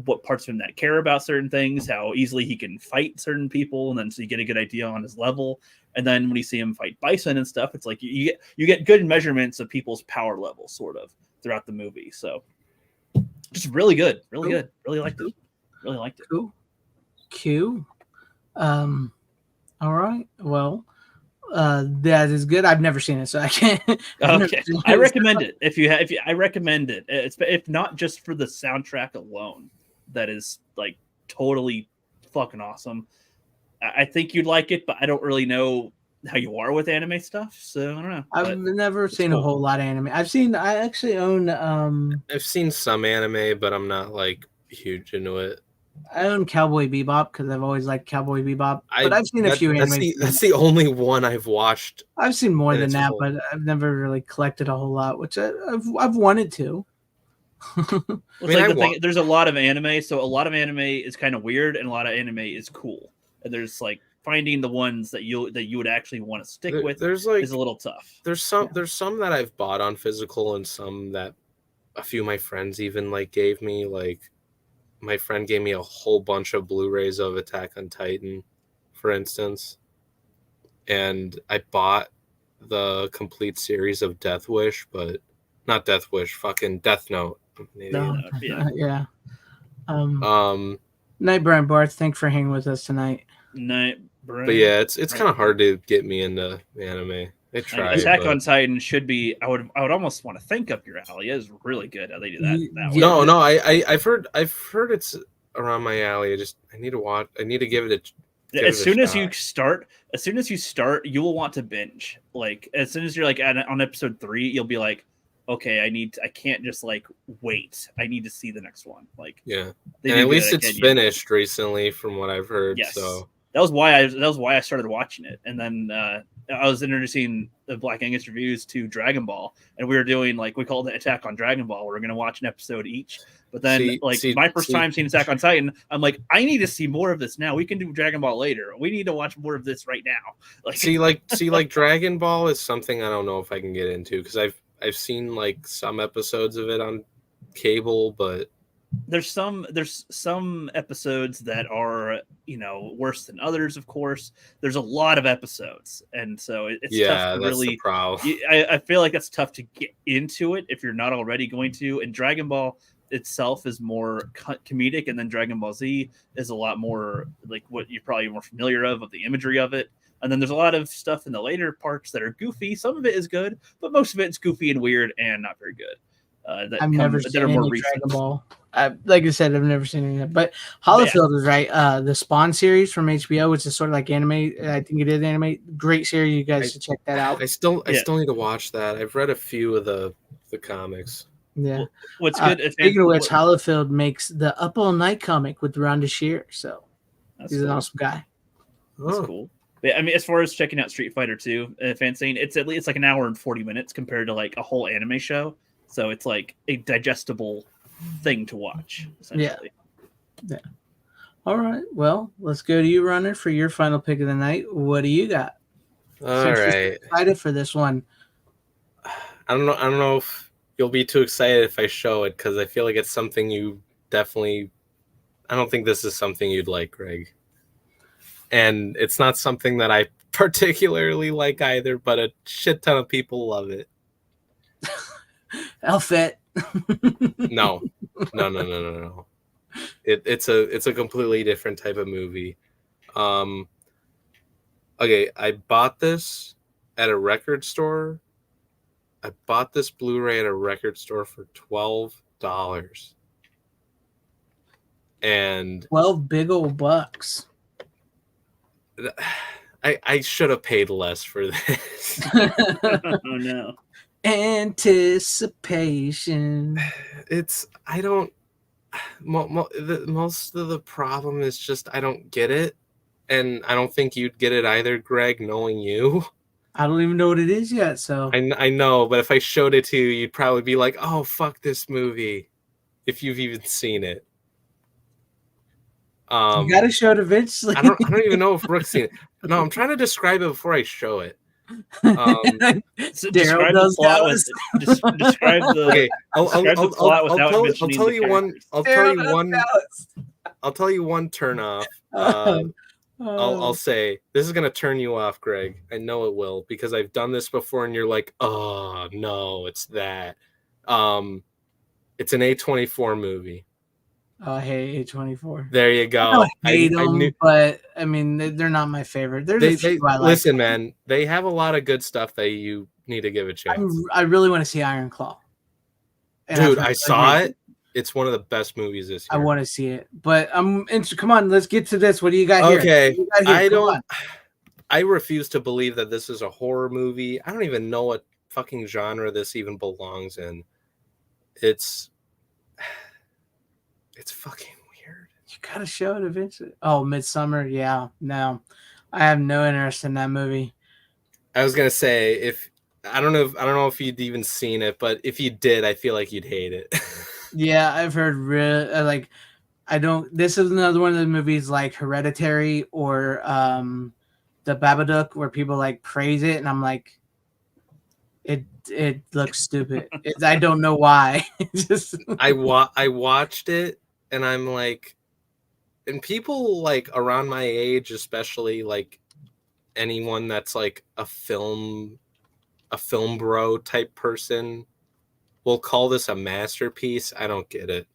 what parts of him that care about certain things, how easily he can fight certain people. And then so you get a good idea on his level. And then when you see him fight Bison and stuff, it's like you get good measurements of people's power levels sort of throughout the movie. So just really good, really good. Really liked it. Really liked it.
Cool. Q. All right. Well, that is good. I've never seen it, so I can't.
Okay, I recommend it. I recommend it. If not just for the soundtrack alone, that is like totally fucking awesome. I think you'd like it, but I don't really know how you are with anime stuff, so I don't know.
I've never seen a whole lot of anime. I actually own.
I've seen some anime, but I'm not like huge into it.
I own Cowboy Bebop because I've always liked Cowboy Bebop. But I've seen a few anime.
That's the only one I've watched.
I've seen more than that, but I've never really collected a whole lot, which I've wanted to.
There's a lot of anime, so a lot of anime is kind of weird, and a lot of anime is cool. And there's like finding the ones that you would actually want to stick with.
There's like
is a little tough.
There's some that I've bought on physical, and some that a few of my friends even like gave me. Like my friend gave me a whole bunch of Blu-rays of Attack on Titan, for instance, and I bought the complete series of Death Wish, but not Death Wish, fucking Death Note.
Yeah. Night, Brian Barth. Thanks for hanging with us tonight.
Night, Brian.
But yeah, it's kind of hard to get me into anime. I tried.
Attack on Titan should be. I would almost want to think up your alley. It's really good how they do that.
No, I've heard it's around my alley. I need to watch. I need to give it a.
As soon as you start, you will want to binge. Like as soon as you're like on episode 3, you'll be like, okay, I can't just like wait. I need to see the next one. Like
yeah, and at least it's finished recently, from what I've heard.
Yes.
So
that was why I started watching it, and then I was introducing the Black Angus reviews to Dragon Ball, and we were doing like we called it Attack on Dragon Ball. We we're going to watch an episode each. But then, my first time seeing Attack on Titan, I'm like, I need to see more of this now. We can do Dragon Ball later. We need to watch more of this right now.
Like Dragon Ball is something I don't know if I can get into, because I've seen like some episodes of it on cable, but
there's some episodes that are worse than others. Of course, there's a lot of episodes, and so it's tough to really.
The problem.
I feel like that's tough to get into it if you're not already going to. And Dragon Ball itself is more comedic, and then Dragon Ball Z is a lot more like what you're probably more familiar of the imagery of it. And then there's a lot of stuff in the later parts that are goofy. Some of it is good, but most of it is goofy and weird and not very good.
I've never seen any Dragon Ball. Like I said, I've never seen any of it. But Hollifield is right. The Spawn series from HBO, which is sort of like anime. I think it is anime. Great series. You guys should check that out.
I still need to watch that. I've read a few of the comics.
Yeah.
What's good?
Speaking of which, Hollifield makes the Up All Night comic with Rhonda Shear. So he's an awesome guy.
That's cool. But, I mean, as far as checking out Street Fighter 2, FanZcene, it's at least like an hour and 40 minutes compared to like a whole anime show. So it's like a digestible thing to watch, essentially.
Yeah. All right. Well, let's go to you, Runner, for your final pick of the night. What do you got?
All right.
Excited for this one.
I don't know if you'll be too excited if I show it, because I feel like it's something you definitely. I don't think this is something you'd like, Greg. And it's not something that I particularly like either, but a shit ton of people love it.
Outfit.
No. It's a completely different type of movie. Okay, I bought this at a record store. I bought this Blu-ray at a record store for $12. And
12 big old bucks.
I should have paid less for this.
Oh no.
Anticipation.
Most of the problem is just I don't get it, and I don't think you'd get it either, Greg, knowing you.
I don't even know what it is yet. So
I know, but if I showed it to you, you'd probably be like, "Oh, fuck this movie," if you've even seen it.
You gotta show it eventually.
I don't even know if Brooke's seen it. No, I'm trying to describe it before I show it.
So describe the plot with describe the
okay.
I'll tell you one.
I'll tell you one turn off. I'll say this is gonna turn you off, Greg. I know it will because I've done this before, and you're like, "Oh no, it's that." It's an A24 movie.
Oh, I hate A24.
There you go.
I hate them, but I mean, they're not my favorite. There's a few I like.
Listen, man, they have a lot of good stuff that you need to give a chance.
I really want to see Iron Claw.
Dude, I saw it. It's one of the best movies this year.
I want to see it, but come on, let's get to this. What do you got here?
Okay, I refuse to believe that this is a horror movie. I don't even know what fucking genre this even belongs in. It's fucking weird.
You gotta show it eventually. Oh, Midsummer. Yeah, no, I have no interest in that movie.
I was gonna say I don't know if you'd even seen it, but if you did, I feel like you'd hate it.
Yeah, I've heard like I don't. This is another one of the movies like Hereditary or The Babadook where people like praise it, and I'm like, it looks stupid. I don't know why. Just
I watched it, and I'm like, and people like around my age, especially like anyone that's like a film bro type person, will call this a masterpiece. I don't get it.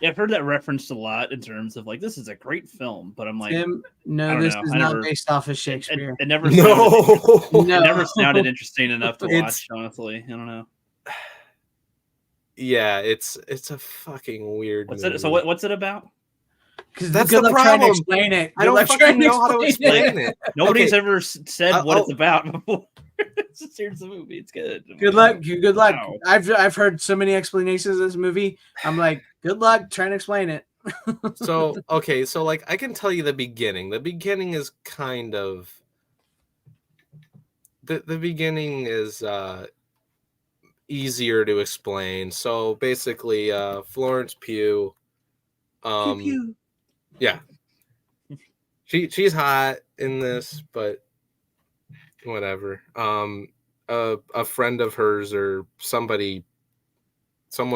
Yeah, I've heard that referenced a lot in terms of like, this is a great film, but I'm like,
no, this is not based off of Shakespeare.
It never sounded interesting enough to watch, honestly. I don't know.
Yeah, it's a fucking weird movie.
So what's it about?
Because that's the problem. Trying to explain it.
I don't fucking know how to explain it.
Nobody's ever said what it's about before. Here's the movie. It's good.
Good luck. Wow. I've heard so many explanations of this movie. I'm like, good luck trying to explain it.
So like I can tell you the beginning. The beginning is kind of the beginning is easier to explain. So basically, Florence Pugh, yeah, she's hot in this, but whatever. A friend of hers or someone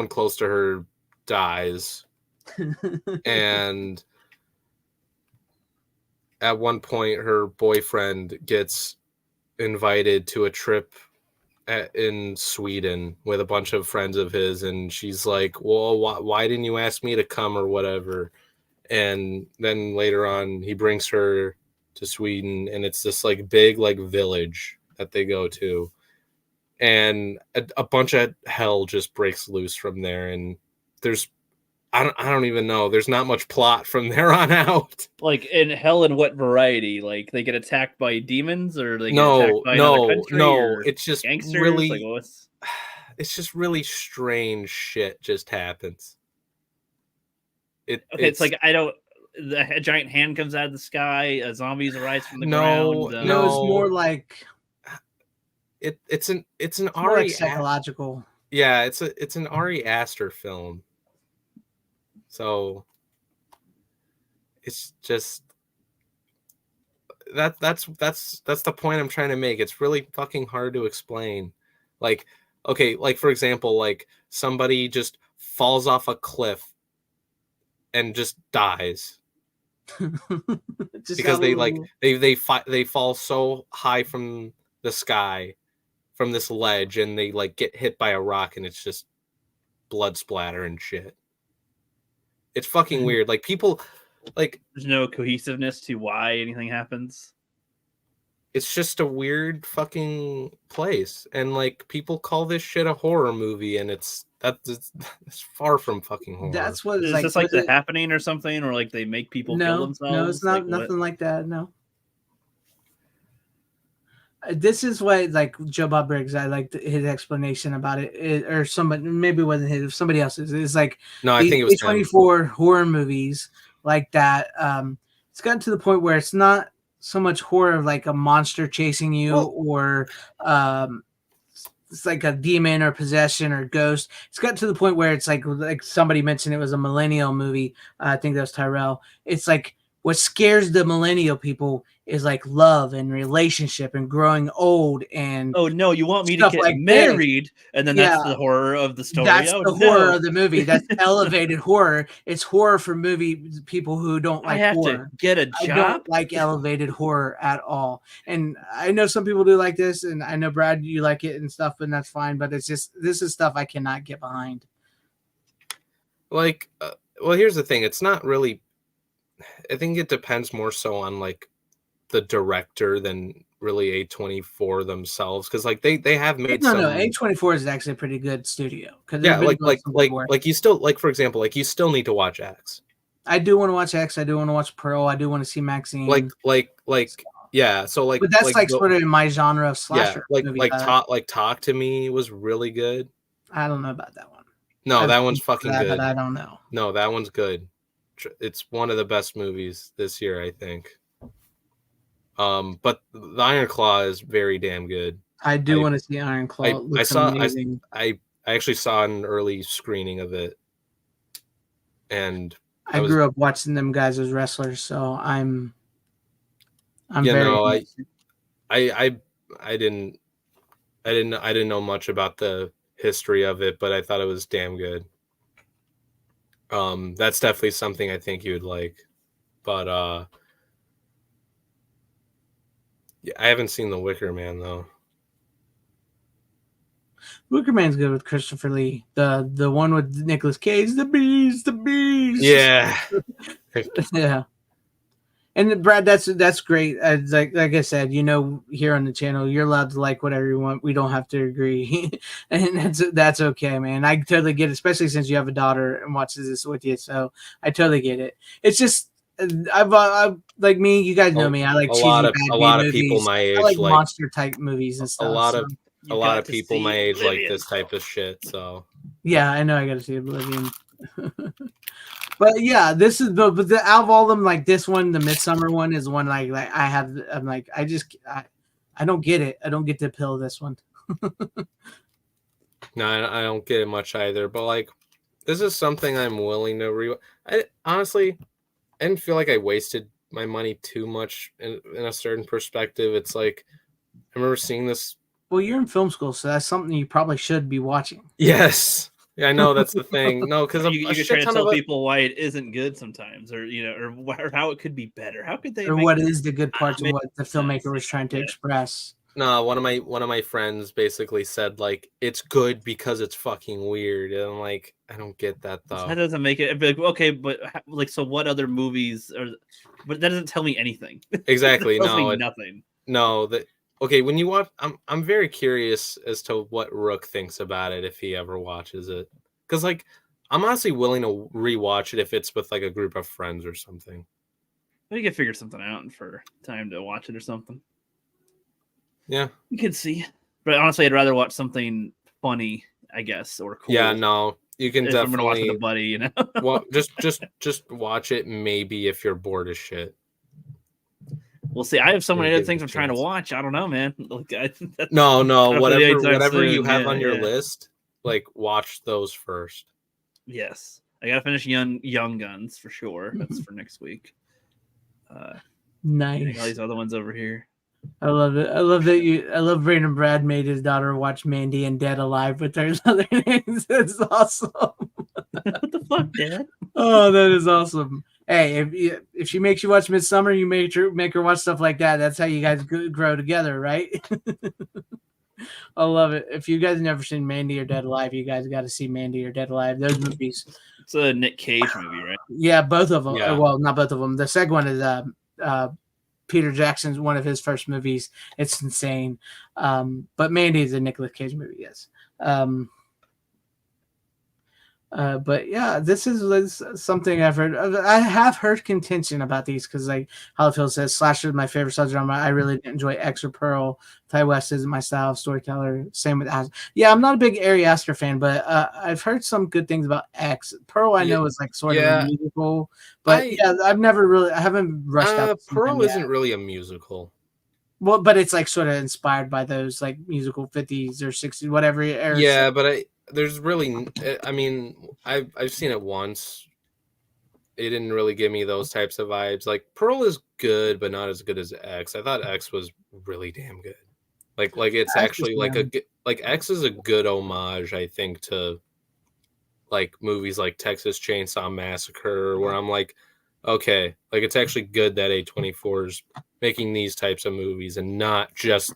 close to her dies, and at one point her boyfriend gets invited to a trip in Sweden with a bunch of friends of his, and she's like, well, why didn't you ask me to come or whatever? And then later on he brings her to Sweden, and it's this like big like village that they go to, and a bunch of hell just breaks loose from there, and there's I don't even know. There's not much plot from there on out.
Like in hell, in what variety? Like they get attacked by demons, or they get attacked by another country, or
it's just
gangsters?
Really,
like,
it's just really strange shit just happens.
It's like a giant hand comes out of the sky, zombies arise from the ground.
No, it's more like
it's an
more like psychological.
Yeah, it's an Ari Aster film. So it's just that's the point I'm trying to make. It's really fucking hard to explain. Like, okay, like for example, like somebody just falls off a cliff and just dies. Because they fall so high from the sky, from this ledge, and they like get hit by a rock, and it's just blood splatter and shit. It's fucking weird. Like people, like
there's no cohesiveness to why anything happens.
It's just a weird fucking place, and like people call this shit a horror movie, and it's far from fucking horror.
That's what
is
like,
this like The Happening or something, or like they make people kill themselves?
No, it's not like, nothing like that. No. This is what like Joe Bob Briggs. I liked his explanation about it, or somebody, maybe it wasn't his, somebody else's. It's like
no, I think it was
24 horror movies like that. It's gotten to the point where it's not so much horror, like a monster chasing you, or it's like a demon or possession or ghost. It's got to the point where it's like somebody mentioned it was a millennial movie. I think that was Tyrell. It's like what scares the millennial people is like love and relationship and growing old and
oh no, you want me to get like married, and then that's the horror of the story.
That's the horror of the movie. That's elevated horror. It's horror for movie people who don't like horror.
To get a job.
I don't like elevated horror at all. And I know some people do like this, and I know Brad, you like it and stuff, and that's fine. But it's just this is stuff I cannot get behind.
Like, well, here's the thing. It's not really. I think it depends more so on like the director than really A24 themselves, because like they have made
no A24 is actually a pretty good studio.
Yeah, like you still, like, for example, like you still need to watch X.
I do want to watch X. I do want to watch Pearl. I do want to see Maxine.
Yeah. So like,
but that's like sort of in my genre of slasher.
Yeah, Talk to Me was really good.
I don't know about that one.
No, that one's fucking good.
But I don't know.
No, that one's good. It's one of the best movies this year, I think. But the Iron Claw is very damn good.
I do want to see Iron Claw.
I actually saw an early screening of it, and
I grew up watching them guys as wrestlers, so I'm very.
I didn't know much about the history of it, but I thought it was damn good. That's definitely something I think you would like, but yeah, I haven't seen The Wicker Man though.
Wicker Man's good with Christopher Lee. The one with Nicolas Cage, the bees.
Yeah,
yeah. And Brad, that's great. Like I said, here on the channel, you're allowed to like whatever you want. We don't have to agree, and that's okay, man. I totally get it, especially since you have a daughter and watches this with you. So I totally get it. It's just I've like me. You guys know me. I like
a lot of people my age.
I like monster type movies and stuff.
A lot of people my age like this type of shit. So
yeah, I know I got to see Oblivion. But yeah, this is out of all of them, like this one, the Midsummer one is one I don't get it. I don't get the appeal of this one.
No, I don't get it much either. But like, this is something I'm willing to rewatch. I honestly didn't feel like I wasted my money too much in a certain perspective. It's like I remember seeing this.
Well, you're in film school, so that's something you probably should be watching.
Yes. Yeah, I know that's the thing. No, because
you can try to tell people why it isn't good sometimes, or or how it could be better. How could they?
Or what is the good parts of what the filmmaker was trying to express?
No, one of my friends basically said like it's good because it's fucking weird, and I'm like, I don't get that though.
That doesn't make it okay, but like, so what other movies are? But that doesn't tell me anything.
Exactly.
Nothing.
No, that. Okay, when you watch, I'm very curious as to what Rook thinks about it if he ever watches it, because like I'm honestly willing to rewatch it if it's with like a group of friends or something.
We could figure something out for time to watch it or something.
Yeah,
you could see, but honestly, I'd rather watch something funny, I guess, or cool.
Yeah, no, you can definitely. I'm gonna watch
with a buddy,
Well, just watch it. Maybe if you're bored as shit.
We'll see. I have so many other things I'm trying to watch. I don't know, man.
No. Whatever you have on your list, like watch those first.
Yes, I gotta finish Young Guns for sure. That's for next week.
Nice.
All these other ones over here.
I love it. I love Brandon Brad made his daughter watch Mandy and Dead Alive with their other names. That's awesome.
What the fuck, Dad?
Oh, that is awesome. Hey, if she makes you watch Midsummer, you make her watch stuff like that. That's how you guys grow together, right? I love it. If you guys have never seen Mandy or Dead Alive, you guys got to see Mandy or Dead Alive. Those movies.
It's a Nick Cage movie, right?
Yeah, both of them.
Yeah.
Well, not both of them. The second one is Peter Jackson's one of his first movies. It's insane. But Mandy is a Nicolas Cage movie, yes. But yeah, this is something I've heard. I have heard contention about these because, like Hollyfield says, slasher is my favorite subgenre. I really enjoy X or Pearl. Ty West isn't my style of storyteller. Same with As. Yeah, I'm not a big Ari Aster fan, but I've heard some good things about X. Pearl, I know is like sort of a musical, but I haven't rushed out.
Pearl isn't really a musical.
Well, but it's like sort of inspired by those like musical 50s or 60s, whatever era.
Yeah, but there's really, I mean, I've seen it once. It didn't really give me those types of vibes. Like Pearl is good, but not as good as X. I thought X was really damn good. Like it's actually like X is a good homage, I think, to like movies like Texas Chainsaw Massacre, where I'm like, okay, like it's actually good that A24 is making these types of movies and not just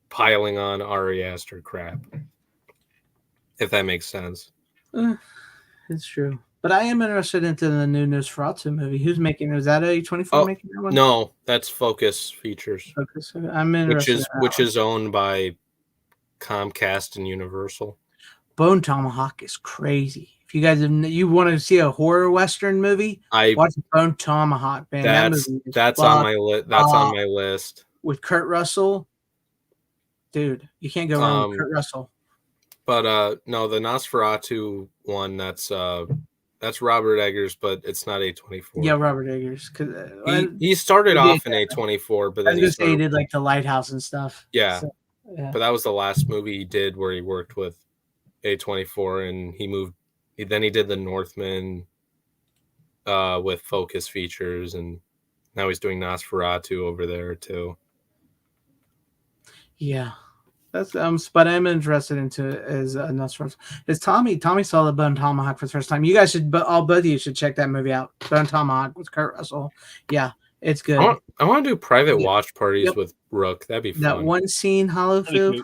piling on Ari Aster crap. If that makes sense.
It's true. But I am interested into the new Nosferatu movie. Who's making it? Is that A24 making that one?
No, that's Focus Features.
Focus. I'm interested.
Which is owned by Comcast and Universal.
Bone Tomahawk is crazy. If you guys you want to see a horror western movie, watch Bone Tomahawk, man.
That's on my list. That's on my list.
With Kurt Russell. Dude, you can't go wrong with Kurt Russell.
But no, the Nosferatu one, that's Robert Eggers, but it's not A24.
Yeah, Robert Eggers.
He started off in A24, but then
he did like The Lighthouse and stuff.
Yeah. So, yeah. But that was the last movie he did where he worked with A24, and then he did The Northman with Focus Features, and now he's doing Nosferatu over there too.
Yeah. That's but I'm interested into is Nosferatu. Is Tommy saw the Bone Tomahawk for the first time. You guys should, both of you should check that movie out. Bone Tomahawk with Kurt Russell. Yeah, it's good.
I want to do private watch parties with Brooke. That'd be fun.
That one scene, Hollowfield.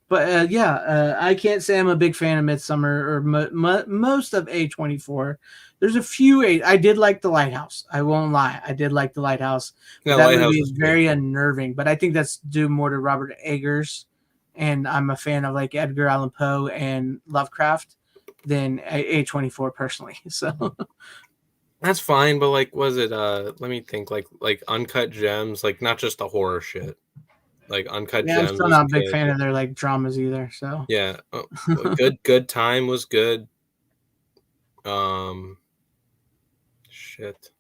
But I can't say I'm a big fan of Midsummer or most of A24. There's a few. I did like The Lighthouse. I won't lie. I did like The Lighthouse.
Yeah,
that movie is very unnerving, but I think that's due more to Robert Eggers, and I'm a fan of like Edgar Allan Poe and Lovecraft than A24 personally. So
that's fine, but like, was it? Let me think. Like Uncut Gems, like not just the horror shit. Like Uncut Gems.
I'm still not a big fan of their like dramas either. So
yeah, Good Time was good. Shit.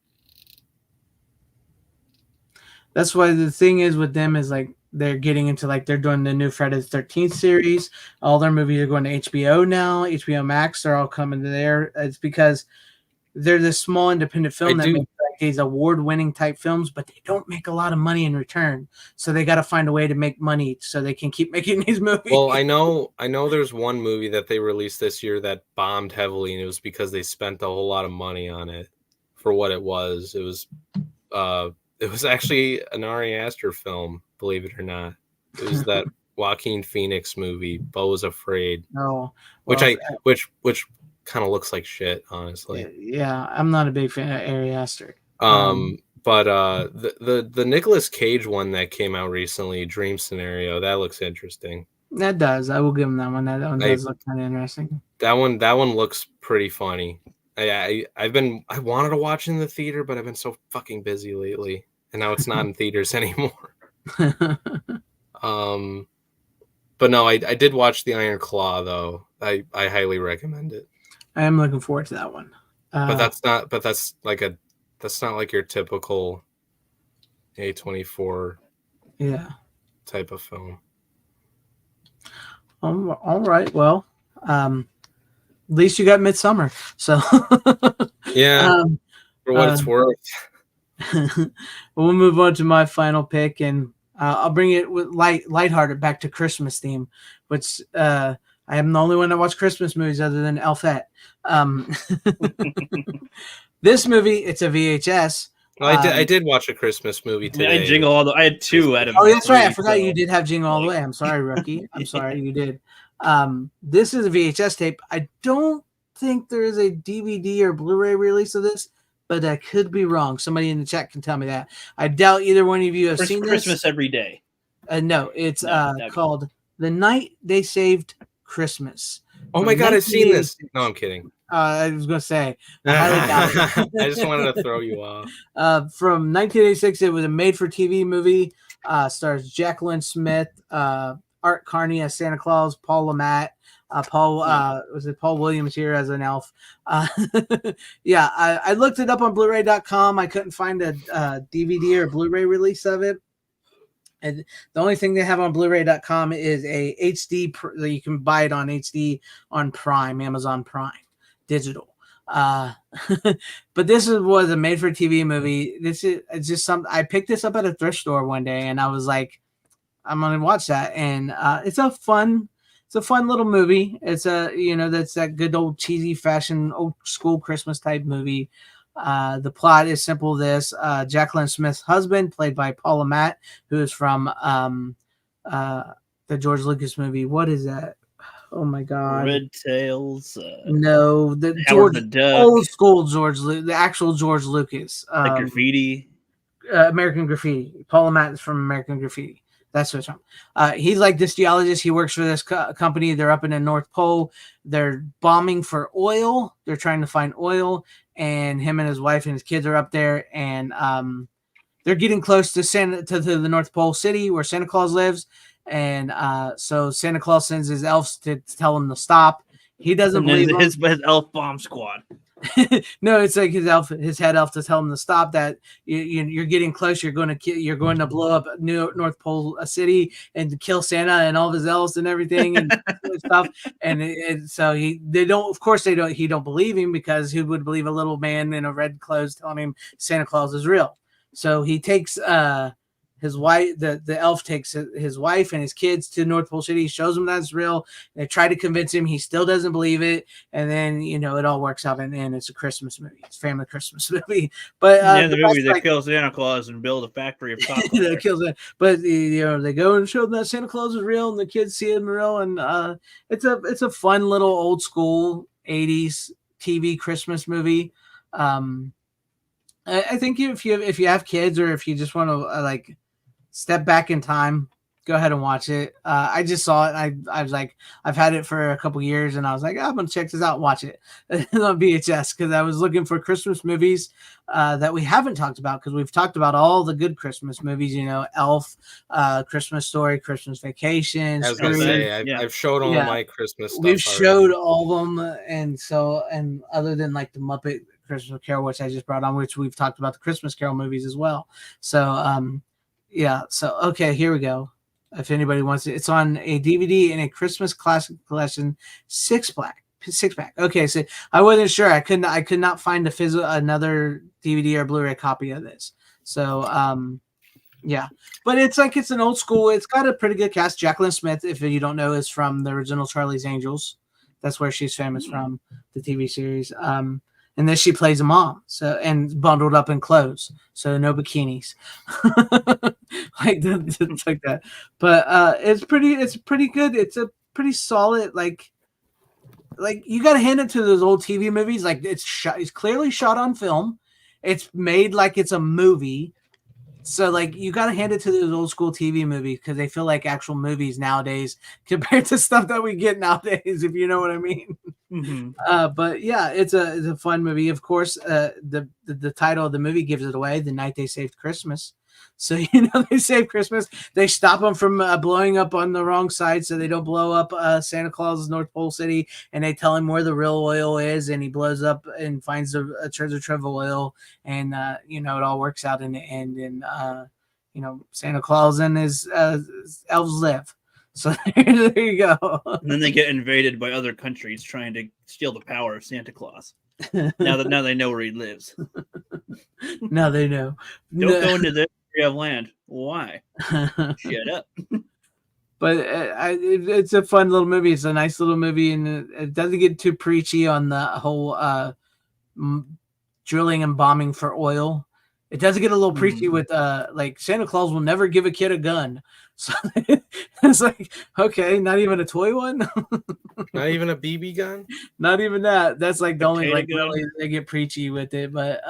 That's why the thing is with them is like they're getting into like they're doing the new Friday the 13th series. All their movies are going to HBO now. HBO Max, they're all coming to there. It's because they're this small independent film that makes like these award-winning type films, but they don't make a lot of money in return. So they got to find a way to make money so they can keep making these movies.
Well, I know there's one movie that they released this year that bombed heavily, and it was because they spent a whole lot of money on it for what it was. It was actually an Ari Aster film, believe it or not. It was that Joaquin Phoenix movie, Beau's Afraid.
No,
which kind of looks like shit, honestly.
Yeah, I'm not a big fan of Ari Aster.
But the Nicolas Cage one that came out recently, Dream Scenario, that looks interesting.
That does. I will give him that one. That one does look kind of interesting.
That one looks pretty funny. I wanted to watch in the theater, but I've been so fucking busy lately, and now it's not in theaters anymore. But no, I did watch The Iron Claw though. I highly recommend it.
I am looking forward to that one.
But that's not like your typical A24 type of film.
All right. Well, at least you got Midsummer. So
yeah, for what it's worth.
We'll move on to my final pick, and I'll bring it with lighthearted back to Christmas theme, which I am the only one that watch Christmas movies other than Elfette. This movie, it's a VHS.
Well, I did watch a Christmas movie today.
I Jingle All the I had two out of.
Oh, that's right. I forgot you did have Jingle All the Way. I'm sorry, rookie. I'm sorry you did. This is a VHS tape. I don't think there is a DVD or Blu-ray release of this, but I could be wrong. Somebody in the chat can tell me that. I doubt either one of you have seen
Christmas
this.
Every Day.
No, it's called The Night They Saved Christmas.
Oh my God, I've seen this. No, I'm kidding.
I was going to say.
I just wanted to throw you off.
From 1986, it was a made-for-TV movie. Stars Jacqueline Smith, Art Carney as Santa Claus, Paul LaMatt, Paul Williams here as an elf? Yeah, I looked it up on Blu-ray.com. I couldn't find a DVD or Blu-ray release of it. And the only thing they have on Blu-ray.com is a HD. You can buy it on HD on Prime, Amazon Prime, digital. But this was a made-for-TV movie. This is just I picked this up at a thrift store one day, and I was like, I'm gonna watch that. And it's a fun little movie. It's that's that good old cheesy fashion old school Christmas type movie. The plot is simple. Jacqueline Smith's husband, played by Paul LaMatt, who is from the George Lucas movie. What is that? Oh my God!
Red Tails.
No, the old school the actual George Lucas.
Like Graffiti.
American Graffiti. Paul LaMatt is from American Graffiti. That's what's wrong. He's like this geologist. He works for this company. They're up in the North Pole. They're bombing for oil. They're trying to find oil. And him and his wife and his kids are up there. And they're getting close to the North Pole city where Santa Claus lives. And so Santa Claus sends his elves to tell him to stop. He doesn't believe
his elf bomb squad.
No, it's like his head elf to tell him to stop. That you're getting close. You're going to blow up North Pole city and to kill Santa and all of his elves and everything and stuff. And so he don't believe him, because who would believe a little man in a red clothes telling him Santa Claus is real? So he takes his wife, the elf takes his wife and his kids to North Pole City, shows them that's real. They try to convince him. He still doesn't believe it. And then, it all works out. And it's a Christmas movie. It's a family Christmas movie. But
the movie that kills Santa Claus and build a factory of chocolate.
Kills it. But they go and show them that Santa Claus is real, and the kids see him real. And it's a fun little old school 80s TV Christmas movie. I think if you have kids, or if you just want to step back in time, go ahead and watch it. I just saw it. I was like, I've had it for a couple years, and I was like, I'm gonna check this out and watch it on VHS, because I was looking for Christmas movies that we haven't talked about, because we've talked about all the good Christmas movies. Elf, Christmas Story, Christmas Vacation.
I was gonna say, I've showed all my Christmas stuff.
We've showed all of them, and other than like the Muppet Christmas Carol, which I just brought on, which we've talked about the Christmas Carol movies as well. So okay, here we go. If anybody wants it, it's on a DVD in a Christmas Classic Collection 6-pack. Okay, so I wasn't sure. I could not find another DVD or Blu-ray copy of this. So but it's an old school. It's got a pretty good cast. Jacqueline Smith, if you don't know, is from the original Charlie's Angels. That's where she's famous from, the TV series. And then she plays a mom, and bundled up in clothes, so no bikinis, like that. But it's pretty good. It's a pretty solid, like you got to hand it to those old TV movies. Like it's clearly shot on film. It's made like it's a movie. So you got to hand it to those old school TV movies, because they feel like actual movies nowadays compared to stuff that we get nowadays, if you know what I mean.
Mm-hmm.
But yeah, it's a fun movie. Of course, the title of the movie gives it away: The Night They Saved Christmas. So they save Christmas. They stop them from blowing up on the wrong side, so they don't blow up Santa Claus's North Pole City. And they tell him where the real oil is, and he blows up and finds a treasure trove of oil. And it all works out in the end. And Santa Claus and his elves live. So there you go.
And then they get invaded by other countries trying to steal the power of Santa Claus. Now they know where he lives.
Now they know.
Don't go into this area of land. Why? Shut up.
But it's a fun little movie. It's a nice little movie, and it doesn't get too preachy on the whole drilling and bombing for oil. It does get a little preachy with Santa Claus will never give a kid a gun. So it's like, okay, not even a toy one?
Not even a BB gun?
Not even that. That's like the only really they get preachy with it. But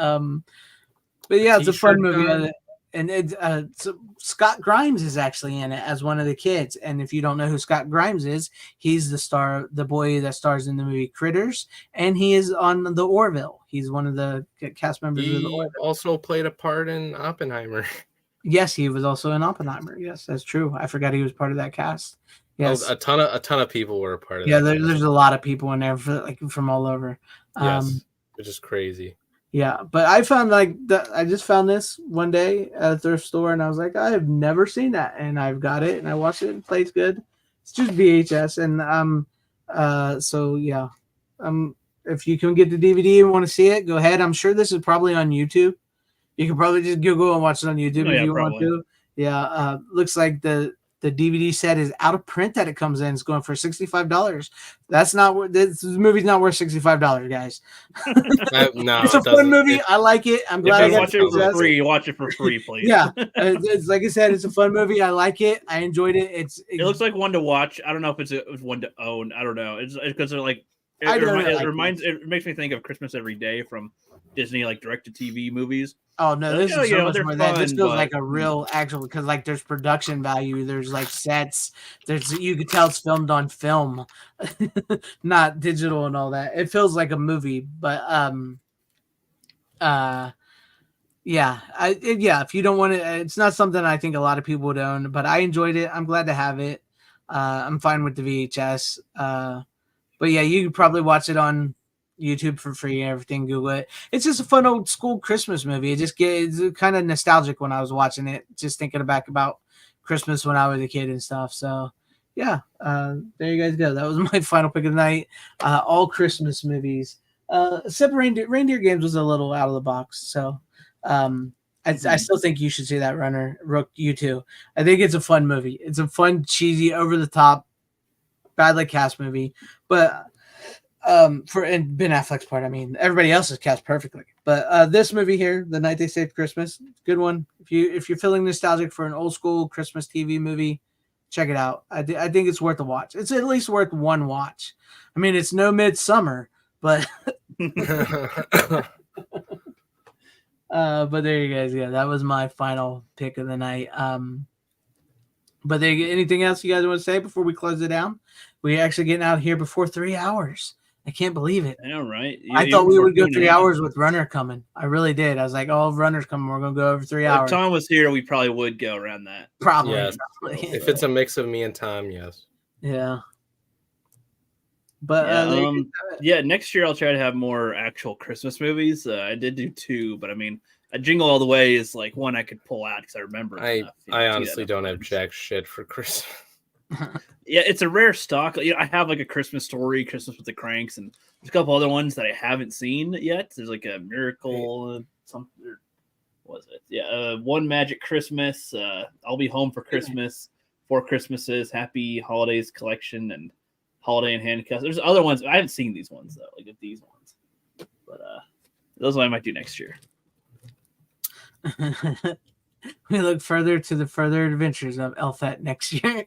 yeah, it's a fun movie. So Scott Grimes is actually in it as one of the kids. And if you don't know who Scott Grimes is, he's the boy that stars in the movie Critters, and he is on the Orville. He's one of the cast members of the Orville.
Also played a part in Oppenheimer.
Yes, he was also in Oppenheimer. Yes, that's true. I forgot he was part of that cast. Yes,
a ton of people were a part of that.
Yeah, there's a lot of people in there from all over.
Yes, which is crazy.
Yeah, but I found I just found this one day at a thrift store, and I was like, I have never seen that, and I've got it, and I watched it. It plays good. It's just VHS, and so yeah, if you can get the DVD and want to see it, go ahead. I'm sure this is probably on YouTube. You can probably just Google and watch it on YouTube if you want to. Yeah, looks like the DVD set is out of print that it comes in. It's going for $65. That's not this movie's not worth $65, guys.
No,
it's a fun movie. I like it. I'm glad I got
watch it for free. Watch it for free, please.
Yeah, it's like I said, it's a fun movie. I like it. I enjoyed it. It
looks like one to watch. I don't know if it's one to own. I don't know. It's because they're like it makes me think of Christmas Every Day from Disney, like direct-to-TV movies.
Oh no, this is so much more than this feels like a real actual, because like there's production value, there's like sets, you could tell it's filmed on film, not digital and all that. It feels like a movie, but if you don't want it, it's not something I think a lot of people would own, but I enjoyed it. I'm glad to have it. I'm fine with the VHS. But yeah, you could probably watch it on YouTube for free and everything. Google it. It's just a fun old school Christmas movie. It's kind of nostalgic when I was watching it, just thinking back about Christmas when I was a kid and stuff. So yeah, there you guys go. That was my final pick of the night. All Christmas movies. Except Reindeer Games was a little out of the box. So I still think you should see that, Runner. Rook, you too. I think it's a fun movie. It's a fun, cheesy, over the top, badly cast movie. But for Ben Affleck's part, I mean, everybody else is cast perfectly. But this movie here, The Night They Saved Christmas, good one. If you're feeling nostalgic for an old school Christmas TV movie, check it out. I think it's worth a watch. It's at least worth one watch. I mean, it's no Midsummer, but but there you guys go. That was my final pick of the night. But anything else you guys want to say before we close it down? We're actually getting out of here before 3 hours. I can't believe it.
Yeah, right.
I thought we would go 3 hours with Runner coming. I really did. I was like, oh, if Runner's coming, we're going to go over 3 hours.
If Tom was here, we probably would go around that.
Probably.
Yes. If it's a mix of me and Tom, yes.
Yeah. But
next year I'll try to have more actual Christmas movies. I did do 2, but I mean, a Jingle All the Way is like one I could pull out because I remember.
I honestly don't have jack shit for Christmas.
Yeah, it's a rare stock. I have like a Christmas Story, Christmas with the Cranks, and there's a couple other ones that I haven't seen yet. There's like a Miracle, something. Was it? Yeah, One Magic Christmas. I'll Be Home for Christmas. 4 Christmases. Happy Holidays Collection and Holiday in Handcuffs. There's other ones. I haven't seen these ones though. Like these ones, but those I might do next year.
We look further to the further adventures of Elfette next year.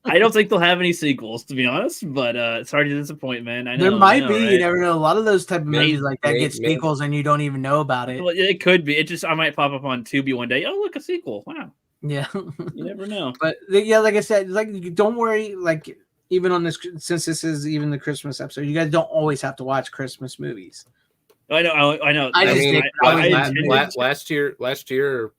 I don't think they'll have any sequels, to be honest, but it's hard to disappoint, man. I know,
there might be. Right? You never know. A lot of those type of movies like that get sequels and you don't even know about it.
Well, it could be. I might pop up on Tubi one day. Oh, look, a sequel. Wow.
Yeah.
You never know.
But yeah, like I said, like don't worry. Like even on this, since this is even the Christmas episode, you guys don't always have to watch Christmas movies.
I know.
Last year.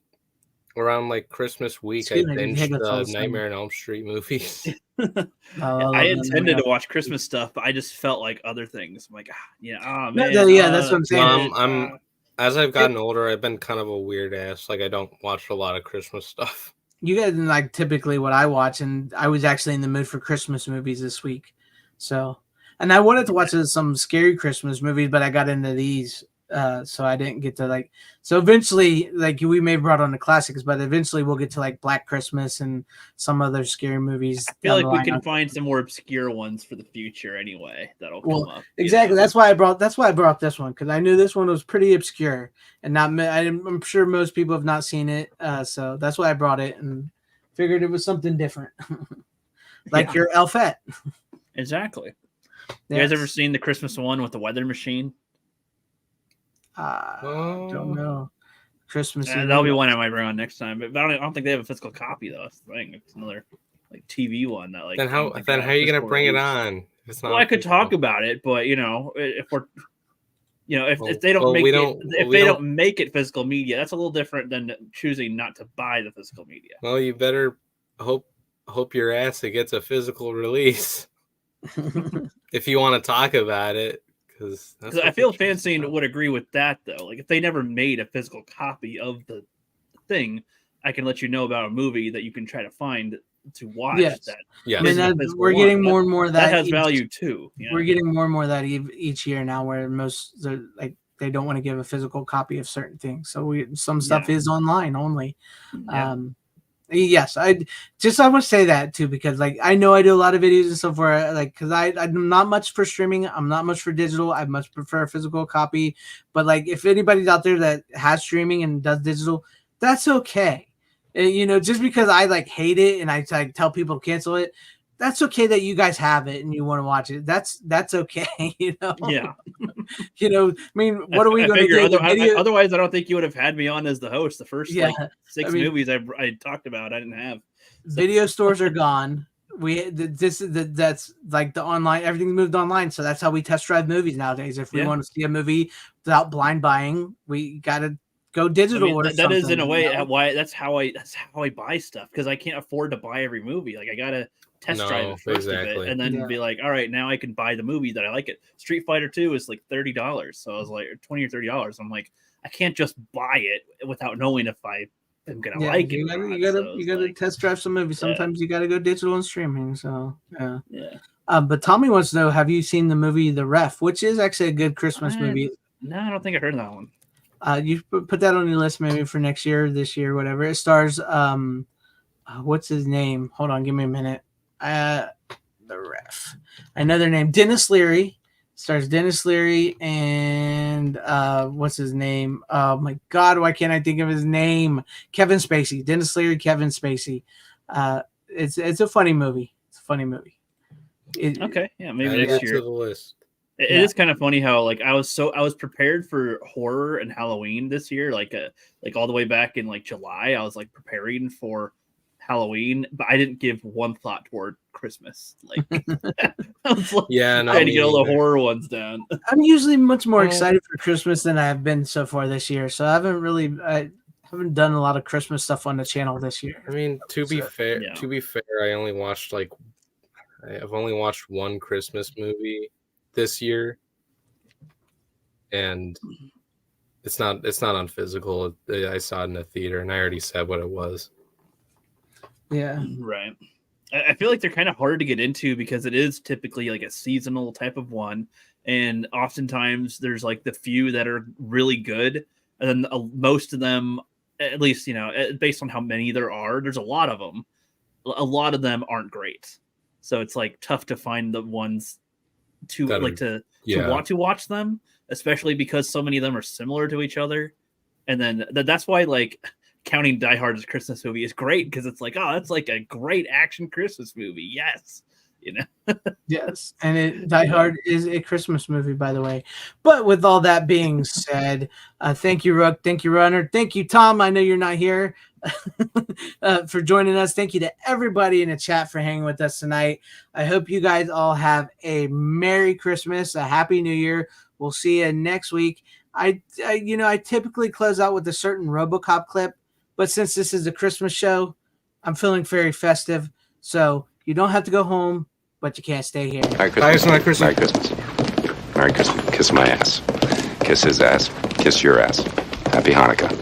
Around like Christmas week, I binged the Nightmare on Elm Street movies.
I intended to watch Christmas stuff, but I just felt like other things. I'm like, man.
That's what I'm saying.
As I've gotten older, I've been kind of a weird ass. Like I don't watch a lot of Christmas stuff.
You guys like typically what I watch, and I was actually in the mood for Christmas movies this week. So, and I wanted to watch some scary Christmas movies, but I got into these. So I didn't get to so eventually we may have brought on the classics, but eventually we'll get to like Black Christmas and some other scary movies.
I feel like we can find some more obscure ones for the future anyway. That'll come up.
Exactly. That's why I brought up this one. Cause I knew this one was pretty obscure and I'm sure most people have not seen it. So that's why I brought it and figured it was something different. Your Elfette.
Exactly. You guys ever seen the Christmas one with the weather machine?
Don't know. Christmas.
That'll be one I might bring on next time. But I don't think they have a physical copy though. That's the thing. It's another like TV one that like.
Then how are you gonna bring it on?
It's not. Well, I could talk about it, but if we're, if they don't don't make it physical media, that's a little different than choosing not to buy the physical media.
Well, you better hope your ass it gets a physical release if you want to talk about it. Because
I feel FanZcene would agree with that though. Like if they never made a physical copy of the thing, I can let you know about a movie that you can try to find to watch. That.
Yeah,
I mean, we're getting more and more of that.
That has value too.
We're getting more and more of that each year now, where they don't want to give a physical copy of certain things. So some stuff is online only.
Yeah.
Yes, I would say that too, because like I know I do a lot of videos and stuff where like because I'm not much for streaming, I'm not much for digital. I much prefer a physical copy. But like if anybody's out there that has streaming and does digital, that's okay. Just because I like hate it and I tell people to cancel it, that's okay that you guys have it and you want to watch it. That's okay.
Yeah.
I mean, what are we going to do?
Otherwise, I don't think you would have had me on as the host. The first 6 movies I talked about, I didn't have.
Video stores are gone. That's like the online. Everything's moved online, so that's how we test drive movies nowadays. If we want to see a movie without blind buying, we got to go digital.
That is in a way why that's how I buy stuff, because I can't afford to buy every movie. Like I gotta test drive it first of it, and then be like, all right, now I can buy the movie that I like it. Street Fighter 2 is like $30, so I was like $20 or $30. I'm like, I can't just buy it without knowing if I am gonna like it.
You gotta test drive some movies. Sometimes you gotta go digital and streaming. So yeah. But Tommy wants to know: have you seen the movie The Ref, which is actually a good Christmas movie?
No, I don't think I heard of that one.
You put that on your list maybe for next year, this year, whatever. It stars what's his name? Hold on, give me a minute. The Ref. I know their name. Dennis Leary. Stars Dennis Leary and what's his name? Oh my God, why can't I think of his name? Kevin Spacey. Dennis Leary, Kevin Spacey. It's a funny movie. It's a funny movie.
Okay, yeah, maybe next year.
To the list.
It is kind of funny how like I was prepared for horror and Halloween this year, like all the way back in like July. I was like preparing for Halloween, but I didn't give one thought toward Christmas. Like, I was like, trying to get all the horror ones down.
I'm usually much more excited for Christmas than I've been so far this year, so I haven't done a lot of Christmas stuff on the channel this year.
I mean, to be fair, I've only watched one Christmas movie this year, and it's not on physical. I saw it in a theater, and I already said what it was.
Yeah,
right. I feel like they're kind of hard to get into because it is typically like a seasonal type of one, and oftentimes there's like the few that are really good, and then most of them, at least based on how many there are, there's a lot of them. A lot of them aren't great, so it's like tough to find the ones to want to watch them, especially because so many of them are similar to each other. And then that's why like counting Die Hard as a Christmas movie is great, because it's like, oh, that's like a great action Christmas movie. Yes.
Yes, and Die Hard is a Christmas movie, by the way. But with all that being said, thank you, Rook. Thank you, Runner. Thank you, Tom. I know you're not here for joining us. Thank you to everybody in the chat for hanging with us tonight. I hope you guys all have a Merry Christmas, a Happy New Year. We'll see you next week. I typically close out with a certain RoboCop clip, but since this is a Christmas show, I'm feeling very festive. So you don't have to go home, but you can't stay here.
Merry Christmas. Merry Christmas. Merry Christmas. Merry Christmas. Kiss my ass. Kiss his ass. Kiss your ass. Happy Hanukkah.